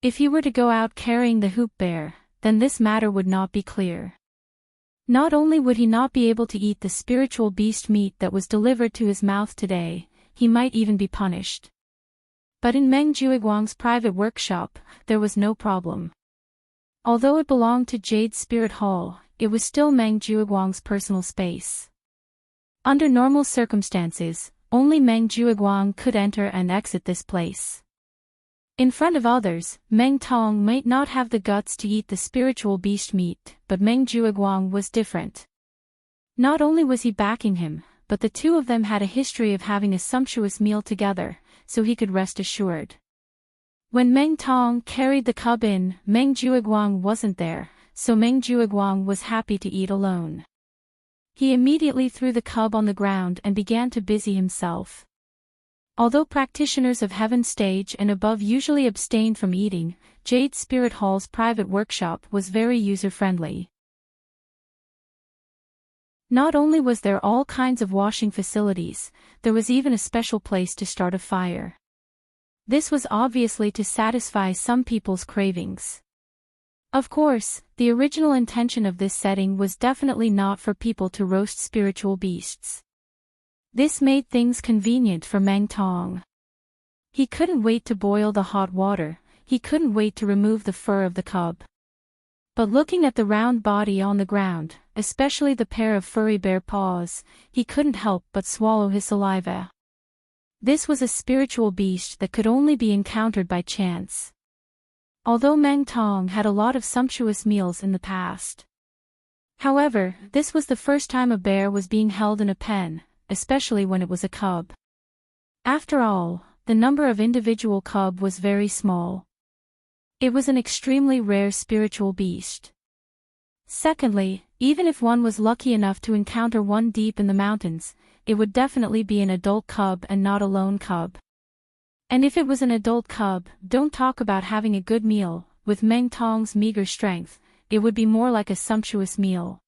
If he were to go out carrying the hoop bear, then this matter would not be clear. Not only would he not be able to eat the spiritual beast meat that was delivered to his mouth today, he might even be punished. But in Meng Jueguang's private workshop, there was no problem. Although it belonged to Jade Spirit Hall, it was still Meng Jueguang's personal space. Under normal circumstances, only Meng Jueguang could enter and exit this place. In front of others, Meng Tong might not have the guts to eat the spiritual beast meat, but Meng Jueguang was different. Not only was he backing him, but the two of them had a history of having a sumptuous meal together, so he could rest assured. When Meng Tong carried the cub in, Meng Jueguang wasn't there, so Meng Jueguang was happy to eat alone. He immediately threw the cub on the ground and began to busy himself. Although practitioners of Heaven Stage and above usually abstained from eating, Jade Spirit Hall's private workshop was very user-friendly. Not only was there all kinds of washing facilities, there was even a special place to start a fire. This was obviously to satisfy some people's cravings. Of course, the original intention of this setting was definitely not for people to roast spiritual beasts. This made things convenient for Meng Tong. He couldn't wait to boil the hot water, he couldn't wait to remove the fur of the cub. But looking at the round body on the ground, especially the pair of furry bare paws, he couldn't help but swallow his saliva. This was a spiritual beast that could only be encountered by chance. Although Meng Tong had a lot of sumptuous meals in the past. However, this was the first time a bear was being held in a pen, especially when it was a cub. After all, the number of individual cub was very small. It was an extremely rare spiritual beast. Secondly, even if one was lucky enough to encounter one deep in the mountains, it would definitely be an adult cub and not a lone cub. And if it was an adult cub, don't talk about having a good meal. With Meng Tong's meager strength, it would be more like a sumptuous meal.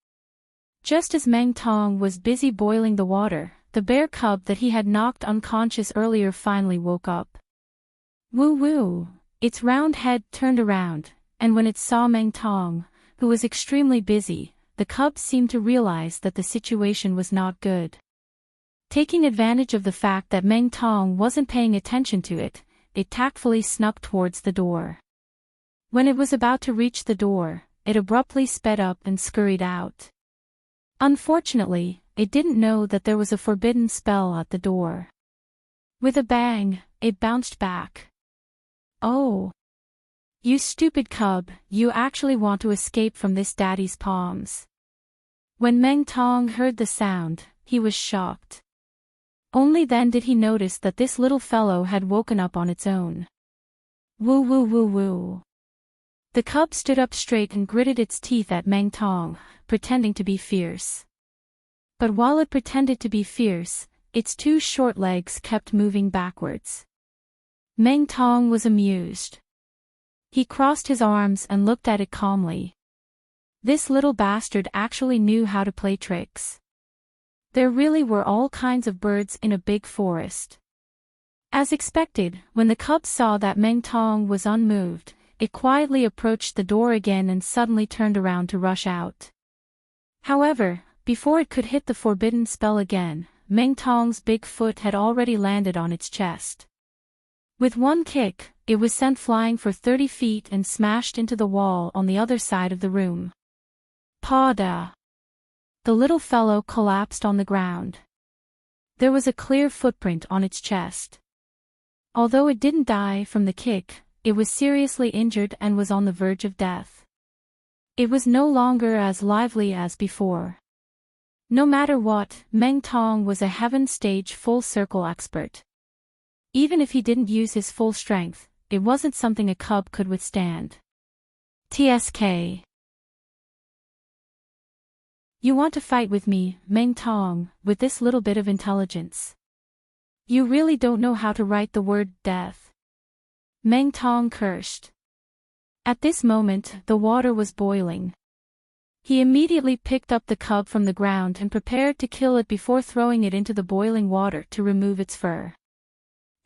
Just as Meng Tong was busy boiling the water, the bear cub that he had knocked unconscious earlier finally woke up. Woo woo! Its round head turned around, and when it saw Meng Tong, who was extremely busy, the cub seemed to realize that the situation was not good. Taking advantage of the fact that Meng Tong wasn't paying attention to it, it tactfully snuck towards the door. When it was about to reach the door, it abruptly sped up and scurried out. Unfortunately, it didn't know that there was a forbidden spell at the door. With a bang, it bounced back. Oh! You stupid cub, you actually want to escape from this daddy's palms. When Meng Tong heard the sound, he was shocked. Only then did he notice that this little fellow had woken up on its own. Woo woo woo woo. The cub stood up straight and gritted its teeth at Meng Tong, pretending to be fierce. But while it pretended to be fierce, its two short legs kept moving backwards. Meng Tong was amused. He crossed his arms and looked at it calmly. This little bastard actually knew how to play tricks. There really were all kinds of birds in a big forest. As expected, when the cub saw that Meng Tong was unmoved, it quietly approached the door again and suddenly turned around to rush out. However, before it could hit the forbidden spell again, Meng Tong's big foot had already landed on its chest. With one kick, it was sent flying for 30 feet and smashed into the wall on the other side of the room. Pada! The little fellow collapsed on the ground. There was a clear footprint on its chest. Although it didn't die from the kick, it was seriously injured and was on the verge of death. It was no longer as lively as before. No matter what, Meng Tong was a heaven stage full circle expert. Even if he didn't use his full strength, it wasn't something a cub could withstand. TSK. You want to fight with me, Meng Tong, with this little bit of intelligence? You really don't know how to write the word death. Meng Tong cursed. At this moment, the water was boiling. He immediately picked up the cub from the ground and prepared to kill it before throwing it into the boiling water to remove its fur.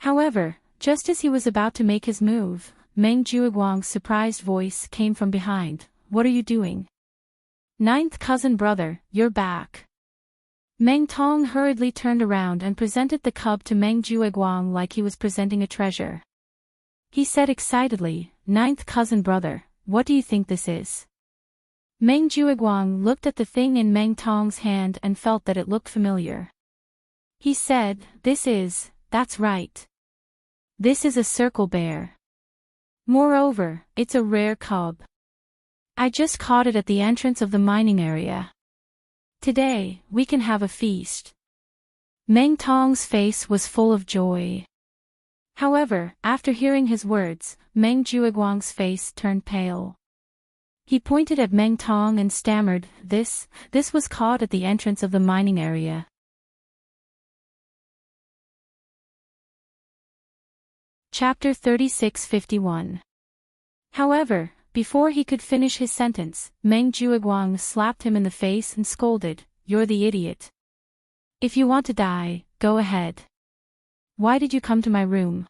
However, just as he was about to make his move, Meng Jueguang's surprised voice came from behind. What are you doing? Ninth cousin brother, you're back. Meng Tong hurriedly turned around and presented the cub to Meng Jueguang like he was presenting a treasure. He said excitedly, Ninth cousin brother, what do you think this is? Meng Jueguang looked at the thing in Meng Tong's hand and felt that it looked familiar. He said, that's right. This is a circle bear. Moreover, it's a rare cub. I just caught it at the entrance of the mining area. Today, we can have a feast. Meng Tong's face was full of joy. However, after hearing his words, Meng Jueguang's face turned pale. He pointed at Meng Tong and stammered, This was caught at the entrance of the mining area. Chapter 3651. However, before he could finish his sentence, Meng Jueguang slapped him in the face and scolded, You're the idiot. If you want to die, go ahead. Why did you come to my room?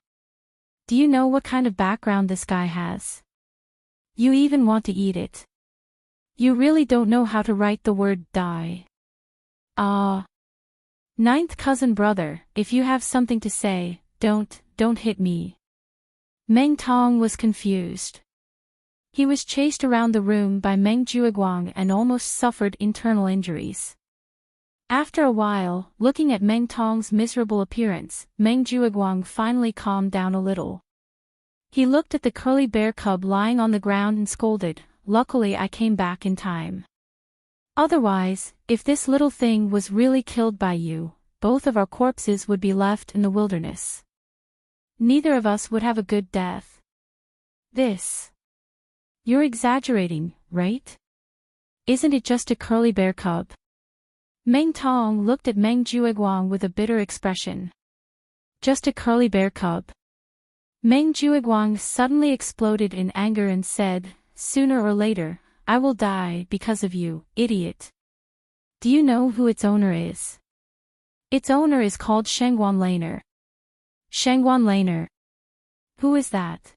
Do you know what kind of background this guy has? You even want to eat it. You really don't know how to write the word die. Ninth cousin brother, if you have something to say, don't hit me. Meng Tong was confused. He was chased around the room by Meng Jueguang and almost suffered internal injuries. After a while, looking at Meng Tong's miserable appearance, Meng Jueguang finally calmed down a little. He looked at the curly bear cub lying on the ground and scolded, Luckily I came back in time. Otherwise, if this little thing was really killed by you, both of our corpses would be left in the wilderness. Neither of us would have a good death. You're exaggerating, right? Isn't it just a curly bear cub? Meng Tong looked at Meng Jueguang with a bitter expression. Just a curly bear cub. Meng Jueguang suddenly exploded in anger and said, Sooner or later, I will die because of you, idiot. Do you know who its owner is? Its owner is called Shengguan Laner. Shengguan Laner. Who is that?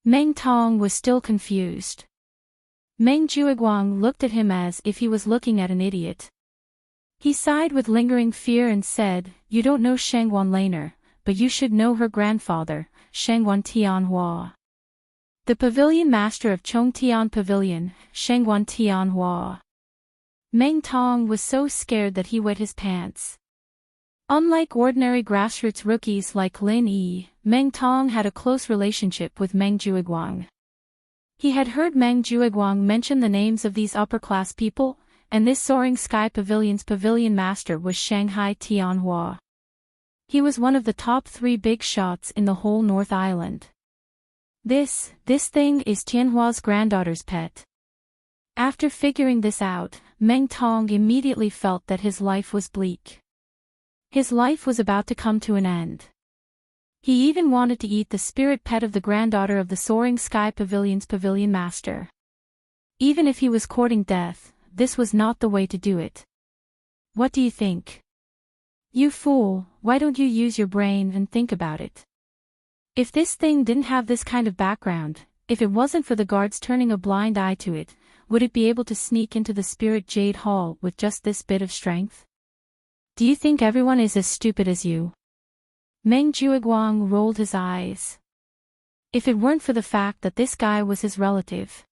Meng Tong was still confused. Meng Jueguang looked at him as if he was looking at an idiot. He sighed with lingering fear and said, "You don't know Shangguan Laner, but you should know her grandfather, Shangguan Tianhua. The pavilion master of Chongtian Pavilion, Shangguan Tianhua." Meng Tong was so scared that he wet his pants. Unlike ordinary grassroots rookies like Lin Yi, Meng Tong had a close relationship with Meng Jueguang. He had heard Meng Jueguang mention the names of these upper-class people, and this Soaring Sky Pavilion's pavilion master was Shanghai Tianhua. He was one of the top 3 big shots in the whole North Island. This thing is Tianhua's granddaughter's pet. After figuring this out, Meng Tong immediately felt that his life was bleak. His life was about to come to an end. He even wanted to eat the spirit pet of the granddaughter of the Soaring Sky Pavilion's pavilion master. Even if he was courting death, this was not the way to do it. What do you think? You fool, why don't you use your brain and think about it? If this thing didn't have this kind of background, if it wasn't for the guards turning a blind eye to it, would it be able to sneak into the Spirit Jade Hall with just this bit of strength? Do you think everyone is as stupid as you? Meng Jueguang rolled his eyes. If it weren't for the fact that this guy was his relative.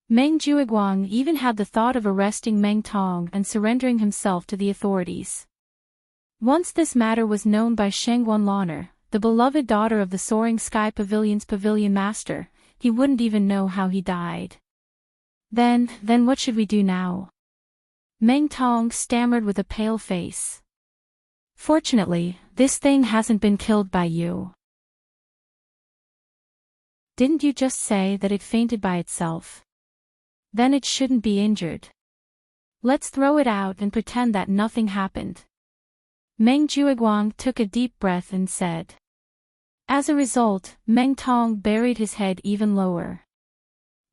Meng Jueguang even had the thought of arresting Meng Tong and surrendering himself to the authorities. Once this matter was known by Shangguan Laner, the beloved daughter of the Soaring Sky Pavilion's pavilion master, he wouldn't even know how he died. Then what should we do now? Meng Tong stammered with a pale face. Fortunately, this thing hasn't been killed by you. Didn't you just say that it fainted by itself? Then it shouldn't be injured. Let's throw it out and pretend that nothing happened. Meng Jueguang took a deep breath and said. As a result, Meng Tong buried his head even lower.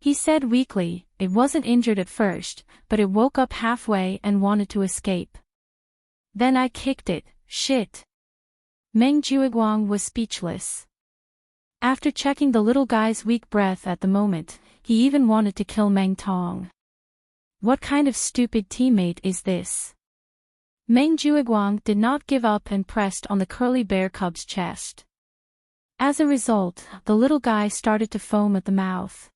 He said weakly, "It wasn't injured at first, but it woke up halfway and wanted to escape. Then I kicked it, shit." Meng Jueguang was speechless. After checking the little guy's weak breath at the moment, he even wanted to kill Meng Tong. What kind of stupid teammate is this? Meng Jueguang did not give up and pressed on the curly bear cub's chest. As a result, the little guy started to foam at the mouth.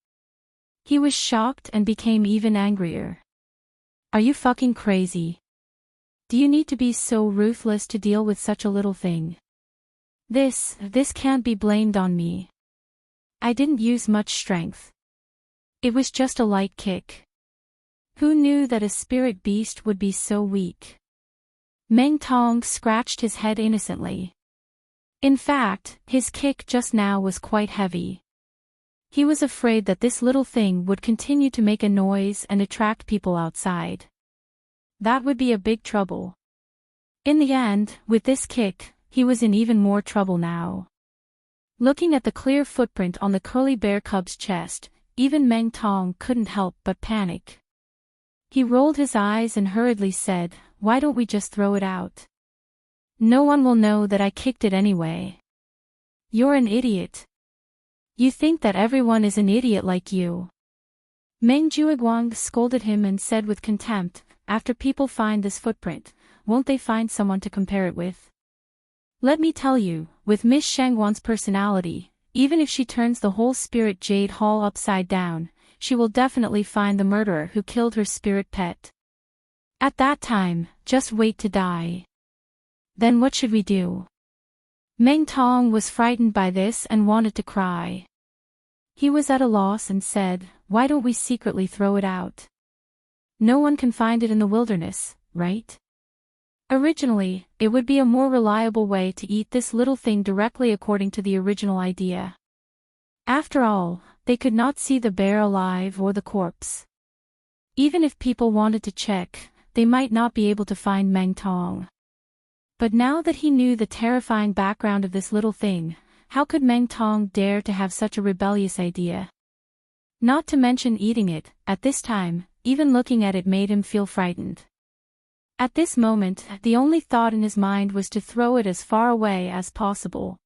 He was shocked and became even angrier. Are you fucking crazy? Do you need to be so ruthless to deal with such a little thing? This can't be blamed on me. I didn't use much strength. It was just a light kick. Who knew that a spirit beast would be so weak? Meng Tong scratched his head innocently. In fact, his kick just now was quite heavy. He was afraid that this little thing would continue to make a noise and attract people outside. That would be a big trouble. In the end, with this kick, he was in even more trouble now. Looking at the clear footprint on the curly bear cub's chest, even Meng Tong couldn't help but panic. He rolled his eyes and hurriedly said, "Why don't we just throw it out? No one will know that I kicked it anyway." You're an idiot. You think that everyone is an idiot like you. Meng Jueguang scolded him and said with contempt, "After people find this footprint, won't they find someone to compare it with? Let me tell you, with Miss Shangguan's personality, even if she turns the whole Spirit Jade Hall upside down, she will definitely find the murderer who killed her spirit pet. At that time, just wait to die. Then what should we do?" Meng Tong was frightened by this and wanted to cry. He was at a loss and said, "Why don't we secretly throw it out? No one can find it in the wilderness, right? Originally, it would be a more reliable way to eat this little thing directly according to the original idea. After all, they could not see the bear alive or the corpse. Even if people wanted to check, they might not be able to find Meng Tong. But now that he knew the terrifying background of this little thing, how could Meng Tong dare to have such a rebellious idea? Not to mention eating it, at this time, even looking at it made him feel frightened. At this moment, the only thought in his mind was to throw it as far away as possible.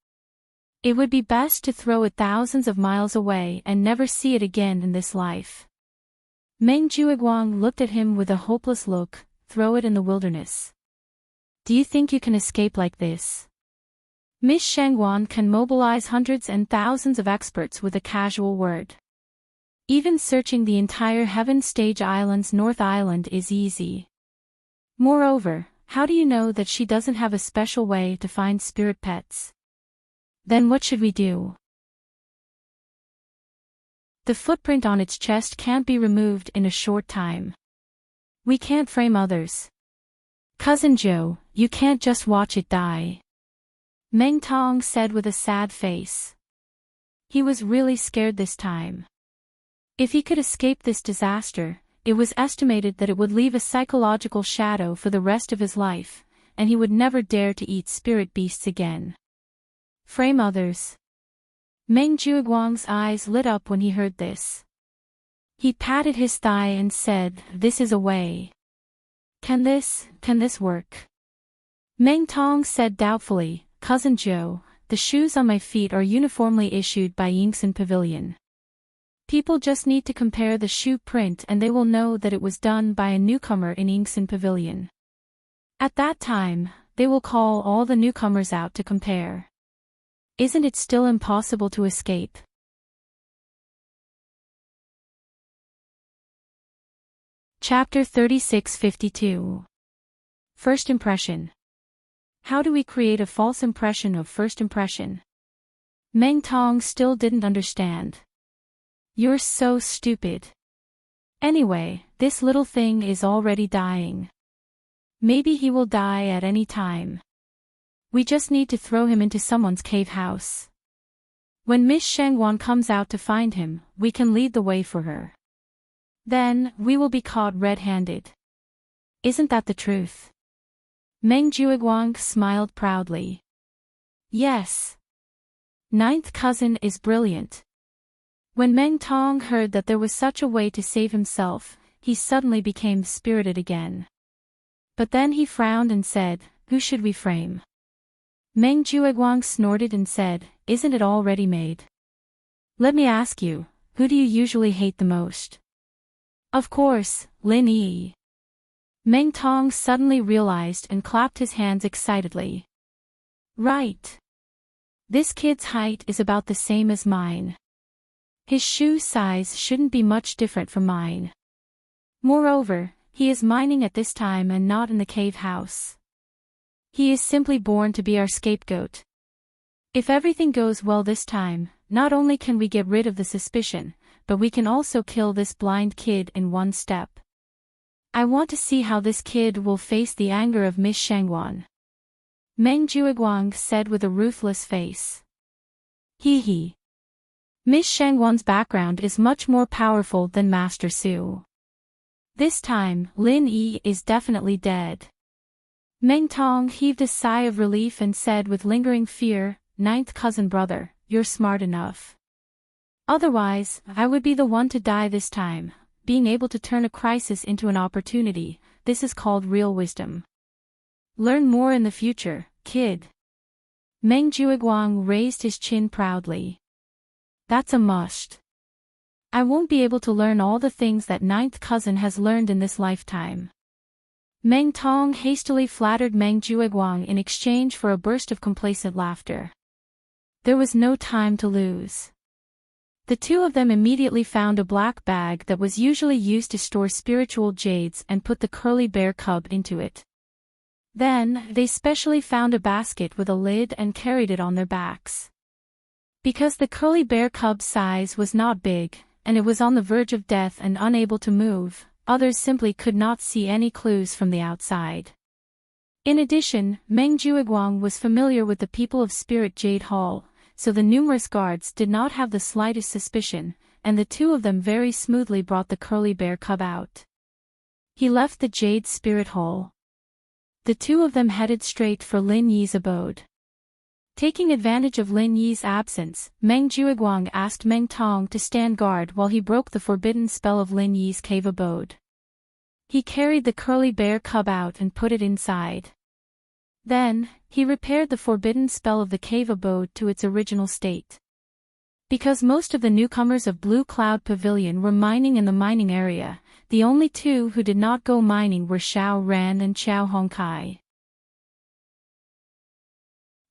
It would be best to throw it thousands of miles away and never see it again in this life. Meng Juiguang looked at him with a hopeless look. Throw it in the wilderness. Do you think you can escape like this? Miss Shangguan can mobilize hundreds and thousands of experts with a casual word. Even searching the entire Heaven Stage Island's North Island is easy. Moreover, how do you know that she doesn't have a special way to find spirit pets? Then what should we do? The footprint on its chest can't be removed in a short time. We can't frame others. Cousin Joe, you can't just watch it die. Meng Tong said with a sad face. He was really scared this time. If he could escape this disaster, it was estimated that it would leave a psychological shadow for the rest of his life, and he would never dare to eat spirit beasts again. Frame others. Meng Juiguang's eyes lit up when he heard this. He patted his thigh and said, "This is a way. Can this work?" Meng Tong said doubtfully, "Cousin Joe, the shoes on my feet are uniformly issued by Yingxin Pavilion. People just need to compare the shoe print and they will know that it was done by a newcomer in Yingxin Pavilion. At that time, they will call all the newcomers out to compare. Isn't it still impossible to escape?" Chapter 3652. First Impression. How do we create a false impression of first impression? Meng Tong still didn't understand. You're so stupid. Anyway, this little thing is already dying. Maybe he will die at any time. We just need to throw him into someone's cave house. When Miss Shangguan comes out to find him, we can lead the way for her. Then, we will be caught red-handed. Isn't that the truth? Meng Juiguang smiled proudly. Yes. Ninth cousin is brilliant. When Meng Tong heard that there was such a way to save himself, he suddenly became spirited again. But then he frowned and said, "Who should we frame?" Meng Juiguang snorted and said, "Isn't it already made? Let me ask you, who do you usually hate the most?" Of course, Lin Yi. Meng Tong suddenly realized and clapped his hands excitedly. Right. This kid's height is about the same as mine. His shoe size shouldn't be much different from mine. Moreover, he is mining at this time and not in the cave house. He is simply born to be our scapegoat. If everything goes well this time, not only can we get rid of the suspicion, but we can also kill this blind kid in one step. I want to see how this kid will face the anger of Miss Shangguan. Meng Juiguang said with a ruthless face. Hee. Miss Shangguan's background is much more powerful than Master Su. This time, Lin Yi is definitely dead. Meng Tong heaved a sigh of relief and said with lingering fear, "Ninth cousin brother, you're smart enough. Otherwise, I would be the one to die this time." Being able to turn a crisis into an opportunity, this is called real wisdom. Learn more in the future, kid. Meng Juiguang raised his chin proudly. That's a must. I won't be able to learn all the things that ninth cousin has learned in this lifetime. Meng Tong hastily flattered Meng Juiguang in exchange for a burst of complacent laughter. There was no time to lose. The two of them immediately found a black bag that was usually used to store spiritual jades and put the curly bear cub into it. Then, they specially found a basket with a lid and carried it on their backs. Because the curly bear cub's size was not big, and it was on the verge of death and unable to move, others simply could not see any clues from the outside. In addition, Meng Juiguang was familiar with the people of Spirit Jade Hall, so the numerous guards did not have the slightest suspicion, and the two of them very smoothly brought the curly bear cub out. He left the Jade Spirit Hall. The two of them headed straight for Lin Yi's abode. Taking advantage of Lin Yi's absence, Meng Juiguang asked Meng Tong to stand guard while he broke the forbidden spell of Lin Yi's cave abode. He carried the curly bear cub out and put it inside. Then, he repaired the forbidden spell of the cave abode to its original state. Because most of the newcomers of Blue Cloud Pavilion were mining in the mining area, the only two who did not go mining were Xiao Ran and Xiao Hongkai.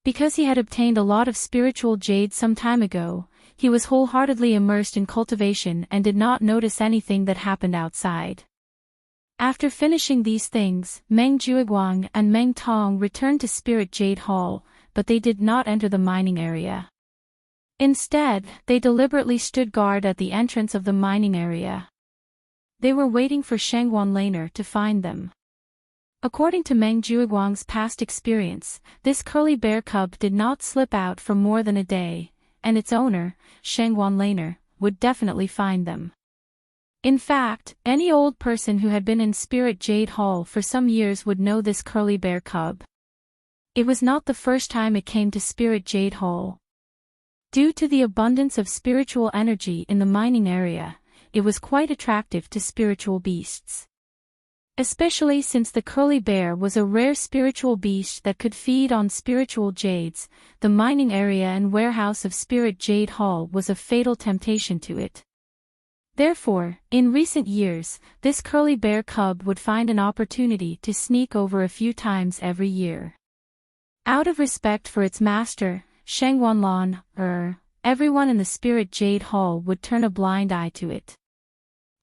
Because he had obtained a lot of spiritual jade some time ago, he was wholeheartedly immersed in cultivation and did not notice anything that happened outside. After finishing these things, Meng Juiguang and Meng Tong returned to Spirit Jade Hall, but they did not enter the mining area. Instead, they deliberately stood guard at the entrance of the mining area. They were waiting for Shangguan Laner to find them. According to Meng Juiguang's past experience, this curly bear cub did not slip out for more than a day, and its owner, Shangguan Laner, would definitely find them. In fact, any old person who had been in Spirit Jade Hall for some years would know this curly bear cub. It was not the first time it came to Spirit Jade Hall. Due to the abundance of spiritual energy in the mining area, it was quite attractive to spiritual beasts. Especially since the curly bear was a rare spiritual beast that could feed on spiritual jades, the mining area and warehouse of Spirit Jade Hall was a fatal temptation to it. Therefore, in recent years, this curly bear cub would find an opportunity to sneak over a few times every year. Out of respect for its master, Shangguan Lan, everyone in the Spirit Jade Hall would turn a blind eye to it.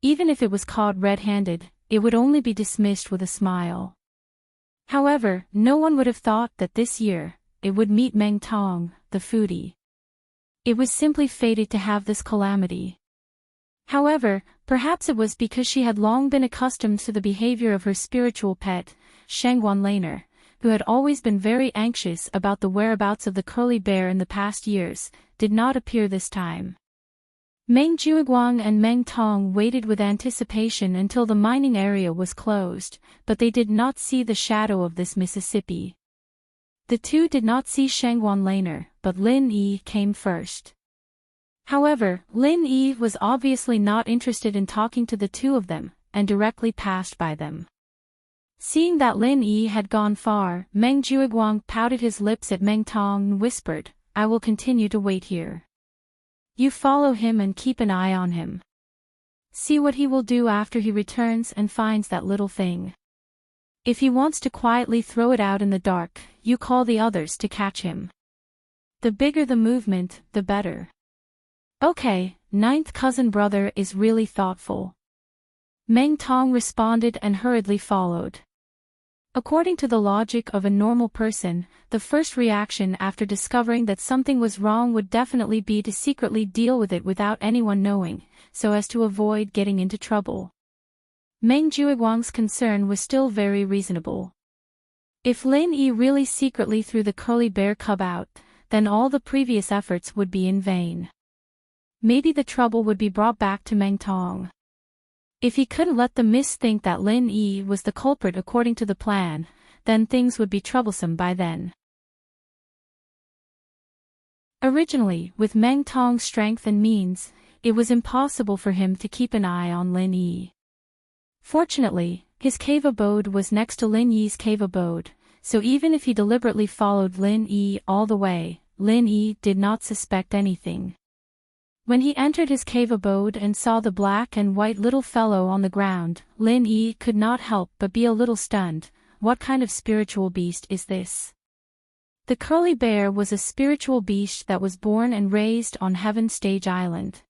Even if it was caught red-handed, it would only be dismissed with a smile. However, no one would have thought that this year, it would meet Meng Tong, the foodie. It was simply fated to have this calamity. However, perhaps it was because she had long been accustomed to the behavior of her spiritual pet, Shangguan Laner, who had always been very anxious about the whereabouts of the curly bear in the past years, did not appear this time. Meng Juiguang and Meng Tong waited with anticipation until the mining area was closed, but they did not see the shadow of this Mississippi. The two did not see Shangguan Laner, but Lin Yi came first. However, Lin Yi was obviously not interested in talking to the two of them, and directly passed by them. Seeing that Lin Yi had gone far, Meng Juiguang pouted his lips at Meng Tong and whispered, "I will continue to wait here. You follow him and keep an eye on him. See what he will do after he returns and finds that little thing. If he wants to quietly throw it out in the dark, you call the others to catch him. The bigger the movement, the better." "Okay, ninth cousin brother is really thoughtful." Meng Tong responded and hurriedly followed. According to the logic of a normal person, the first reaction after discovering that something was wrong would definitely be to secretly deal with it without anyone knowing, so as to avoid getting into trouble. Meng Juiguang's concern was still very reasonable. If Lin Yi really secretly threw the curly bear cub out, then all the previous efforts would be in vain. Maybe the trouble would be brought back to Meng Tong. If he couldn't let the miss think that Lin Yi was the culprit according to the plan, then things would be troublesome by then. Originally, with Meng Tong's strength and means, it was impossible for him to keep an eye on Lin Yi. Fortunately, his cave abode was next to Lin Yi's cave abode, so even if he deliberately followed Lin Yi all the way, Lin Yi did not suspect anything. When he entered his cave abode and saw the black and white little fellow on the ground, Lin Yi could not help but be a little stunned. What kind of spiritual beast is this? The curly bear was a spiritual beast that was born and raised on Heaven Stage Island.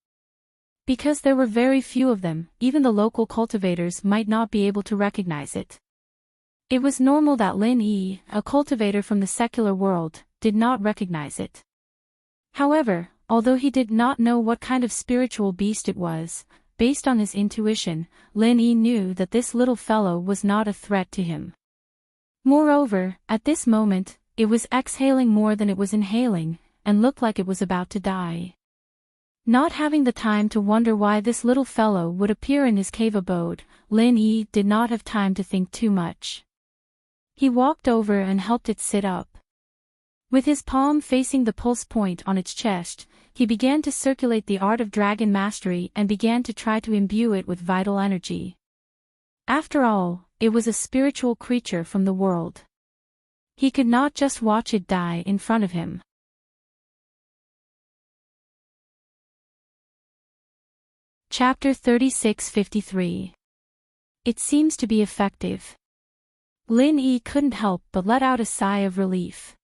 Because there were very few of them, even the local cultivators might not be able to recognize it. It was normal that Lin Yi, a cultivator from the secular world, did not recognize it. However, although he did not know what kind of spiritual beast it was, based on his intuition, Lin Yi knew that this little fellow was not a threat to him. Moreover, at this moment, it was exhaling more than it was inhaling, and looked like it was about to die. Not having the time to wonder why this little fellow would appear in his cave abode, Lin Yi did not have time to think too much. He walked over and helped it sit up. With his palm facing the pulse point on its chest, he began to circulate the art of dragon mastery and began to try to imbue it with vital energy. After all, it was a spiritual creature from the world. He could not just watch it die in front of him. Chapter 3653. It seems to be effective. Lin Yi couldn't help but let out a sigh of relief.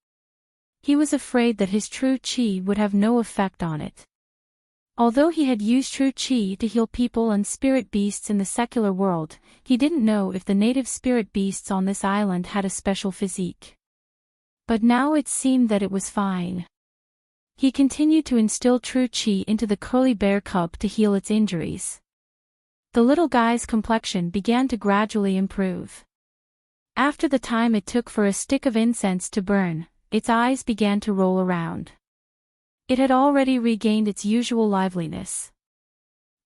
He was afraid that his true qi would have no effect on it. Although he had used true qi to heal people and spirit beasts in the secular world, he didn't know if the native spirit beasts on this island had a special physique. But now it seemed that it was fine. He continued to instill true qi into the curly bear cub to heal its injuries. The little guy's complexion began to gradually improve. After the time it took for a stick of incense to burn, its eyes began to roll around. It had already regained its usual liveliness.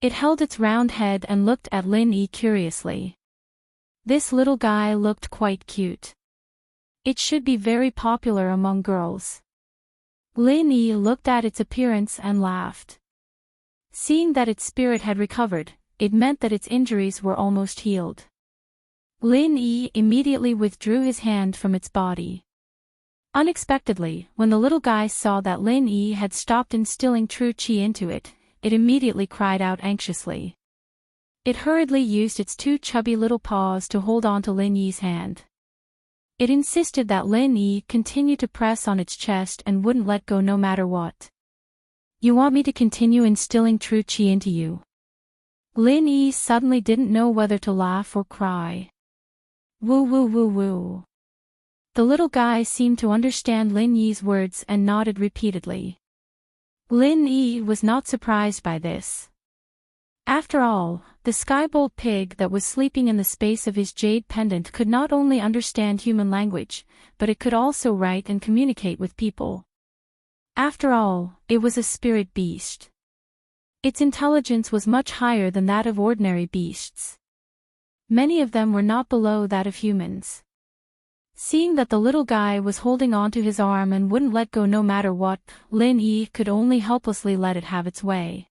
It held its round head and looked at Lin Yi curiously. This little guy looked quite cute. It should be very popular among girls. Lin Yi looked at its appearance and laughed. Seeing that its spirit had recovered, it meant that its injuries were almost healed. Lin Yi immediately withdrew his hand from its body. Unexpectedly, when the little guy saw that Lin Yi had stopped instilling true qi into it, it immediately cried out anxiously. It hurriedly used its two chubby little paws to hold on to Lin Yi's hand. It insisted that Lin Yi continue to press on its chest and wouldn't let go no matter what. "You want me to continue instilling true qi into you?" Lin Yi suddenly didn't know whether to laugh or cry. Woo woo woo woo. The little guy seemed to understand Lin Yi's words and nodded repeatedly. Lin Yi was not surprised by this. After all, the skybolt pig that was sleeping in the space of his jade pendant could not only understand human language, but it could also write and communicate with people. After all, it was a spirit beast. Its intelligence was much higher than that of ordinary beasts. Many of them were not below that of humans. Seeing that the little guy was holding on to his arm and wouldn't let go no matter what, Lin Yi could only helplessly let it have its way.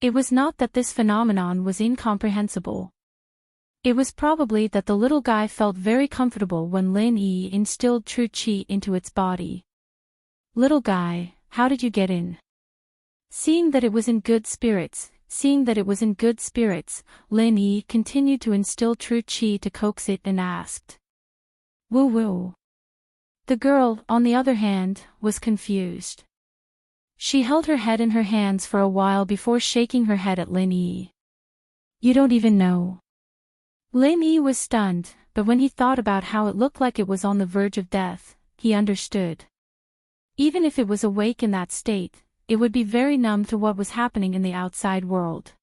It was not that this phenomenon was incomprehensible. It was probably that the little guy felt very comfortable when Lin Yi instilled true qi into its body. "Little guy, how did you get in?" Seeing that it was in good spirits, Lin Yi continued to instill true qi to coax it and asked. Woo woo. The girl, on the other hand, was confused. She held her head in her hands for a while before shaking her head at Lin Yi. "You don't even know." Lin Yi was stunned, but when he thought about how it looked like it was on the verge of death, he understood. Even if it was awake in that state, it would be very numb to what was happening in the outside world.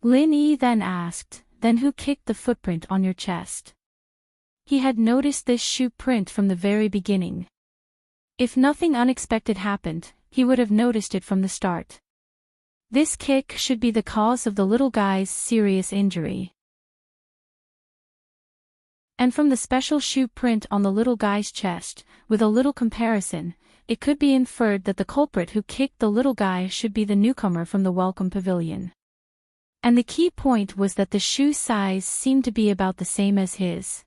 Lin Yi then asked, "Then who kicked the footprint on your chest?" He had noticed this shoe print from the very beginning. If nothing unexpected happened, he would have noticed it from the start. This kick should be the cause of the little guy's serious injury. And from the special shoe print on the little guy's chest, with a little comparison, it could be inferred that the culprit who kicked the little guy should be the newcomer from the Welcome Pavilion. And the key point was that the shoe size seemed to be about the same as his.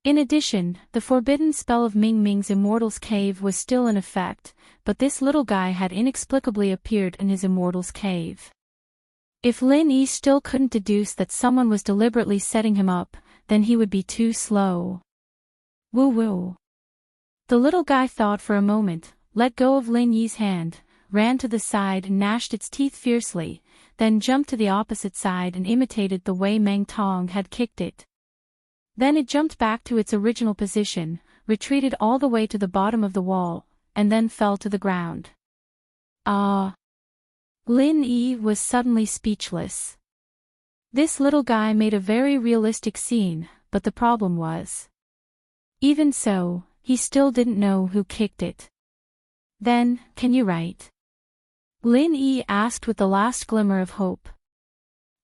In addition, the forbidden spell of Ming Ming's Immortal's Cave was still in effect, but this little guy had inexplicably appeared in his Immortal's Cave. If Lin Yi still couldn't deduce that someone was deliberately setting him up, then he would be too slow. Woo woo. The little guy thought for a moment, let go of Lin Yi's hand, ran to the side and gnashed its teeth fiercely, then jumped to the opposite side and imitated the way Meng Tong had kicked it. Then it jumped back to its original position, retreated all the way to the bottom of the wall, and then fell to the ground. Ah! Lin Yi was suddenly speechless. This little guy made a very realistic scene, but the problem was. Even so, he still didn't know who kicked it. "Then, can you write?" Lin Yi asked with the last glimmer of hope.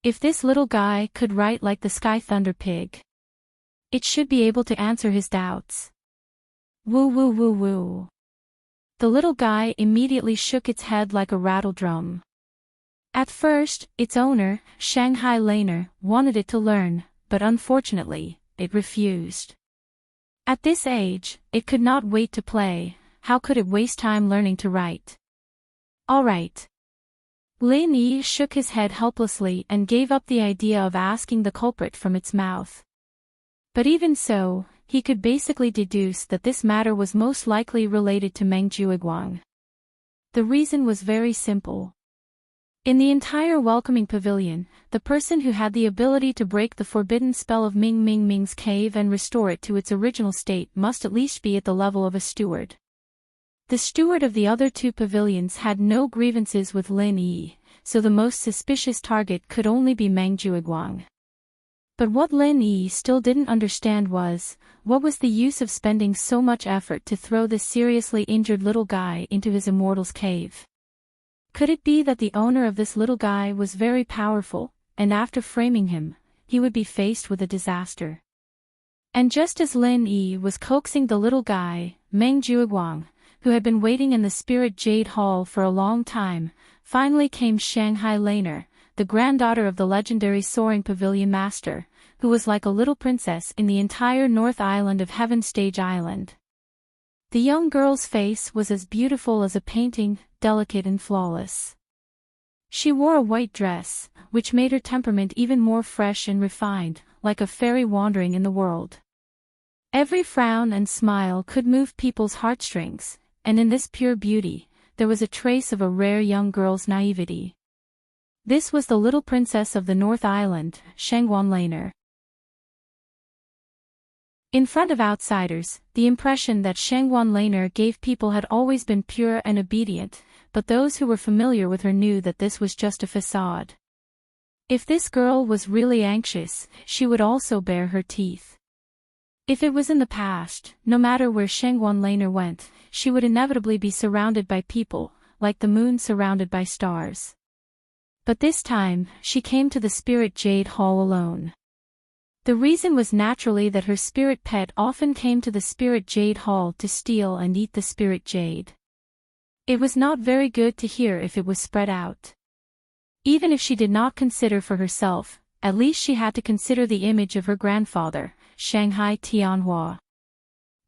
If this little guy could write like the Sky Thunder Pig, it should be able to answer his doubts. Woo woo woo woo. The little guy immediately shook its head like a rattle drum. At first, its owner, Shanghai Laner, wanted it to learn, but unfortunately, it refused. At this age, it could not wait to play. How could it waste time learning to write? All right. Lin Yi shook his head helplessly and gave up the idea of asking the culprit from its mouth. But even so, he could basically deduce that this matter was most likely related to Meng Juiguang. The reason was very simple. In the entire welcoming pavilion, the person who had the ability to break the forbidden spell of Ming Ming Ming's cave and restore it to its original state must at least be at the level of a steward. The steward of the other two pavilions had no grievances with Lin Yi, so the most suspicious target could only be Meng Juiguang. But what Lin Yi still didn't understand was, what was the use of spending so much effort to throw this seriously injured little guy into his immortal's cave? Could it be that the owner of this little guy was very powerful, and after framing him, he would be faced with a disaster? And just as Lin Yi was coaxing the little guy, Meng Juiguang, who had been waiting in the Spirit Jade Hall for a long time, finally came Shanghai Laner, the granddaughter of the legendary Soaring Pavilion Master, who was like a little princess in the entire North Island of Heaven Stage Island. The young girl's face was as beautiful as a painting, delicate and flawless. She wore a white dress, which made her temperament even more fresh and refined, like a fairy wandering in the world. Every frown and smile could move people's heartstrings, and in this pure beauty, there was a trace of a rare young girl's naivety. This was the little princess of the North Island, Shangguan Laner. In front of outsiders, the impression that Shangguan Laner gave people had always been pure and obedient, but those who were familiar with her knew that this was just a facade. If this girl was really anxious, she would also bare her teeth. If it was in the past, no matter where Shangguan Laner went, she would inevitably be surrounded by people, like the moon surrounded by stars. But this time, she came to the Spirit Jade Hall alone. The reason was naturally that her spirit pet often came to the Spirit Jade Hall to steal and eat the Spirit Jade. It was not very good to hear if it was spread out. Even if she did not consider for herself, at least she had to consider the image of her grandfather, Shanghai Tianhua.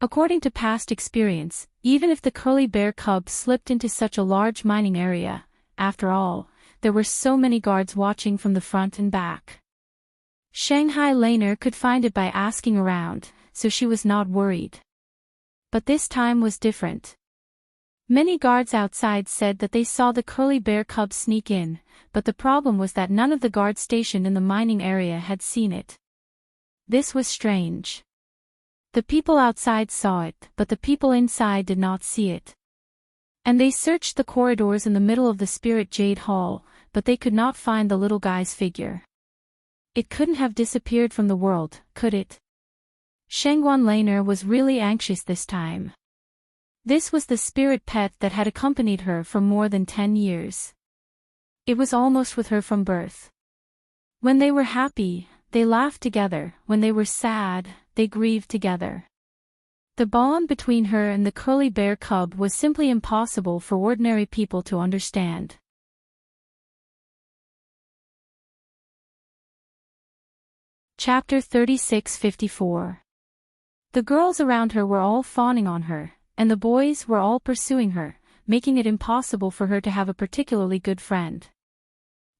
According to past experience, even if the curly bear cub slipped into such a large mining area, after all, there were so many guards watching from the front and back. Shanghai Laner could find it by asking around, so she was not worried. But this time was different. Many guards outside said that they saw the curly bear cub sneak in, but the problem was that none of the guards stationed in the mining area had seen it. This was strange. The people outside saw it, but the people inside did not see it. And they searched the corridors in the middle of the Spirit Jade Hall, but they could not find the little guy's figure. It couldn't have disappeared from the world, could it? Shangguan Laner was really anxious this time. This was the spirit pet that had accompanied her for more than 10 years. It was almost with her from birth. When they were happy, they laughed together. When they were sad, they grieved together. The bond between her and the curly bear cub was simply impossible for ordinary people to understand. Chapter 36-54. The girls around her were all fawning on her, and the boys were all pursuing her, making it impossible for her to have a particularly good friend.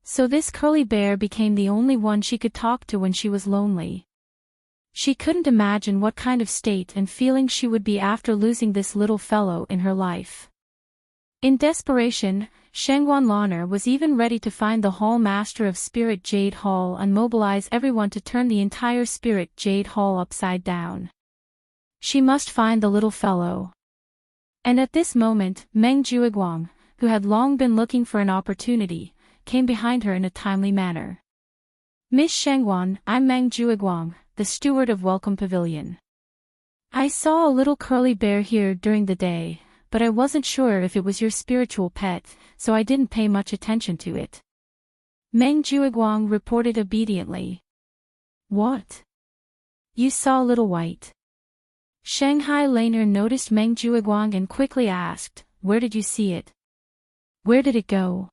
So this curly bear became the only one she could talk to when she was lonely. She couldn't imagine what kind of state and feeling she would be after losing this little fellow in her life. In desperation, Shangguan Laner was even ready to find the Hall Master of Spirit Jade Hall and mobilize everyone to turn the entire Spirit Jade Hall upside down. She must find the little fellow. And at this moment, Meng Juiguang, who had long been looking for an opportunity, came behind her in a timely manner. "Miss Shangguan, I'm Meng Juiguang, the steward of Welcome Pavilion. I saw a little curly bear here during the day, but I wasn't sure if it was your spiritual pet, so I didn't pay much attention to it." Meng Juiguang reported obediently. "What? You saw Little White?" Shanghai Laner noticed Meng Juiguang and quickly asked, "Where did you see it? Where did it go?"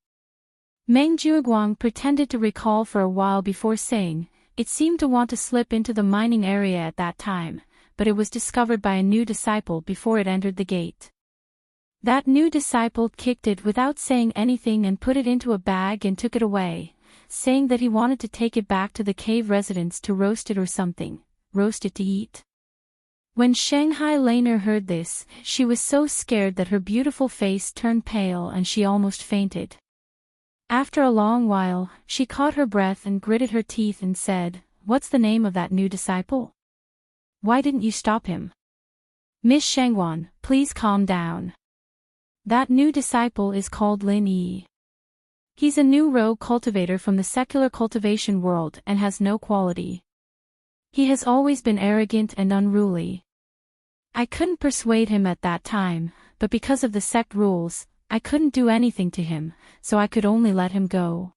Meng Juiguang pretended to recall for a while before saying, "It seemed to want to slip into the mining area at that time, but it was discovered by a new disciple before it entered the gate. That new disciple kicked it without saying anything and put it into a bag and took it away, saying that he wanted to take it back to the cave residents to roast it or something, roast it to eat. When Shanghai Laner heard this, she was so scared that her beautiful face turned pale and she almost fainted. After a long while, she caught her breath and gritted her teeth and said, "What's the name of that new disciple? Why didn't you stop him? Miss Shangwan, please calm down. That new disciple is called Lin Yi. He's a new rogue cultivator from the secular cultivation world and has no quality. He has always been arrogant and unruly. I couldn't persuade him at that time, but because of the sect rules, I couldn't do anything to him, so I could only let him go."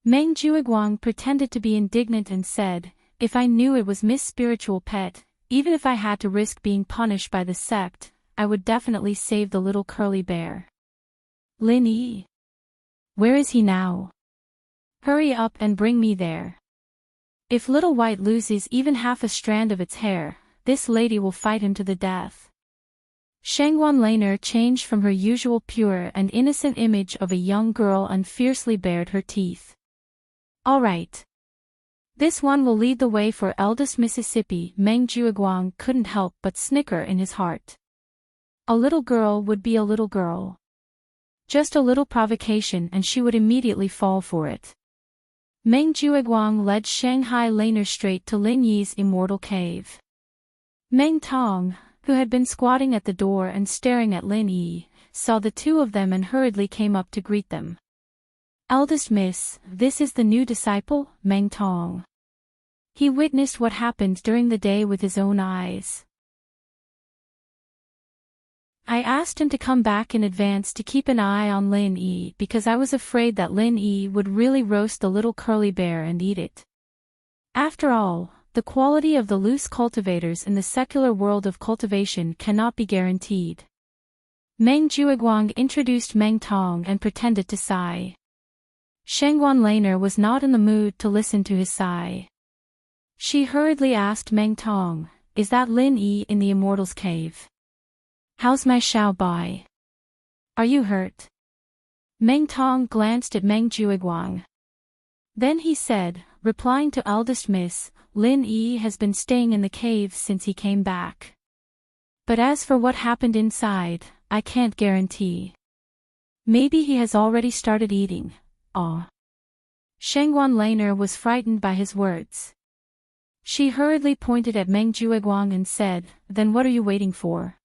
Meng Juiguang pretended to be indignant and said, "If I knew it was Miss Spiritual Pet, even if I had to risk being punished by the sect, I would definitely save the little curly bear." "Lin Yi. Where is he now? Hurry up and bring me there. If Little White loses even half a strand of its hair, this lady will fight him to the death." Shangwan Laner changed from her usual pure and innocent image of a young girl and fiercely bared her teeth. "All right. This one will lead the way for eldest Mississippi." Meng Juiguang couldn't help but snicker in his heart. A little girl would be a little girl. Just a little provocation and she would immediately fall for it. Meng Juiguang led Shanghai Laner straight to Lin Yi's immortal cave. Meng Tong, who had been squatting at the door and staring at Lin Yi, saw the two of them and hurriedly came up to greet them. "Eldest Miss, this is the new disciple, Meng Tong." He witnessed what happened during the day with his own eyes. "I asked him to come back in advance to keep an eye on Lin Yi because I was afraid that Lin Yi would really roast the little curly bear and eat it. After all, the quality of the loose cultivators in the secular world of cultivation cannot be guaranteed." Meng Juiguang introduced Meng Tong and pretended to sigh. Shangwan Laner was not in the mood to listen to his sigh. She hurriedly asked Meng Tong, "Is that Lin Yi in the Immortal's cave? How's my Xiao Bai? Are you hurt?" Meng Tong glanced at Meng Juiguang. Then he said, replying to eldest Miss, "Lin Yi has been staying in the cave since he came back. But as for what happened inside, I can't guarantee. Maybe he has already started eating." "Aw." Shangwan Laner was frightened by his words. She hurriedly pointed at Meng Juiguang and said, "Then what are you waiting for?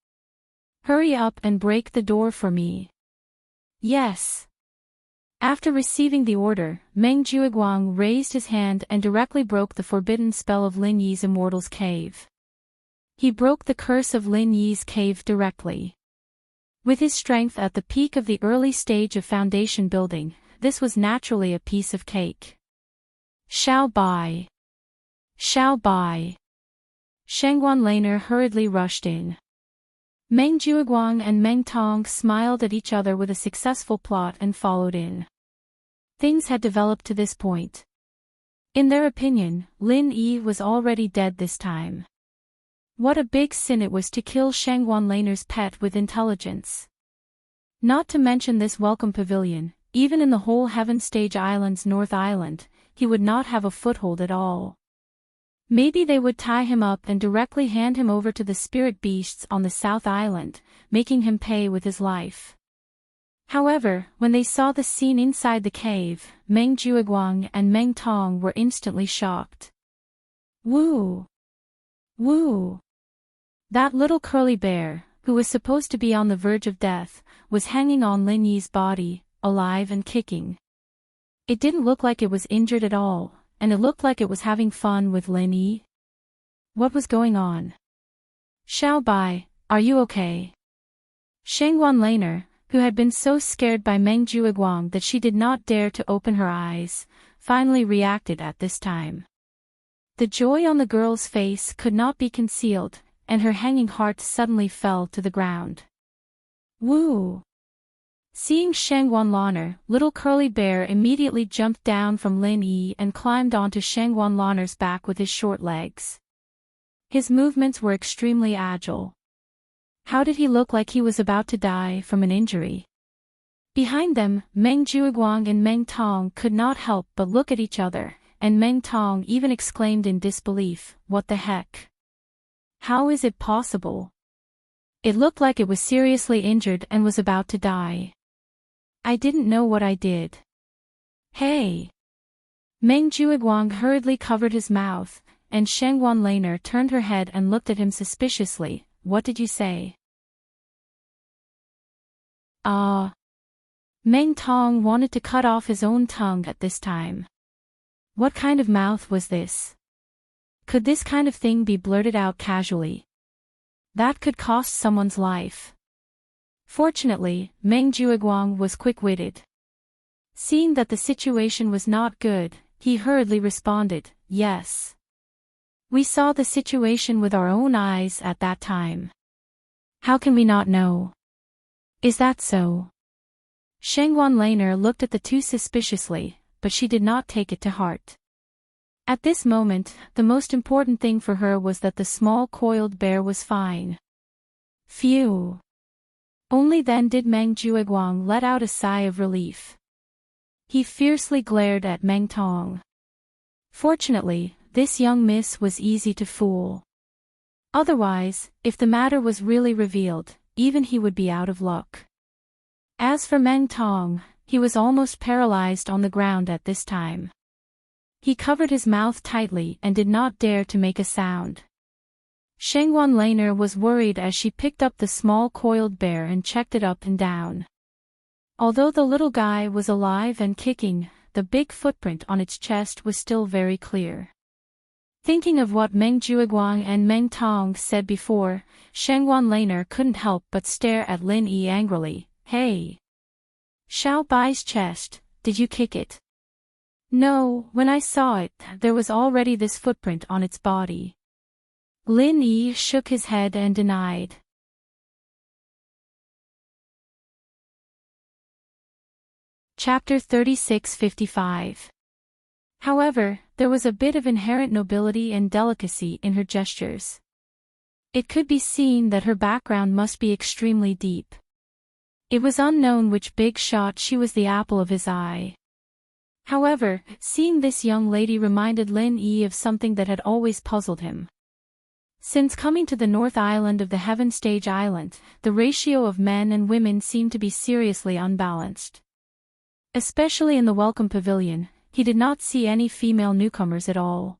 Hurry up and break the door for me." "Yes." After receiving the order, Meng Juiguang raised his hand and directly broke the forbidden spell of Lin Yi's Immortal's cave. He broke the curse of Lin Yi's cave directly. With his strength at the peak of the early stage of foundation building, this was naturally a piece of cake. "Xiao Bai! Xiao Bai!" Shangwan Laner hurriedly rushed in. Meng Juiguang and Meng Tong smiled at each other with a successful plot and followed in. Things had developed to this point. In their opinion, Lin Yi was already dead this time. What a big sin it was to kill Shangwan Laner's pet with intelligence. Not to mention this welcome pavilion, even in the whole Heaven Stage Island's North Island, he would not have a foothold at all. Maybe they would tie him up and directly hand him over to the spirit beasts on the South Island, making him pay with his life. However, when they saw the scene inside the cave, Meng Juiguang and Meng Tong were instantly shocked. "Woo! Woo!" That little curly bear, who was supposed to be on the verge of death, was hanging on Lin Yi's body, alive and kicking. It didn't look like it was injured at all, and it looked like it was having fun with Lin Yi. What was going on? "Xiao Bai, are you okay?" Shangwan Laner, who had been so scared by Meng Juiguang that she did not dare to open her eyes, finally reacted at this time. The joy on the girl's face could not be concealed, and her hanging heart suddenly fell to the ground. "Woo!" Seeing Shangwan Laner, little curly bear immediately jumped down from Lin Yi and climbed onto Shangwan Laner's back with his short legs. His movements were extremely agile. How did he look like he was about to die from an injury? Behind them, Meng Juiguang and Meng Tong could not help but look at each other, and Meng Tong even exclaimed in disbelief, "What the heck? How is it possible? It looked like it was seriously injured and was about to die. I didn't know what I did." "Hey!" Meng Juiguang hurriedly covered his mouth, and Shangguan Laner turned her head and looked at him suspiciously. "What did you say?" Meng Tong wanted to cut off his own tongue at this time. What kind of mouth was this? Could this kind of thing be blurted out casually? That could cost someone's life. Fortunately, Meng Juiguang was quick-witted. Seeing that the situation was not good, he hurriedly responded, "Yes. We saw the situation with our own eyes at that time. How can we not know? Is that so?" Shangguan Laner looked at the two suspiciously, but she did not take it to heart. At this moment, the most important thing for her was that the small coiled bear was fine. Phew! Only then did Meng Juiguang let out a sigh of relief. He fiercely glared at Meng Tong. Fortunately, this young miss was easy to fool. Otherwise, if the matter was really revealed, even he would be out of luck. As for Meng Tong, he was almost paralyzed on the ground at this time. He covered his mouth tightly and did not dare to make a sound. Shangguan Laner was worried as she picked up the small coiled bear and checked it up and down. Although the little guy was alive and kicking, the big footprint on its chest was still very clear. Thinking of what Meng Juiguang and Meng Tong said before, Shangguan Laner couldn't help but stare at Lin Yi angrily. "Hey! Xiao Bai's chest, did you kick it?" "No, when I saw it, there was already this footprint on its body." Lin Yi shook his head and denied. Chapter 3655. However, there was a bit of inherent nobility and delicacy in her gestures. It could be seen that her background must be extremely deep. It was unknown which big shot she was the apple of his eye. However, seeing this young lady reminded Lin Yi of something that had always puzzled him. Since coming to the North Island of the Heaven Stage Island, the ratio of men and women seemed to be seriously unbalanced. Especially in the Welcome Pavilion, he did not see any female newcomers at all.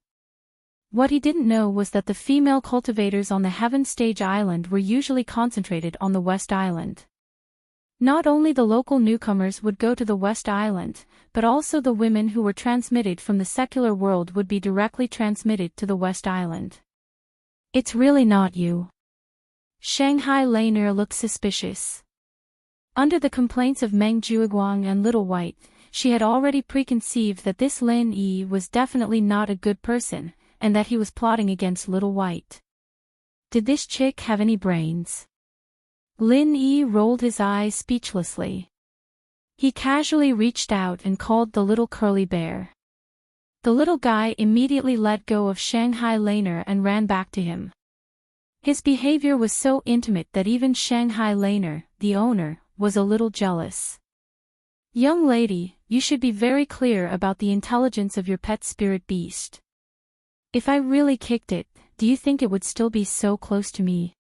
What he didn't know was that the female cultivators on the Heaven Stage Island were usually concentrated on the West Island. Not only the local newcomers would go to the West Island, but also the women who were transmitted from the secular world would be directly transmitted to the West Island. "It's really not you." Shanghai Laner looked suspicious. Under the complaints of Meng Juiguang and Little White, she had already preconceived that this Lin Yi was definitely not a good person, and that he was plotting against Little White. Did this chick have any brains? Lin Yi rolled his eyes speechlessly. He casually reached out and called the little curly bear. The little guy immediately let go of Shanghai Laner and ran back to him. His behavior was so intimate that even Shanghai Laner, the owner, was a little jealous. "Young lady, you should be very clear about the intelligence of your pet spirit beast. If I really kicked it, do you think it would still be so close to me?"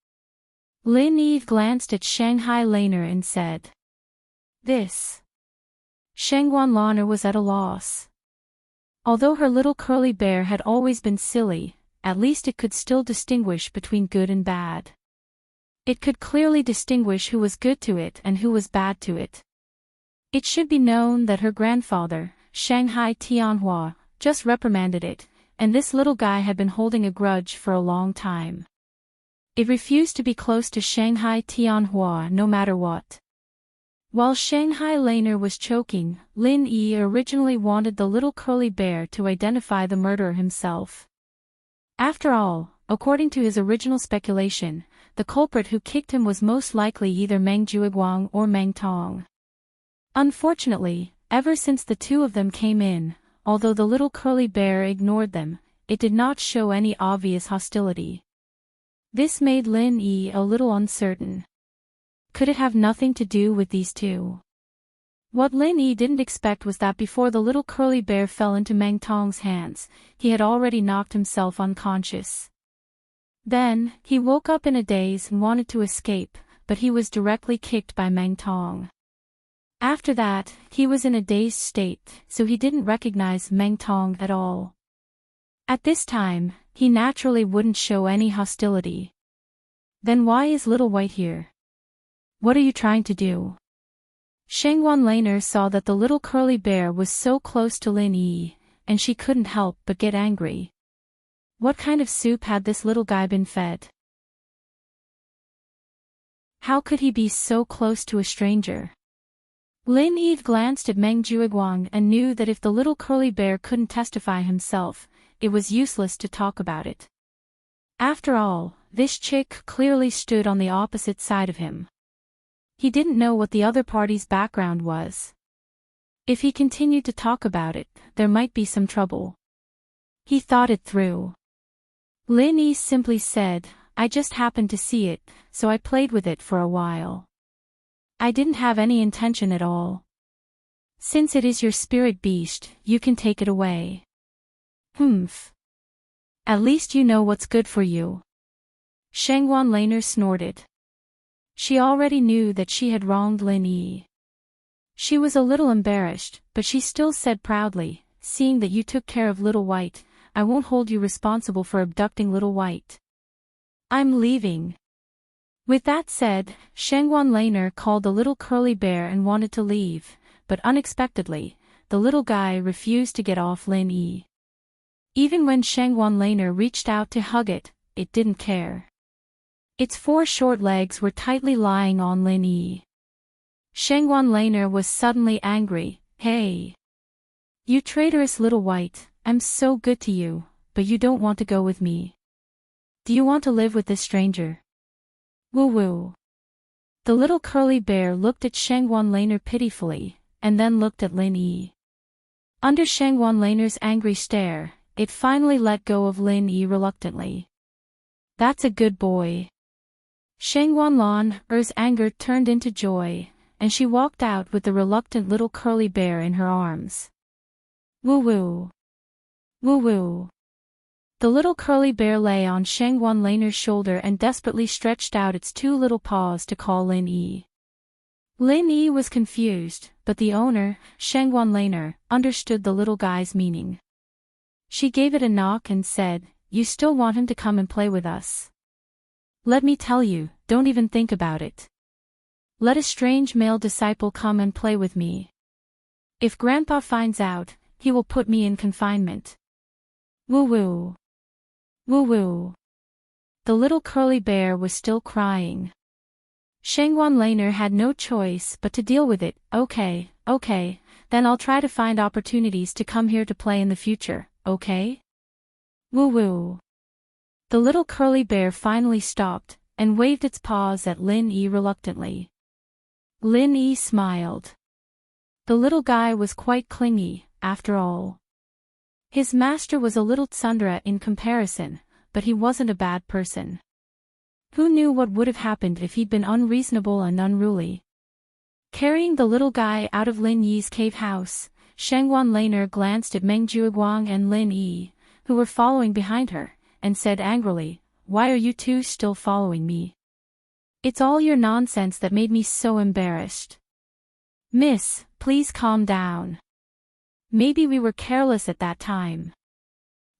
Lin Yi glanced at Shanghai Laner and said. "This." Shangguan Laner was at a loss. Although her little curly bear had always been silly, at least it could still distinguish between good and bad. It could clearly distinguish who was good to it and who was bad to it. It should be known that her grandfather, Shanghai Tianhua, just reprimanded it, and this little guy had been holding a grudge for a long time. It refused to be close to Shanghai Tianhua no matter what. While Shanghai Laner was choking, Lin Yi originally wanted the little curly bear to identify the murderer himself. After all, according to his original speculation, the culprit who kicked him was most likely either Meng Juiguang or Meng Tong. Unfortunately, ever since the two of them came in, although the little curly bear ignored them, it did not show any obvious hostility. This made Lin Yi a little uncertain. Could it have nothing to do with these two? What Lin Yi didn't expect was that before the little curly bear fell into Meng Tong's hands, he had already knocked himself unconscious. Then, he woke up in a daze and wanted to escape, but he was directly kicked by Meng Tong. After that, he was in a dazed state, so he didn't recognize Meng Tong at all. At this time, he naturally wouldn't show any hostility. Then why is Little White here? What are you trying to do? Shangwan Laner saw that the little curly bear was so close to Lin Yi, and she couldn't help but get angry. What kind of soup had this little guy been fed? How could he be so close to a stranger? Lin Yi glanced at Meng Juiguang and knew that if the little curly bear couldn't testify himself, it was useless to talk about it. After all, this chick clearly stood on the opposite side of him. He didn't know what the other party's background was. If he continued to talk about it, there might be some trouble. He thought it through. Lin Yi simply said, I just happened to see it, so I played with it for a while. I didn't have any intention at all. Since it is your spirit beast, you can take it away. Humph. At least you know what's good for you. Shangwan Laner snorted. She already knew that she had wronged Lin Yi. She was a little embarrassed, but she still said proudly, seeing that you took care of Little White, I won't hold you responsible for abducting Little White. I'm leaving. With that said, Shangwan Laner called the little curly bear and wanted to leave, but unexpectedly, the little guy refused to get off Lin Yi. Even when Shangwan Laner reached out to hug it, it didn't care. Its 4 short legs were tightly lying on Lin Yi. Shangwan Laner was suddenly angry. Hey! You traitorous little white, I'm so good to you, but you don't want to go with me. Do you want to live with this stranger? Woo-woo. The little curly bear looked at Shangwan Laner pitifully, and then looked at Lin Yi. Under Shangwan Laner's angry stare, it finally let go of Lin Yi reluctantly. That's a good boy. Shangwan Laner's anger turned into joy, and she walked out with the reluctant little curly bear in her arms. Woo-woo. Woo-woo. The little curly bear lay on Shangwan Laner's shoulder and desperately stretched out its 2 little paws to call Lin Yi. Lin Yi was confused, but the owner, Shangwan Laner, understood the little guy's meaning. She gave it a knock and said, You still want him to come and play with us? Let me tell you, don't even think about it. Let a strange male disciple come and play with me. If Grandpa finds out, he will put me in confinement. Woo-woo. Woo-woo. The little curly bear was still crying. Shangwan Laner had no choice but to deal with it. Okay, then I'll try to find opportunities to come here to play in the future, okay? Woo-woo. The little curly bear finally stopped, and waved its paws at Lin Yi reluctantly. Lin Yi smiled. The little guy was quite clingy, after all. His master was a little tsundere in comparison, but he wasn't a bad person. Who knew what would have happened if he'd been unreasonable and unruly? Carrying the little guy out of Lin Yi's cave house, Shangwan Laner glanced at Meng Juiguang and Lin Yi, who were following behind her, and said angrily, Why are you two still following me? It's all your nonsense that made me so embarrassed. Miss, please calm down. Maybe we were careless at that time.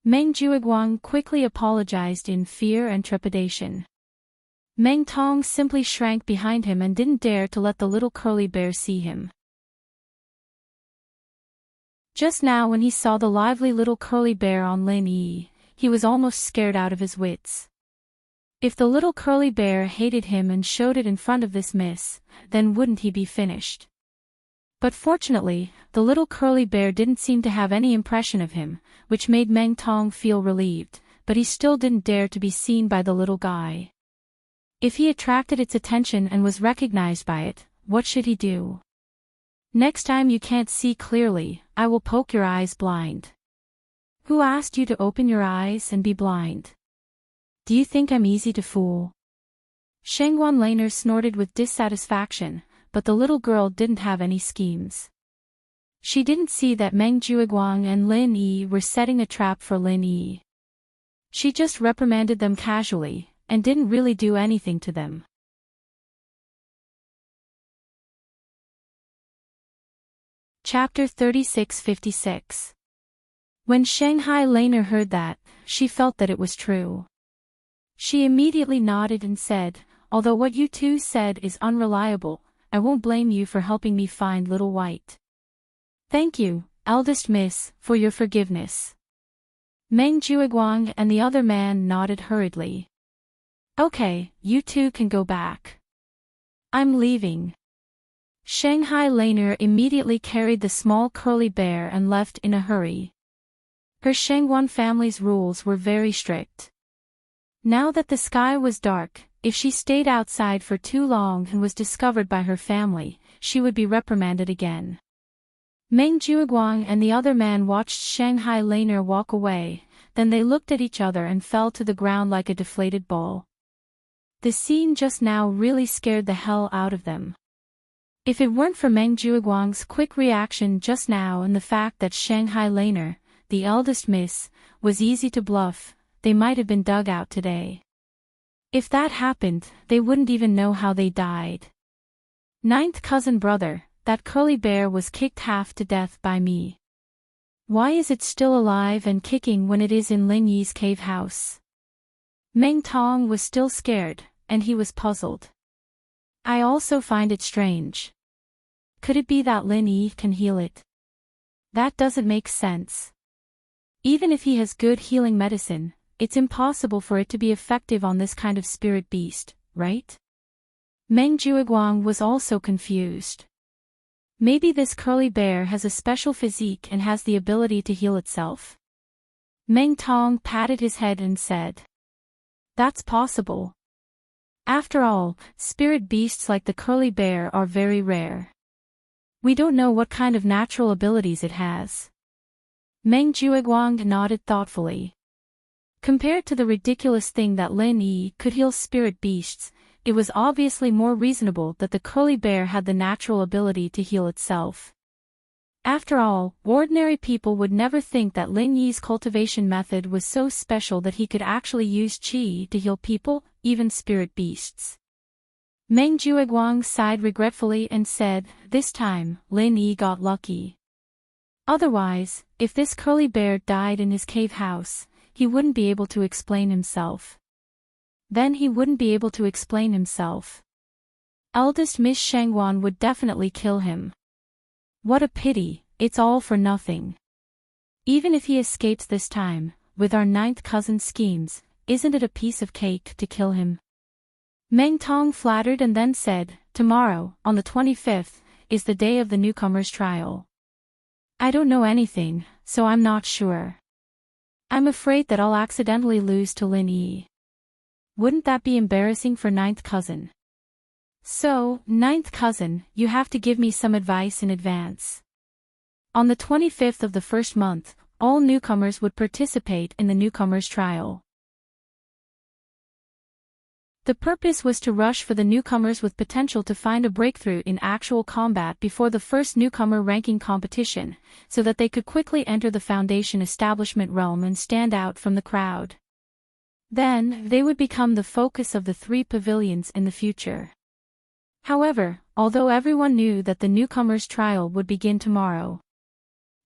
Meng Juiguang quickly apologized in fear and trepidation. Meng Tong simply shrank behind him and didn't dare to let the little curly bear see him. Just now when he saw the lively little curly bear on Lin Yi, he was almost scared out of his wits. If the little curly bear hated him and showed it in front of this miss, then wouldn't he be finished? But fortunately, the little curly bear didn't seem to have any impression of him, which made Meng Tong feel relieved, but he still didn't dare to be seen by the little guy. If he attracted its attention and was recognized by it, what should he do? Next time you can't see clearly, I will poke your eyes blind. Who asked you to open your eyes and be blind? Do you think I'm easy to fool? Shangwan Laner snorted with dissatisfaction, but the little girl didn't have any schemes. She didn't see that Meng Juiguang and Lin Yi were setting a trap for Lin Yi. She just reprimanded them casually, and didn't really do anything to them. Chapter 3656. When Shanghai Laner heard that, she felt that it was true. She immediately nodded and said, although what you two said is unreliable, I won't blame you for helping me find Little White. Thank you, eldest miss, for your forgiveness. Meng Juiguang and the other man nodded hurriedly. Okay, you two can go back. I'm leaving. Shanghai Laner immediately carried the small curly bear and left in a hurry. Her Shangwan family's rules were very strict. Now that the sky was dark, if she stayed outside for too long and was discovered by her family, she would be reprimanded again. Meng Juiguang and the other man watched Shanghai Laner walk away, then they looked at each other and fell to the ground like a deflated ball. The scene just now really scared the hell out of them. If it weren't for Meng Juiguang's quick reaction just now and the fact that Shanghai Laner, the eldest miss, was easy to bluff, they might have been dug out today. If that happened, they wouldn't even know how they died. Ninth cousin brother, that curly bear was kicked half to death by me. Why is it still alive and kicking when it is in Lin Yi's cave house? Meng Tong was still scared, and he was puzzled. I also find it strange. Could it be that Lin Yi can heal it? That doesn't make sense. Even if he has good healing medicine, it's impossible for it to be effective on this kind of spirit beast, right? Meng Juiguang was also confused. Maybe this curly bear has a special physique and has the ability to heal itself. Meng Tong patted his head and said, that's possible. After all, spirit beasts like the curly bear are very rare. We don't know what kind of natural abilities it has. Meng Juiguang nodded thoughtfully. Compared to the ridiculous thing that Lin Yi could heal spirit beasts, it was obviously more reasonable that the curly bear had the natural ability to heal itself. After all, ordinary people would never think that Lin Yi's cultivation method was so special that he could actually use qi to heal people, even spirit beasts. Meng Juiguang sighed regretfully and said, this time, Lin Yi got lucky. Otherwise, if this curly bear died in his cave house, he wouldn't be able to explain himself. Then he wouldn't be able to explain himself. Eldest Miss Shangwan would definitely kill him. What a pity, it's all for nothing. Even if he escapes this time, with our ninth cousin's schemes, isn't it a piece of cake to kill him? Meng Tong flattered and then said, tomorrow, on the 25th, is the day of the newcomer's trial. I don't know anything, so I'm not sure. I'm afraid that I'll accidentally lose to Lin Yi. Wouldn't that be embarrassing for ninth cousin? So, ninth cousin, you have to give me some advice in advance. On the 25th of the first month, all newcomers would participate in the newcomer's trial. The purpose was to rush for the newcomers with potential to find a breakthrough in actual combat before the first newcomer ranking competition, so that they could quickly enter the Foundation establishment realm and stand out from the crowd. Then, they would become the focus of the 3 pavilions in the future. However, although everyone knew that the newcomer's trial would begin tomorrow.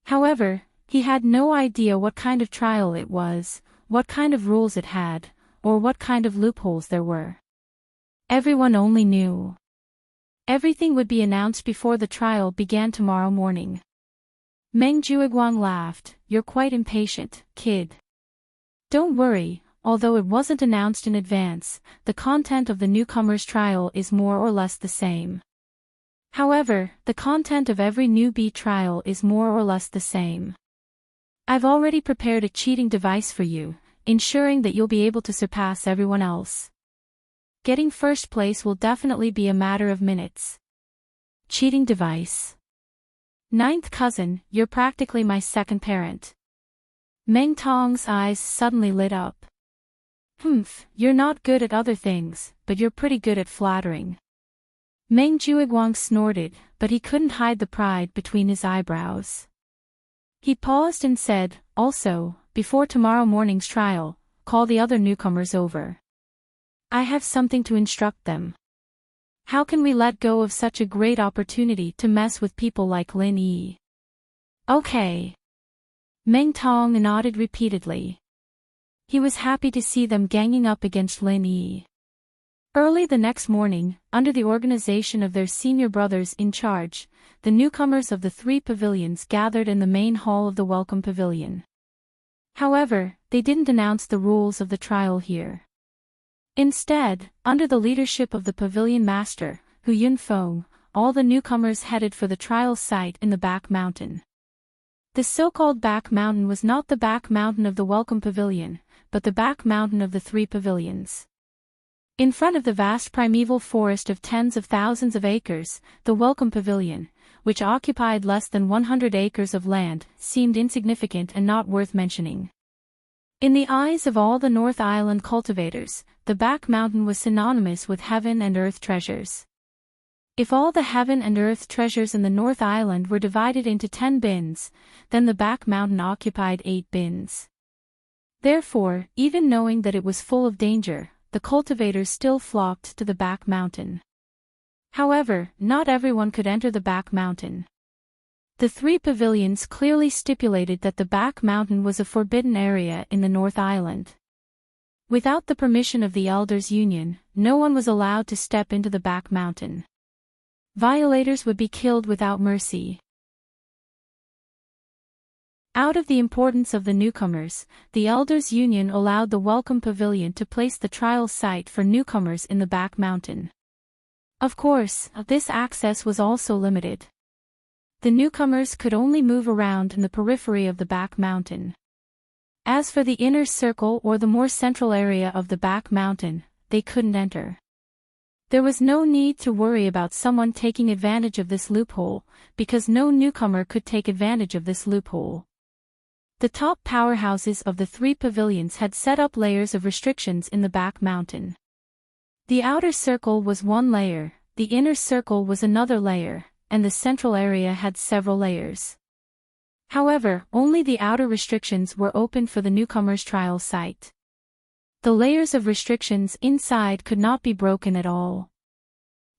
However, he had no idea what kind of trial it was, what kind of rules it had, or what kind of loopholes there were. Everyone only knew. Everything would be announced before the trial began tomorrow morning. Meng Juiguang laughed, you're quite impatient, kid. Don't worry, although it wasn't announced in advance, the content of the newcomer's trial is more or less the same. However, the content of every newbie trial is more or less the same. I've already prepared a cheating device for you, ensuring that you'll be able to surpass everyone else. Getting first place will definitely be a matter of minutes. Cheating device. Ninth cousin, you're practically my second parent. Meng Tong's eyes suddenly lit up. Humph, you're not good at other things, but you're pretty good at flattering. Meng Juiguang snorted, but he couldn't hide the pride between his eyebrows. He paused and said, also, before tomorrow morning's trial, call the other newcomers over. I have something to instruct them. How can we let go of such a great opportunity to mess with people like Lin Yi? Okay. Meng Tong nodded repeatedly. He was happy to see them ganging up against Lin Yi. Early the next morning, under the organization of their senior brothers in charge, the newcomers of the 3 pavilions gathered in the main hall of the Welcome Pavilion. However, they didn't announce the rules of the trial here. Instead, under the leadership of the pavilion master, Hu Yunfeng, all the newcomers headed for the trial site in the back mountain. The so-called back mountain was not the back mountain of the Welcome Pavilion, but the back mountain of the 3 pavilions. In front of the vast primeval forest of tens of thousands of acres, the Welcome Pavilion, which occupied less than 100 acres of land, seemed insignificant and not worth mentioning. In the eyes of all the North Island cultivators, the back mountain was synonymous with heaven and earth treasures. If all the heaven and earth treasures in the North Island were divided into 10 bins, then the back mountain occupied 8 bins. Therefore, even knowing that it was full of danger, the cultivators still flocked to the back mountain. However, not everyone could enter the back mountain. The 3 pavilions clearly stipulated that the back mountain was a forbidden area in the North Island. Without the permission of the Elders' Union, no one was allowed to step into the back mountain. Violators would be killed without mercy. Out of the importance of the newcomers, the Elders' Union allowed the Welcome Pavilion to place the trial site for newcomers in the back mountain. Of course, this access was also limited. The newcomers could only move around in the periphery of the back mountain. As for the inner circle or the more central area of the back mountain, they couldn't enter. There was no need to worry about someone taking advantage of this loophole, because no newcomer could take advantage of this loophole. The top powerhouses of the 3 pavilions had set up layers of restrictions in the back mountain. The outer circle was one layer, the inner circle was another layer, and the central area had several layers. However, only the outer restrictions were open for the newcomers' trial site. The layers of restrictions inside could not be broken at all.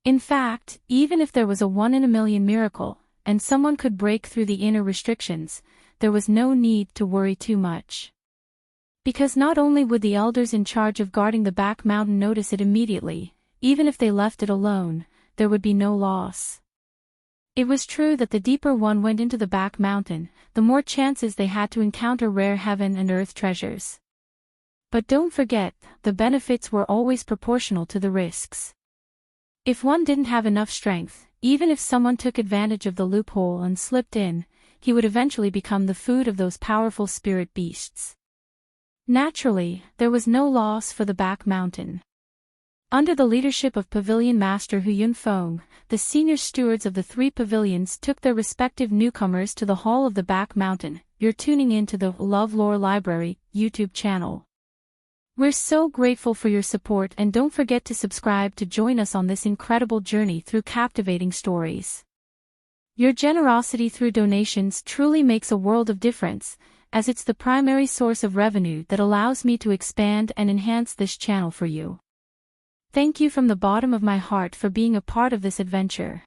In fact, even if there was a 1 in a million miracle, and someone could break through the inner restrictions, there was no need to worry too much. Because not only would the elders in charge of guarding the back mountain notice it immediately, even if they left it alone, there would be no loss. It was true that the deeper one went into the back mountain, the more chances they had to encounter rare heaven and earth treasures. But don't forget, the benefits were always proportional to the risks. If one didn't have enough strength, even if someone took advantage of the loophole and slipped in, he would eventually become the food of those powerful spirit beasts. Naturally, there was no loss for the back mountain. Under the leadership of Pavilion Master Hu Yunfeng, the senior stewards of the 3 pavilions took their respective newcomers to the hall of the back mountain. You're tuning in to the LoveLore Library YouTube channel. We're so grateful for your support, and don't forget to subscribe to join us on this incredible journey through captivating stories. Your generosity through donations truly makes a world of difference, as it's the primary source of revenue that allows me to expand and enhance this channel for you. Thank you from the bottom of my heart for being a part of this adventure.